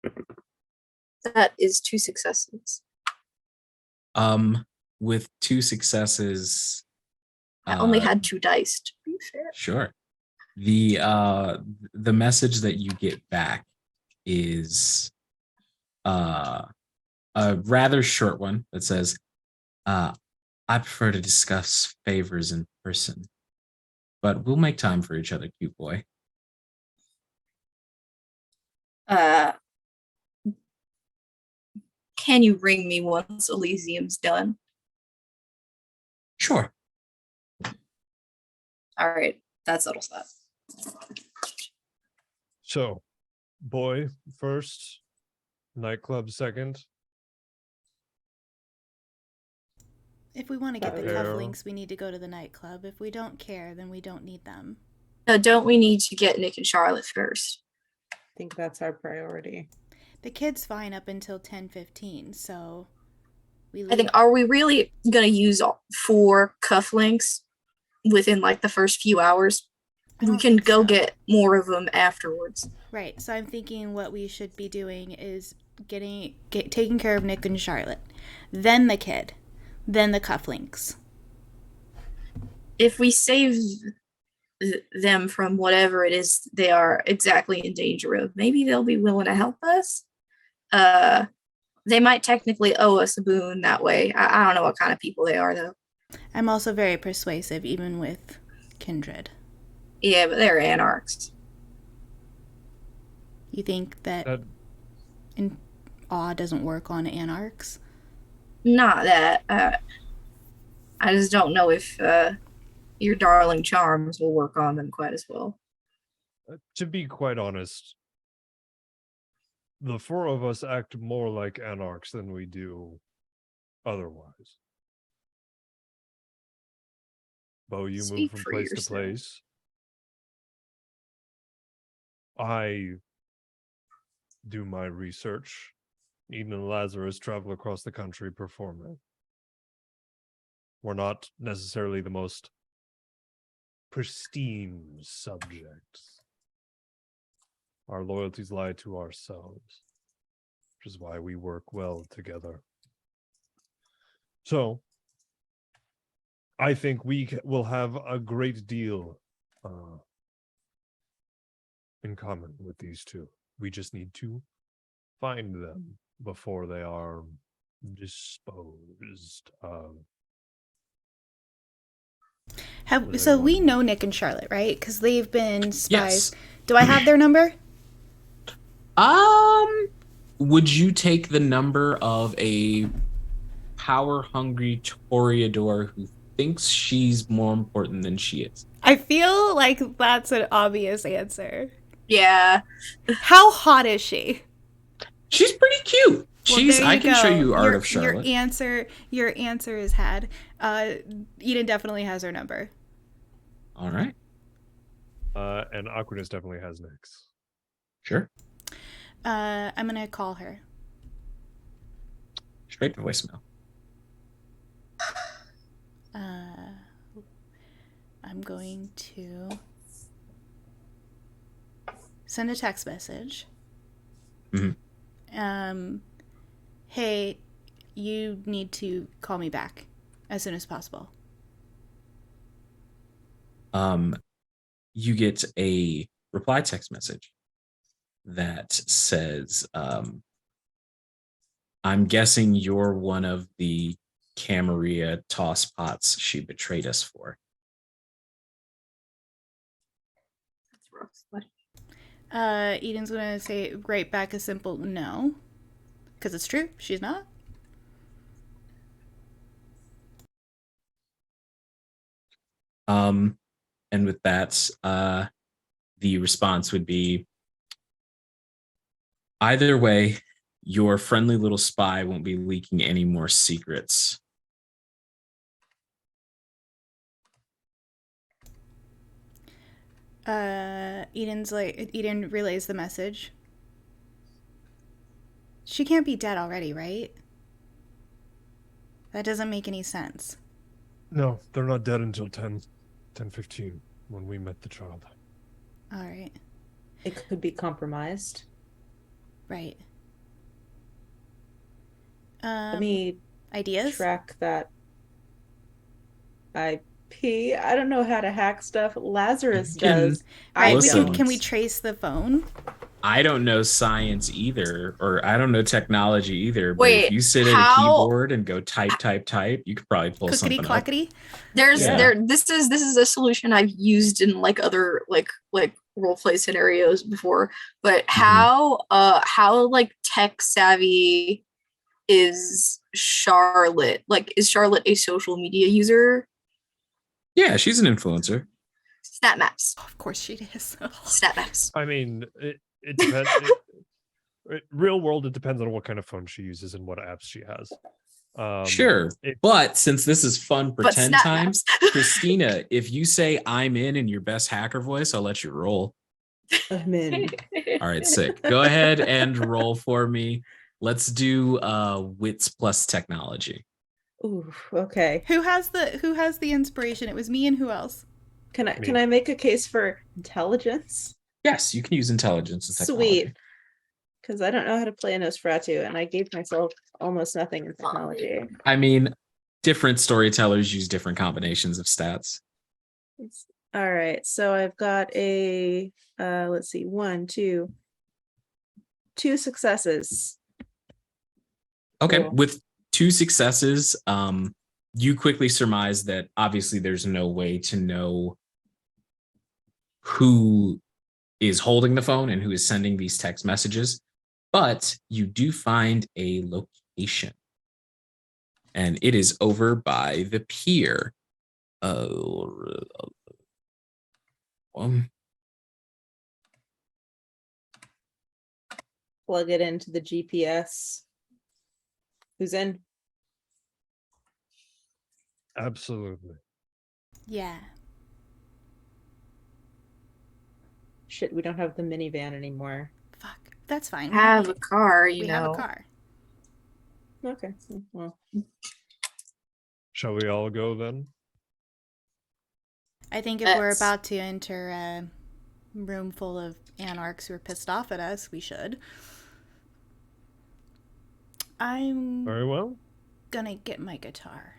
Okay. That is 2 successes. With 2 successes, I only had 2 dice, to be fair. Sure. The message that you get back is a rather short one that says, I prefer to discuss favors in person, but we'll make time for each other, cute boy. Can you ring me once Elysium's done? Sure. All right, that settles that. So boy first, nightclub second. If we want to get the Fair. cufflinks, we need to go to the nightclub. If we don't care, then we don't need them. Don't we need to get Nick and Charlotte first? I think that's our priority. The kid's fine up until 10:15, so we I think, are we really going to use 4 cufflinks within like the first few hours? I We don't can think go so. get more of them afterwards. Right. So I'm thinking what we should be doing is taking care of Nick and Charlotte, then the kid, then the cufflinks. If we save them from whatever it is they are exactly in danger of, maybe they'll be willing to help us. They might technically owe us a boon that way. I don't know what kind of people they are, though. I'm also very persuasive, even with kindred. Yeah, but they're anarchs. You think that awe doesn't work on anarchs? Not that. I just don't know if your darling charms will work on them quite as well. To be quite honest, the 4 of us act more like anarchs than we do otherwise. Bo, you Speak move from for place yourself. to place. I do my research. Eden and Lazarus travel across the country performing. We're not necessarily the most pristine subjects. Our loyalties lie to ourselves, which is why we work well together. So, I think we will have a great deal in common with these 2. We just need to find them before they are disposed of. So we know Nick and Charlotte, right? Because they've been spies. Yes. Do I have their number? Would you take the number of a power-hungry Toreador who thinks she's more important than she is? I feel like that's an obvious answer. Yeah. How hot is she? She's pretty cute. Well, I can show go. you art of Charlotte. Your answer is had. Eden definitely has her number. All right. And Awkwardness definitely has Nick's. Sure. I'm gonna call her. Straight to voicemail. I'm going to send a text message. Mm-hmm. Hey, you need to call me back as soon as possible. You get a reply text message that says, I'm guessing you're one of the Camarilla tosspots she betrayed us for. That's rough, buddy. Eden's gonna say right back a simple no. Because it's true, she's not. And with that, the response would be, either way, your friendly little spy won't be leaking any more secrets. Eden relays the message. She can't be dead already, right? That doesn't make any sense. No, they're not dead until 10:15 when we met the child. All right. It could be compromised. Right. Let me ideas? track that IP. I don't know how to hack stuff. Lazarus does. Right. Listen. Can we trace the phone? I don't know science either, or I don't know technology either. But Wait, if you sit at a keyboard and go type, you could probably pull something up. Clackety? This is a solution I've used in like other like role play scenarios before. But how like tech savvy is Charlotte? Like, is Charlotte a social media user? Yeah, she's an influencer. Snap maps. Oh, of course she is. Snap maps. I mean, it depends. Real world, it depends on what kind of phone she uses and what apps she has. Sure. But since this is fun But pretend snap time, maps. Christina, if you say I'm in your best hacker voice, I'll let you roll. I'm in. All right, sick. Go ahead and roll for me. Let's do wits plus technology. Ooh, okay. Who has the inspiration? It was me and who else? Can I make a case for intelligence? Yes, you can use intelligence and technology. Sweet. Because I don't know how to play a Nosferatu, and I gave myself almost nothing in technology. I mean, different storytellers use different combinations of stats. All right, so I've got a let's see, two successes. Okay, Cool. with 2 successes, you quickly surmise that obviously there's no way to know who is holding the phone and who is sending these text messages, but you do find a location, and it is over by the pier. Plug it into the GPS. Who's in? Absolutely. Yeah. Shit, we don't have the minivan anymore. Fuck. That's fine. Have a car, we have a car. Okay, well. Shall we all go then? I think if we're about to enter a room full of anarchs who are pissed off at us, we should. I'm Very well. gonna get my guitar.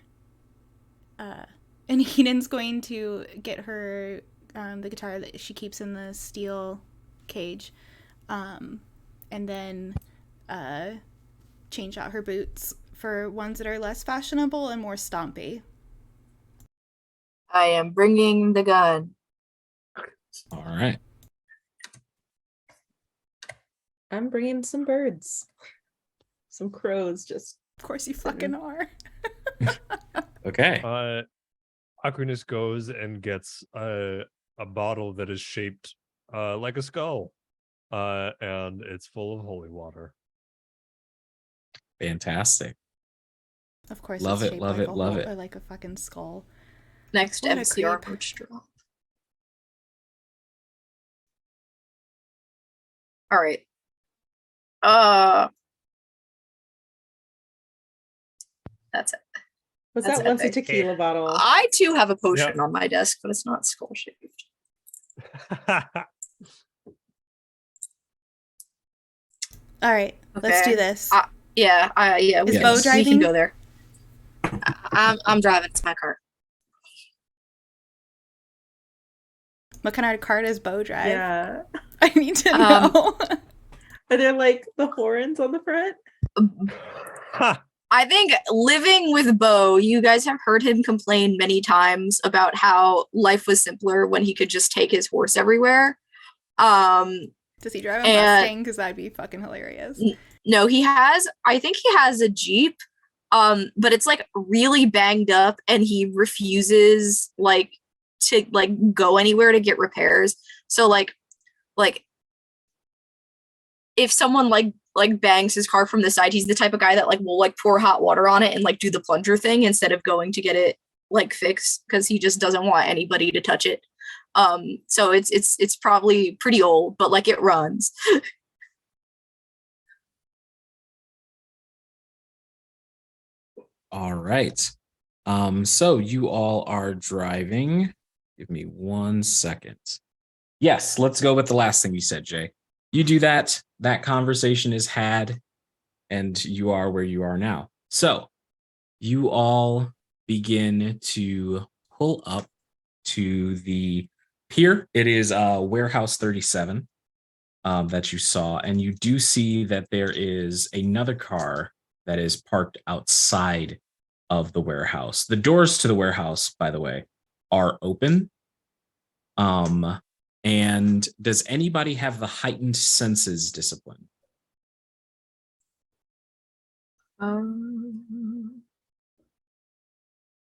And Eden's going to get her the guitar that she keeps in the steel cage, and then change out her boots for ones that are less fashionable and more stompy. I am bringing the gun. All right. I'm bringing some birds. Some crows, just. Of course you fucking are. Okay. Aquinas goes and gets a bottle that is shaped like a skull, and it's full of holy water. Fantastic. Of course, Love it's it, shaped love like it, love it. like a fucking skull. Next What a MCR creep. merch drop. All right. That's it. Was That's that once a epic. tequila bottle? I too have a potion Yep. on my desk, but it's not skull shaped. All right, let's do this. Yeah. Is Bo We driving? can go there. I'm driving. It's my car. What kind of car does Bo drive? Yeah. I need to know. Are there like the horns on the front? I think living with Bo, you guys have heard him complain many times about how life was simpler when he could just take his horse everywhere. Does he drive a Mustang? Because that'd be fucking hilarious. No, I think he has a Jeep, but it's like really banged up and he refuses to go anywhere to get repairs. So like if someone like bangs his car from the side, he's the type of guy that will pour hot water on it and do the plunger thing instead of going to get it fixed, because he just doesn't want anybody to touch it. So it's probably pretty old, but it runs. All right. So you all are driving. Give me 1 second. Yes, let's go with the last thing you said, Jay. You do that. That conversation is had, and you are where you are now. So you all begin to pull up to the pier. It is Warehouse 37 that you saw, and you do see that there is another car that is parked outside of the warehouse. The doors to the warehouse, by the way, are open. And does anybody have the heightened senses discipline?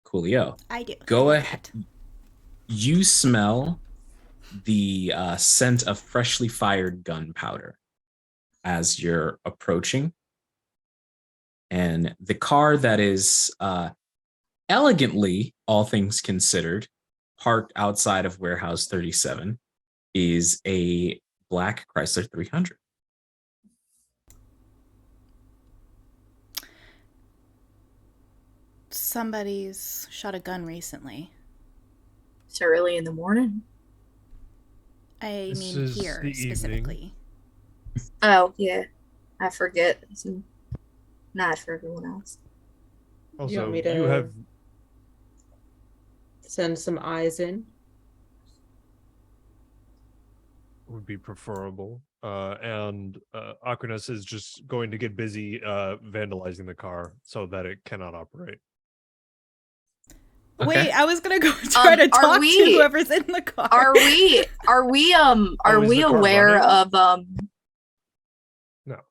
Coolio. I do. Go ahead. You smell the scent of freshly fired gunpowder as you're approaching. And the car that is elegantly, all things considered, parked outside of Warehouse 37 is a black Chrysler 300. Somebody's shot a gun recently. So early in the morning. I This mean, is here the evening. specifically. Oh, yeah. I forget. It's not for everyone else. You Also, want me you to have send some eyes in? would be preferable. And Aquinas is just going to get busy vandalizing the car so that it cannot operate. Okay. Wait, I was gonna go try to talk to we- whoever's in the car. Are we is the car aware running? of No.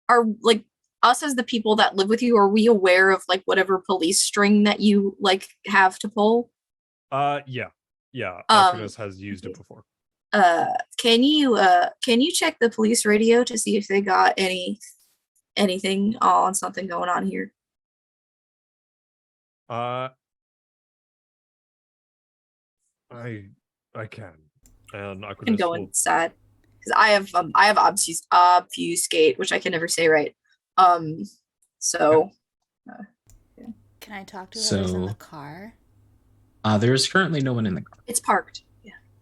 are like us as the people that live with you, are we aware of like whatever police string that you like have to pull? Yeah. Aquinas has used it before. Can you check the police radio to see if they got anything on something going on here? I can. And I can Aquinas go will inside because I have obfuscate, which I can never say right. So Can I talk to whoever's in So- the car? There's currently no one in the car, it's parked.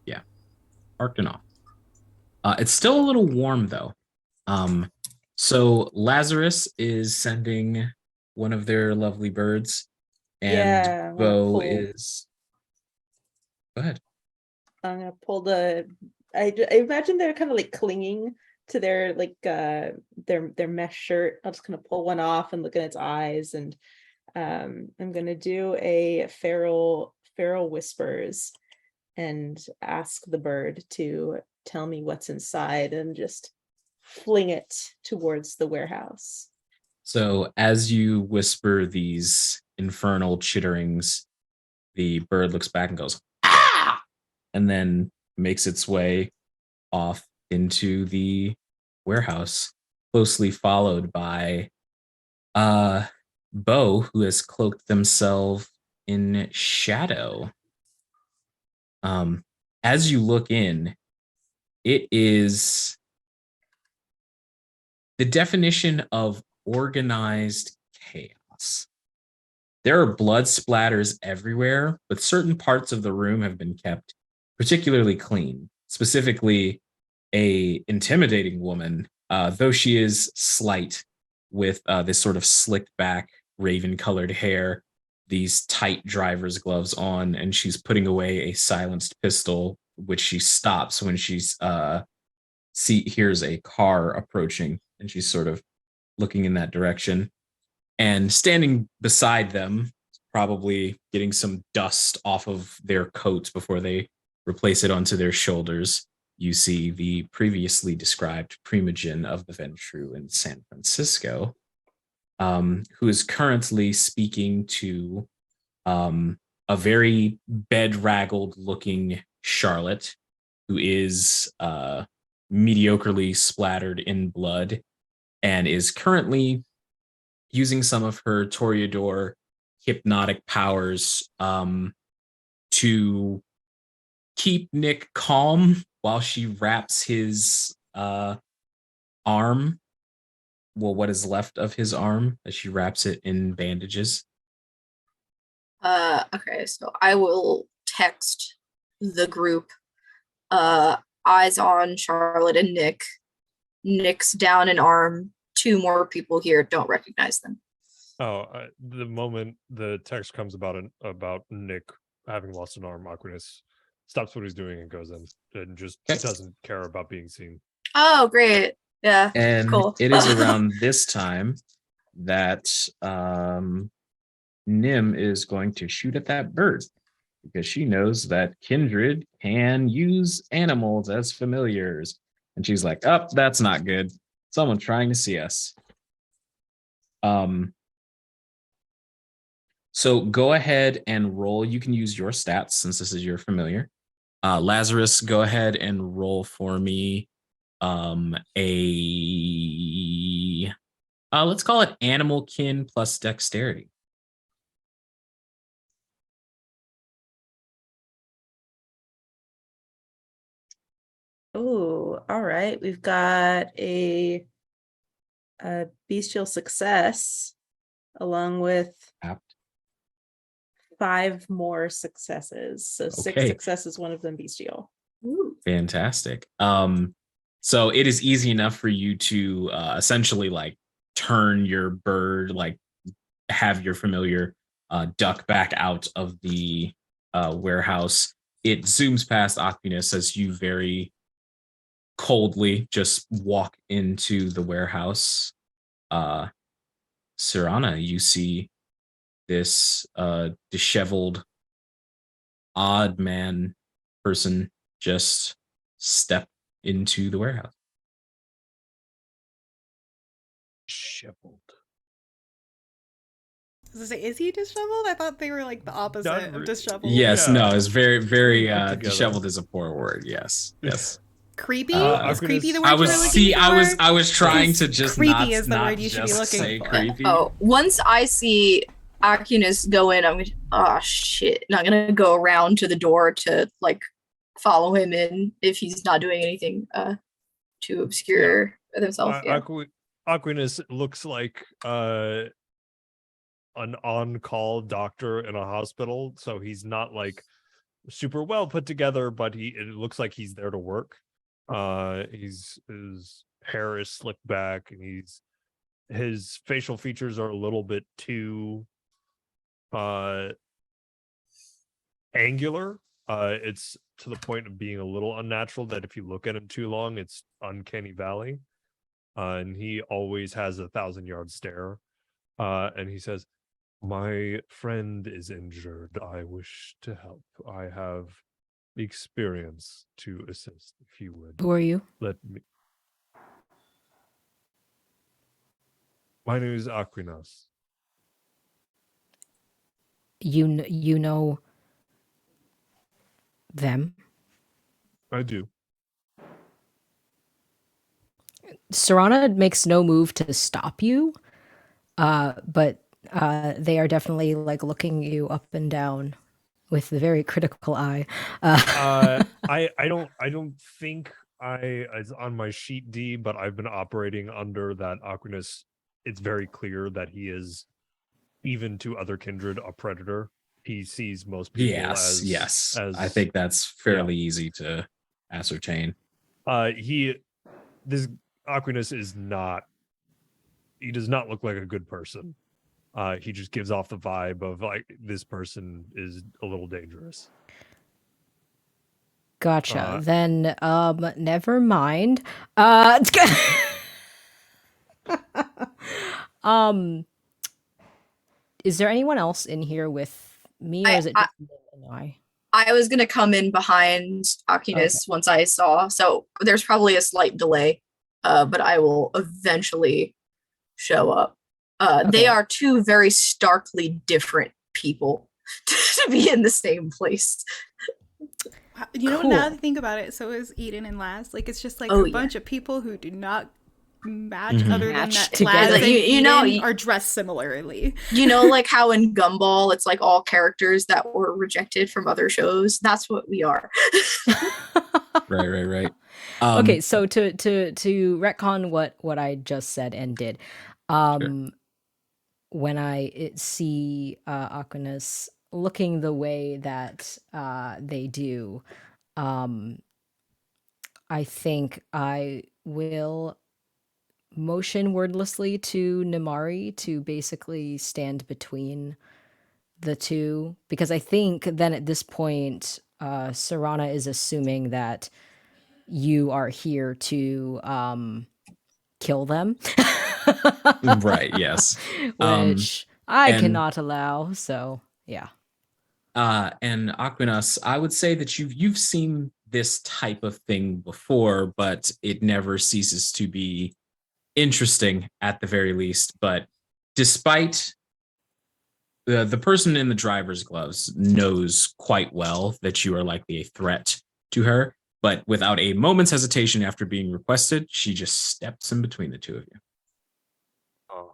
Yeah. parked and off. It's still a little warm though. So Lazarus is sending one of their lovely birds, and Yeah, I'm gonna Bo pull- is. Go ahead. I'm gonna pull the. I imagine they're kind of like clinging to their like their mesh shirt. I'm just gonna pull one off and look at its eyes, and I'm gonna do a feral whispers, and ask the bird to tell me what's inside, and just fling it towards the warehouse. So as you whisper these infernal chitterings, the bird looks back and goes, ah! And then makes its way off into the warehouse, closely followed by Bo, who has cloaked themselves in shadow. As you look in, it is the definition of organized chaos. There are blood splatters everywhere, but certain parts of the room have been kept particularly clean. Specifically, a intimidating woman, though she is slight, with this sort of slicked back, raven-colored hair, these tight driver's gloves on, and she's putting away a silenced pistol, which she stops when she's hears a car approaching, and she's sort of looking in that direction. And standing beside them, probably getting some dust off of their coats before they replace it onto their shoulders, you see the previously described primogen of the Ventru in San Francisco, who is currently speaking to a very bedraggled looking Charlotte, who is mediocrely splattered in blood and is currently using some of her Toreador hypnotic powers to keep Nick calm while she wraps his arm, well, what is left of his arm, as she wraps it in bandages. Okay, so I will text the group. Eyes on Charlotte and Nick. Nick's down an arm. 2 more people here don't recognize them. Oh, the moment the text comes about Nick having lost an arm, Aquinas stops what he's doing and goes in and just doesn't care about being seen. Oh, great. Yeah. And cool. it is around this time that Nim is going to shoot at that bird, because she knows that Kindred can use animals as familiars. And she's like, oh, that's not good. Someone trying to see us. So go ahead and roll. You can use your stats since this is your familiar. Lazarus, go ahead and roll for me let's call it animal kin plus dexterity. Oh, all right. We've got a bestial success along with Apt. 5 more successes. So 6 Okay. successes, one of them bestial. Ooh. Fantastic. So it is easy enough for you to essentially like turn your bird, like have your familiar duck back out of the warehouse. It zooms past Aquinus as you very coldly just walk into the warehouse. Sirana, you see this disheveled, odd man person just step into the warehouse. Disheveled. I was gonna say, is he disheveled? I thought they were like the opposite of disheveled. Yes, Yeah. no, it's very, very Put together. disheveled is a poor word. Yes, yes. Creepy? Uh, Is creepy the Aquinus- word I you was were looking for? I was trying to Because just creepy not, is the not word you should be just looking say for. creepy. Oh, once I see Acunis go in, I'm gonna, oh shit, not gonna go around to the door to like follow him in if he's not doing anything too obscure with himself. Yeah. Aquinus looks like an on-call doctor in a hospital, so he's not like super well put together, but it looks like he's there to work. His hair is slicked back, and his facial features are a little bit too angular. It's to the point of being a little unnatural that if you look at him too long, it's uncanny valley. And he always has a 1,000-yard stare. And he says, "My friend is injured. I wish to help. I have the experience to assist. If you would Who are you? let me." My name is Aquinas. You know them? I do. Serana makes no move to stop you, but they are definitely like looking you up and down with the very critical eye. I don't think it's on my sheet D, but I've been operating under that Aquinas. It's very clear that he is, even to other kindred, a predator. He sees most people Yes, as yes. as I think that's fairly easy to ascertain. This Aquinas is not, he does not look like a good person. He just gives off the vibe of like this person is a little dangerous. Gotcha. Then never mind. Is there anyone else in here with me, or is it just Nick and I? I was gonna come in behind Acunis once I saw, so there's probably a slight delay, but I will eventually show up. They are two very starkly different people to be in the same place. You know, Cool. now that I think about it, so is Eden and Laz. Like, it's just like a bunch of people who do not match other than Match that together. Laz Like, and you know, Eden are dressed similarly. You know, like how in Gumball, it's like all characters that were rejected from other shows. That's what we are. Right. Okay, so to retcon what I just said and did, when I see Aquinas looking the way that they do, I think I will motion wordlessly to Namari to basically stand between the two, because I think then at this point, Serana is assuming that you are here to kill them. Right, yes. Which I and- cannot allow, so yeah. And Aquinas, I would say that you've seen this type of thing before, but it never ceases to be interesting at the very least. But despite the person in the driver's gloves knows quite well that you are likely a threat to her, but without a moment's hesitation after being requested, she just steps in between the two of you. Oh.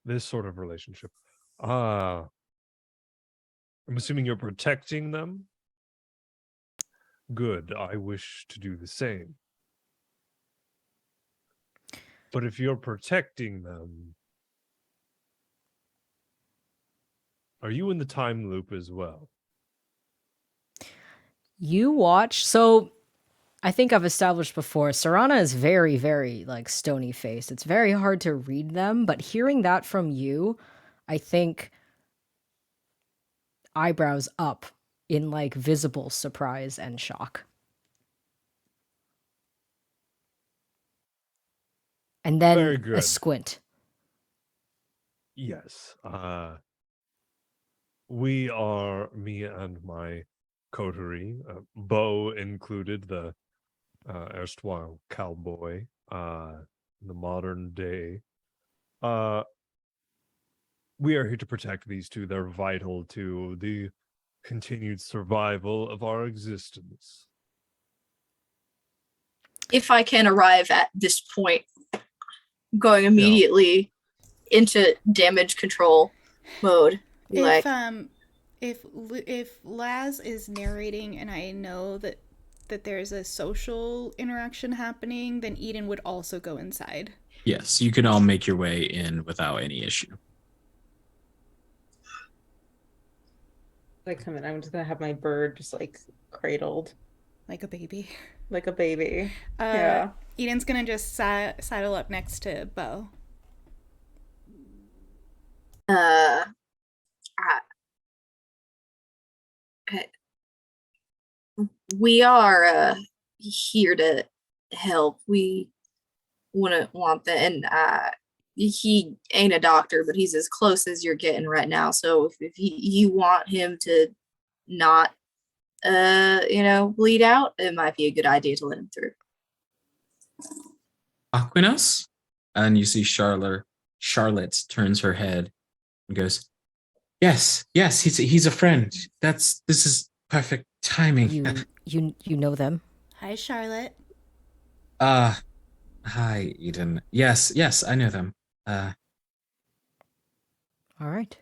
This sort of relationship. I'm assuming you're protecting them. Good. I wish to do the same. But if you're protecting them, are you in the time loop as well? You watch. So I think I've established before, Sarana is very, very like stony faced. It's very hard to read them, but hearing that from you, I think eyebrows up in like visible surprise and shock. And Very then good. a squint. Yes. We are, me and my coterie, Bo included, the erstwhile cowboy, in the modern day. We are here to protect these two. They're vital to the continued survival of our existence. If I can arrive at this point, going immediately into damage control mode. Be like, If Laz is narrating and I know that there's a social interaction happening, then Eden would also go inside. Yes, you can all make your way in without any issue. I come in, I'm just gonna have my bird just like cradled like a baby. Like a baby. Yeah. Eden's gonna just saddle up next to Bo. We are here to help. We wouldn't want that, and he ain't a doctor, but he's as close as you're getting right now. So if you want him to not bleed out, it might be a good idea to let him through. Aquinas? And you see Charlotte turns her head and goes, Yes, he's a friend. This is perfect timing. You know them? Hi, Charlotte. Hi, Eden. Yes, I know them. All right.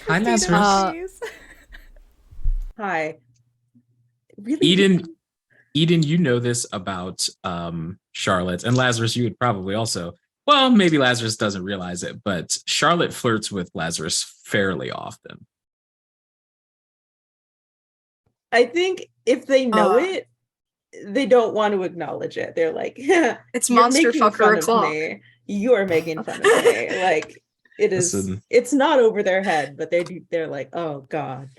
Hi, Lazarus. Hi. Really? Eden, you know this about Charlotte, and Lazarus, you would probably also. Well, maybe Lazarus doesn't realize it, but Charlotte flirts with Lazarus fairly often. I think if they know it, they don't want to acknowledge it. They're like, it's monster fucker o'clock. You are making fun of me. Like, it is. Listen, it's not over their head, but they're like, oh God.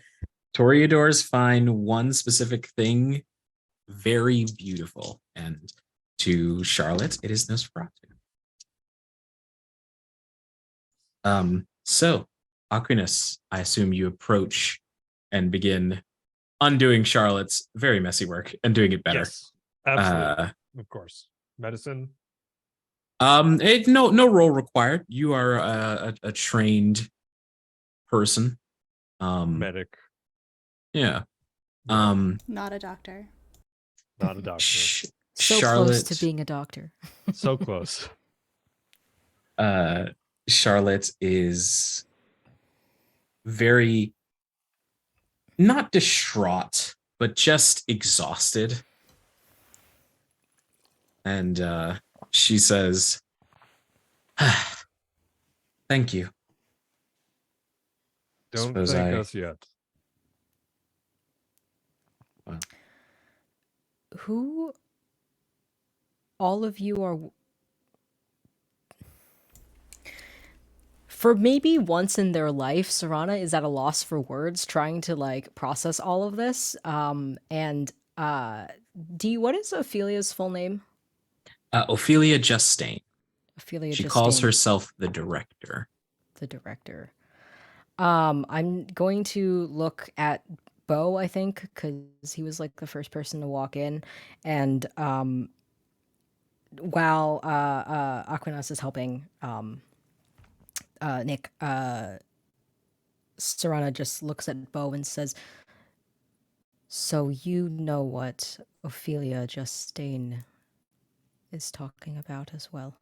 Toreadors find one specific thing very beautiful, and to Charlotte, it is Nosferatu. So Aquinas, I assume you approach and begin undoing Charlotte's very messy work and doing it better. Yes, absolutely. Of course. Medicine. No role required. You are a trained person. Medic. Yeah. Not a doctor. Not a doctor. So Charlotte, close to being a doctor. So close. Charlotte is very not distraught, but just exhausted. And she says, thank you. Don't thank us yet. Wow. Who all of you are... For maybe once in their life, Sarana is at a loss for words, trying to like process all of this. What is Ophelia's full name? Ophelia Justine. Ophelia she Justine. Calls herself the director. The director. I'm going to look at Bo, I think, because he was like the first person to walk in, and while Aquinas is helping Nick, Sarana just looks at Bo and says, So you know what Ophelia Justine is talking about as well.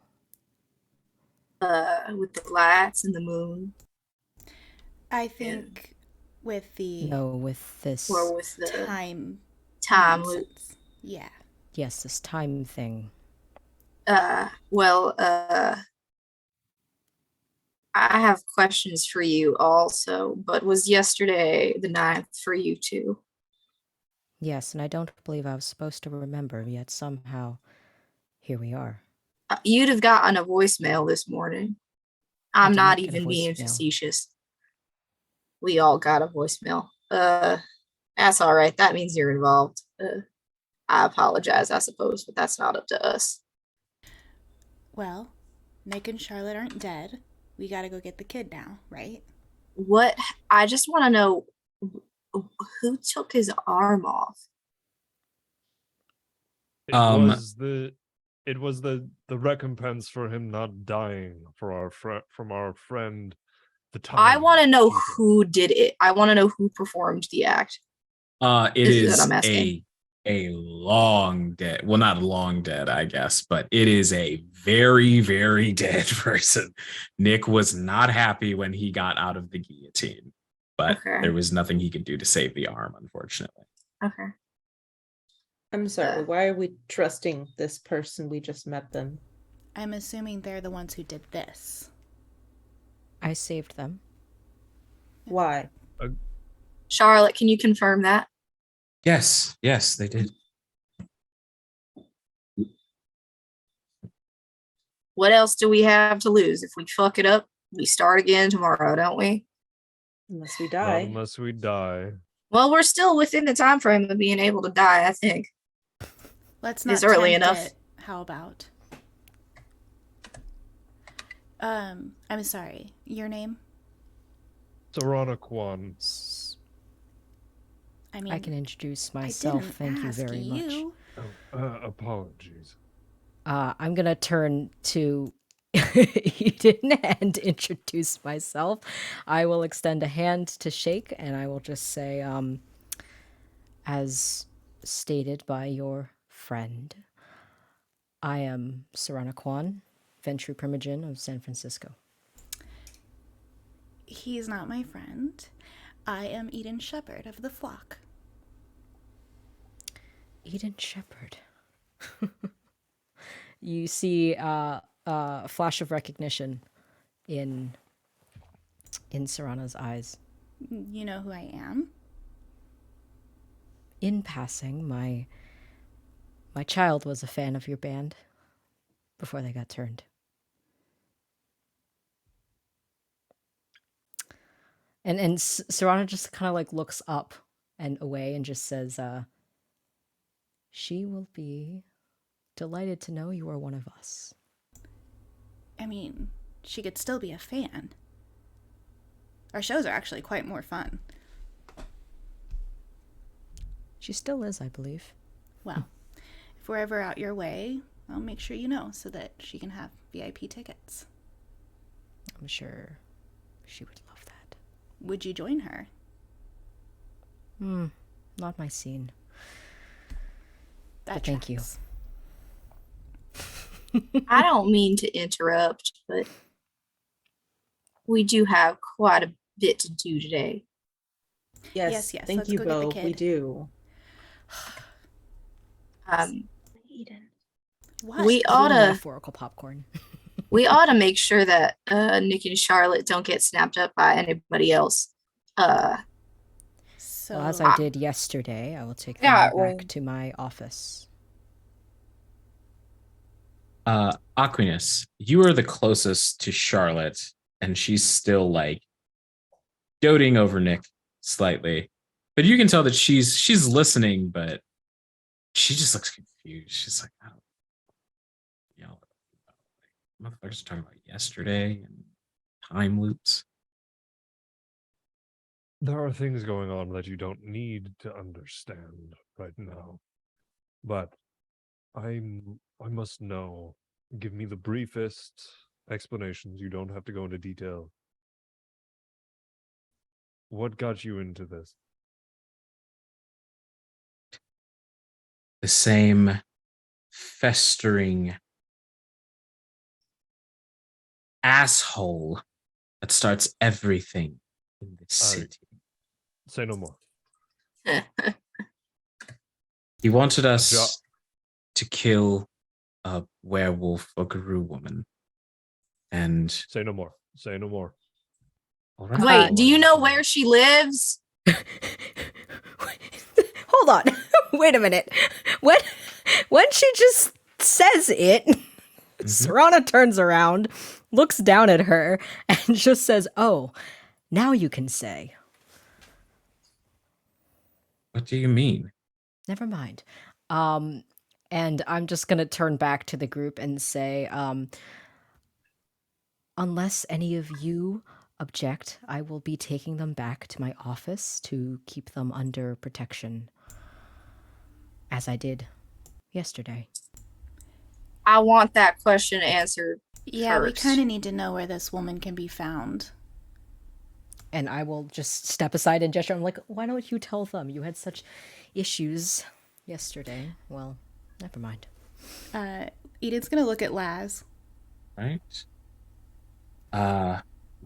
With the lights and the moon, I think with the No, with this. or with the time time loop. nonsense. Yeah. Yes, this time thing. Well, I have questions for you also, but was yesterday the 9th for you too? Yes, and I don't believe I was supposed to remember, yet somehow here we are. You'd have gotten a voicemail this morning. I I'm did not not get a even being voicemail. facetious. We all got a voicemail. That's all right. That means you're involved. I apologize, I suppose, but that's not up to us. Well, Nick and Charlotte aren't dead. We gotta go get the kid now, right? What? I just want to know who took his arm off. It Um, was the recompense for him not dying for our from our friend the time. I want to know Eater. who did it. I want to know who performed the act. It This is what is I'm asking. a long dead. Well, not long dead, I guess, but it is a very, very dead person. Nick was not happy when he got out of the guillotine, but Okay. there was nothing he could do to save the arm, unfortunately. Okay. I'm sorry, why are we trusting this person? We just met them. I'm assuming they're the ones who did this. I saved them. Why? Charlotte, can you confirm that? Yes, they did. What else do we have to lose? If we fuck it up, we start again tomorrow, don't we? Unless we Not die. unless we die. Well, we're still within the time frame of being able to die, I think. Let's not It's early tempt enough. it. How about? I'm sorry. Your name? Sarana Kwan. I mean, I can introduce I myself. didn't Thank you ask very much. you. Oh, apologies. I'm gonna turn to Eden and introduce myself. I will extend a hand to shake, and I will just say, as stated by your friend, I am Sarana Kwan, Ventru Primogen of San Francisco. He's not my friend. I am Eden Shepherd of the flock. Eden Shepherd. You see a flash of recognition in Sarana's eyes. You know who I am? In passing, my child was a fan of your band before they got turned. And Sarana just kind of like looks up and away and just says, she will be delighted to know you are one of us. I mean, she could still be a fan. Our shows are actually quite more fun. She still is, I believe. Well, if we're ever out your way, I'll make sure you know so that she can have VIP tickets. I'm sure she would love that. Would you join her? Not my scene. That But thank you. tracks. I don't mean to interrupt, but we do have quite a bit to do today. Yes, yes, thank let's you, go get the Bo. We kid. do. Eden. What? We ought to Metaphorical popcorn. make sure that Nick and Charlotte don't get snapped up by anybody else. So, Well, as I did yesterday, I will take them Yeah, back to my office. Aquinas, you are the closest to Charlotte, and she's still like doting over Nick slightly, but you can tell that she's listening, but she just looks confused. She's like, I don't, you know, motherfuckers are talking about yesterday and time loops. There are things going on that you don't need to understand right now. But I must know. Give me the briefest explanations. You don't have to go into detail. What got you into this? the same festering asshole that starts everything in this city. Say no more. He wanted us to kill a werewolf, a Guru woman. And say no more. Say no more. All right. Wait, do you know where she lives? Hold on. Wait a minute. When she just says it, Serana turns around, looks down at her, and just says, "Oh, now you can say." What do you mean? Never mind. And I'm just gonna turn back to the group and say, unless any of you object, I will be taking them back to my office to keep them under protection, as I did yesterday. I want that question answered. Yeah, we first. kind of need to know where this woman can be found. And I will just step aside and gesture. I'm like, why don't you tell them? You had such issues yesterday. Well, never mind. Eden's gonna look at Laz. Right?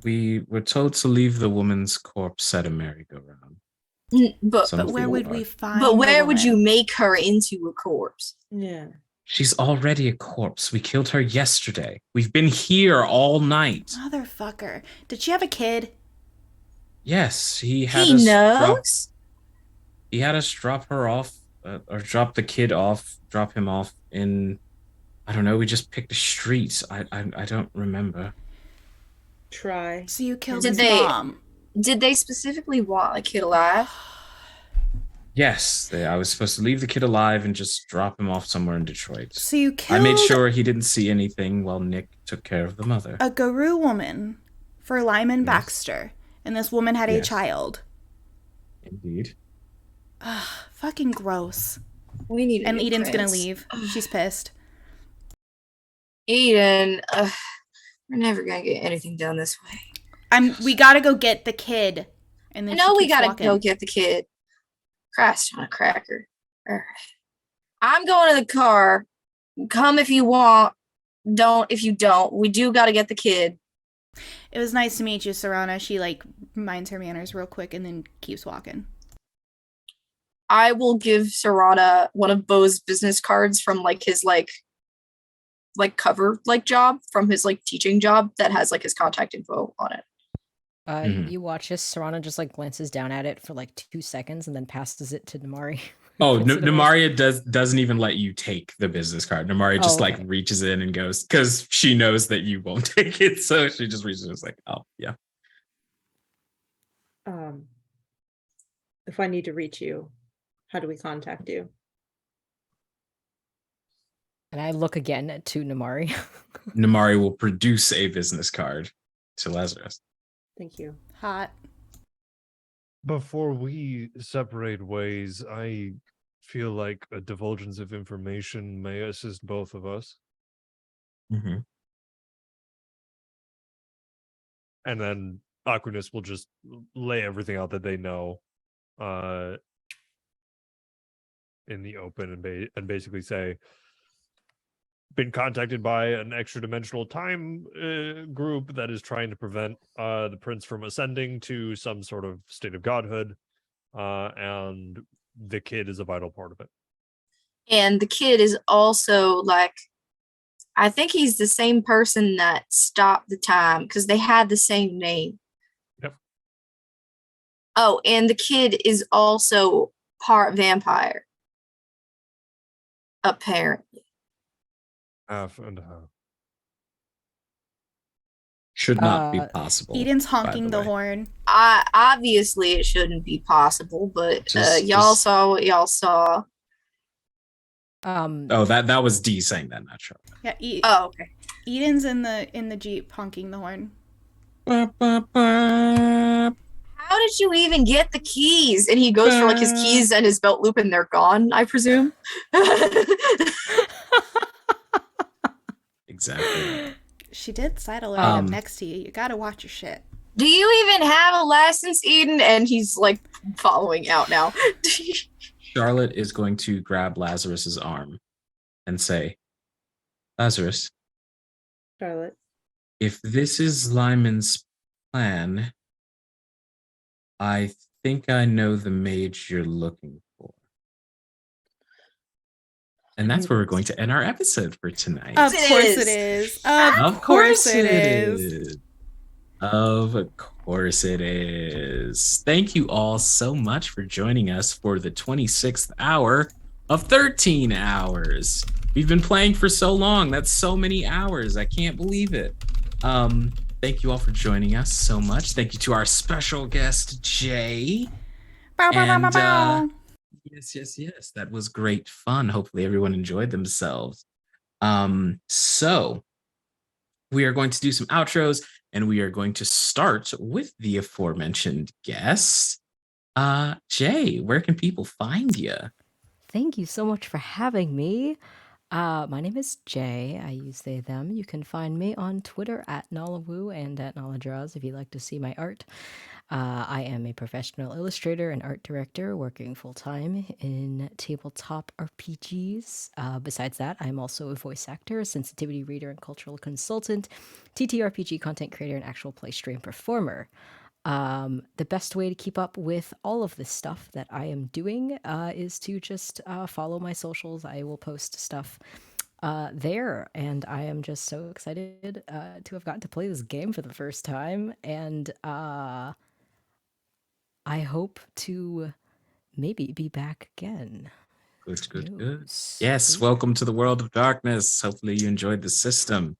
We were told to leave the woman's corpse at a merry-go-round. But where would we find? But where the would you woman? make her into a corpse? Yeah. She's already a corpse. We killed her yesterday. We've been here all night. Motherfucker! Did she have a kid? Yes, he had He us knows. he had us drop her off, or drop the kid off, drop him off in, I don't know, we just picked a street. I don't remember. Try. So you killed Did his they- mom. Did they specifically want a kid alive? Yes, I was supposed to leave the kid alive and just drop him off somewhere in Detroit. So you killed I made sure he didn't see anything while Nick took care of the mother. a Guru woman for Lyman Yes. Baxter, and this woman had a Yes. child. Indeed. Fucking gross. We need. And Eden's gonna leave. She's pissed. Eden, we're never gonna get anything done this way. We gotta go get the kid. And I then know she we keeps gotta walking. go get the kid. Christ on a cracker. All right. I'm going to the car. Come if you want. Don't if you don't. We do gotta get the kid. It was nice to meet you, Serana. She minds her manners real quick and then keeps walking. I will give Serana one of Bo's business cards from his cover job from his teaching job that has his contact info on it. You watch as Serana just glances down at it for 2 seconds and then passes it to Namari. Oh, Puts it away. Namaria doesn't even let you take the business card. Namaria just okay. reaches in and goes, because she knows that you won't take it, so she just reaches in and is like, oh yeah. If I need to reach you, how do we contact you? And I look again to Namari. Namari will produce a business card to Lazarus. Thank you. Hot. Before we separate ways, I feel like a divulgence of information may assist both of us. Mm-hmm. And then Aquinus will just lay everything out that they know in the open and basically say, been contacted by an extra dimensional time group that is trying to prevent the prince from ascending to some sort of state of godhood, and the kid is a vital part of it. And the kid is also I think he's the same person that stopped the time because they had the same name. Yep. Oh, and the kid is also part vampire. Apparently. Half and half. Should not be possible. Eden's honking the way. horn. Obviously it shouldn't be possible, but y'all saw what y'all saw. Oh, that was D saying that, not sure. Yeah. Oh, okay. Eden's in the Jeep honking the horn. How did you even get the keys? And he goes for his keys and his belt loop and they're gone, I presume. Exactly. She did sidle right up next to you. You gotta watch your shit. Do you even have a license, Eden? And he's following out now. Charlotte is going to grab Lazarus's arm and say, Lazarus, Charlotte. if this is Lyman's plan, I think I know the mage you're looking for. And that's where we're going to end our episode for tonight. Of It course is. it is. Of course it is. Of course it is. Thank you all so much for joining us for the 26th hour of 13 hours. We've been playing for so long. That's so many hours. I can't believe it. Thank you all for joining us so much. Thank you to our special guest, Jay. Bow, bow, bow, bow, bow. Yes. That was great fun. Hopefully everyone enjoyed themselves. So we are going to do some outros, and we are going to start with the aforementioned guest. Jay, where can people find you? Thank you so much for having me. My name is Jay. I use they, them. You can find me on Twitter at Nolawoo and at Noladraws if you'd like to see my art. I am a professional illustrator and art director working full-time in tabletop RPGs. Besides that, I'm also a voice actor, a sensitivity reader and cultural consultant, TTRPG content creator, and actual play stream performer. The best way to keep up with all of this stuff that I am doing is to just follow my socials. I will post stuff there, and I am just so excited to have gotten to play this game for the first time, and I hope to maybe be back again. Good. Yes, welcome to the world of darkness. Hopefully you enjoyed the system.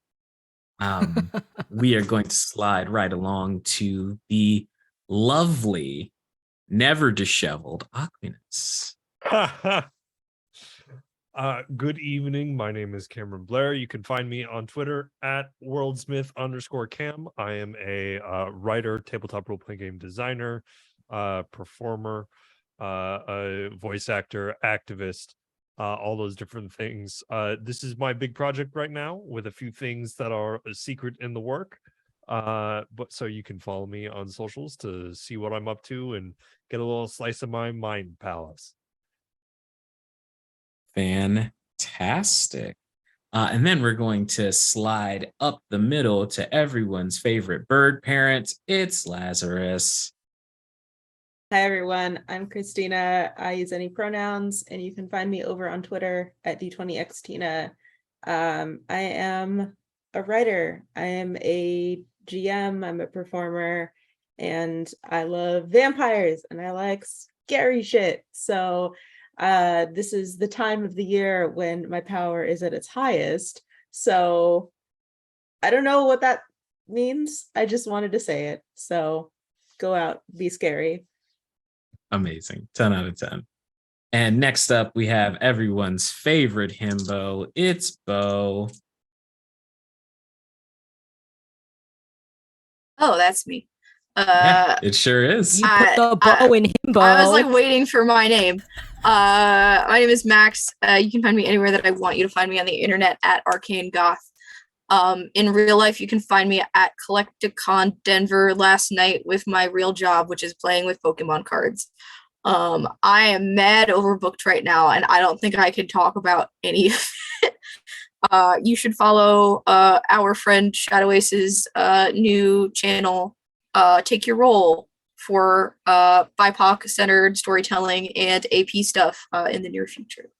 We are going to slide right along to the lovely, never disheveled Aquinas. Good evening. My name is Cameron Blair. You can find me on Twitter at worldsmith_cam. I am a writer, tabletop role-playing game designer, performer, a voice actor, activist, all those different things. This is my big project right now, with a few things that are a secret in the work. But so you can follow me on socials to see what I'm up to and get a little slice of my mind palace. Fantastic. And then we're going to slide up the middle to everyone's favorite bird parent. It's Lazarus. Hi, everyone. I'm Christina. I use any pronouns, and you can find me over on Twitter at D20xtina. I am a writer. I am a GM. I'm a performer, and I love vampires, and I like scary shit. So this is the time of the year when my power is at its highest. So I don't know what that means. I just wanted to say it. So go out, be scary. Amazing. 10 out of 10. And next up, we have everyone's favorite himbo. It's Bo. Oh, that's me. Yeah, it sure is. You put the bow in himbo. I was like waiting for my name. My name is Max. You can find me anywhere that I want you to find me on the internet at Arcane Goth. In real life, you can find me at Collecticon Denver last night with my real job, which is playing with Pokemon cards. I am mad overbooked right now, and I don't think I can talk about any of it. You should follow our friend Shadow Ace's new channel, Take Your Role, for BIPOC-centered storytelling and AP stuff in the near future.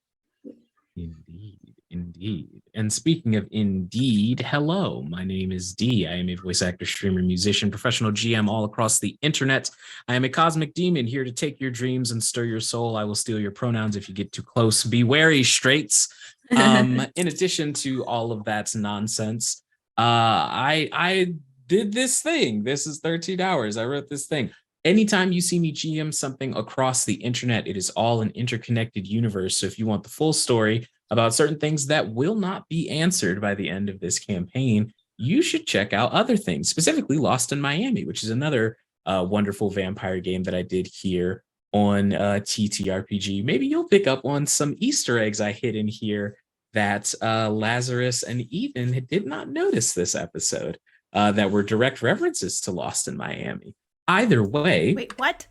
Indeed. And speaking of indeed, hello, my name is D. I am a voice actor, streamer, musician, professional GM all across the internet. I am a cosmic demon here to take your dreams and stir your soul. I will steal your pronouns if you get too close. Be wary, straights. In addition to all of that nonsense, I did this thing. This is 13 hours. I wrote this thing. Anytime you see me GM something across the internet, it is all an interconnected universe. So if you want the full story about certain things that will not be answered by the end of this campaign, you should check out other things, specifically Lost in Miami, which is another wonderful vampire game that I did here on TTRPG. Maybe you'll pick up on some Easter eggs I hid in here that Lazarus and Ethan did not notice this episode that were direct references to Lost in Miami. Either way. Wait, what?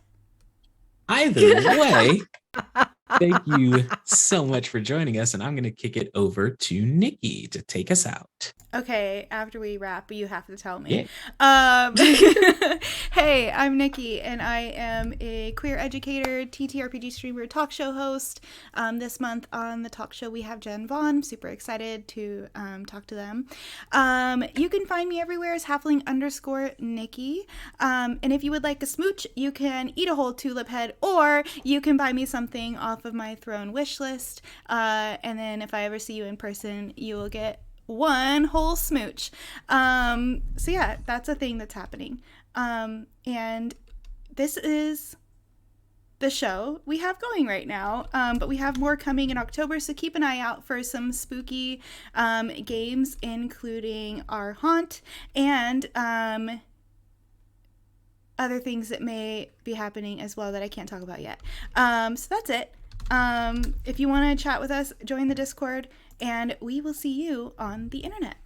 Either way, Thank you so much for joining us, and I'm going to kick it over to Nikki to take us out. Okay, after we wrap, you have to tell Yeah. me. Hey, I'm Nikki, and I am a queer educator, TTRPG streamer, talk show host. This month on the talk show, we have Jen Vaughn. Super excited to talk to them. You can find me everywhere as Halfling_Nikki. And if you would like a smooch, you can eat a whole tulip head, or you can buy me something off of my throne wish list. And then if I ever see you in person, you will get one whole smooch. So yeah, that's a thing that's happening. And this is the show we have going right now, but we have more coming in October, so keep an eye out for some spooky games, including our haunt and other things that may be happening as well that I can't talk about yet. So that's it. If you want to chat with us, join the Discord, and we will see you on the internet.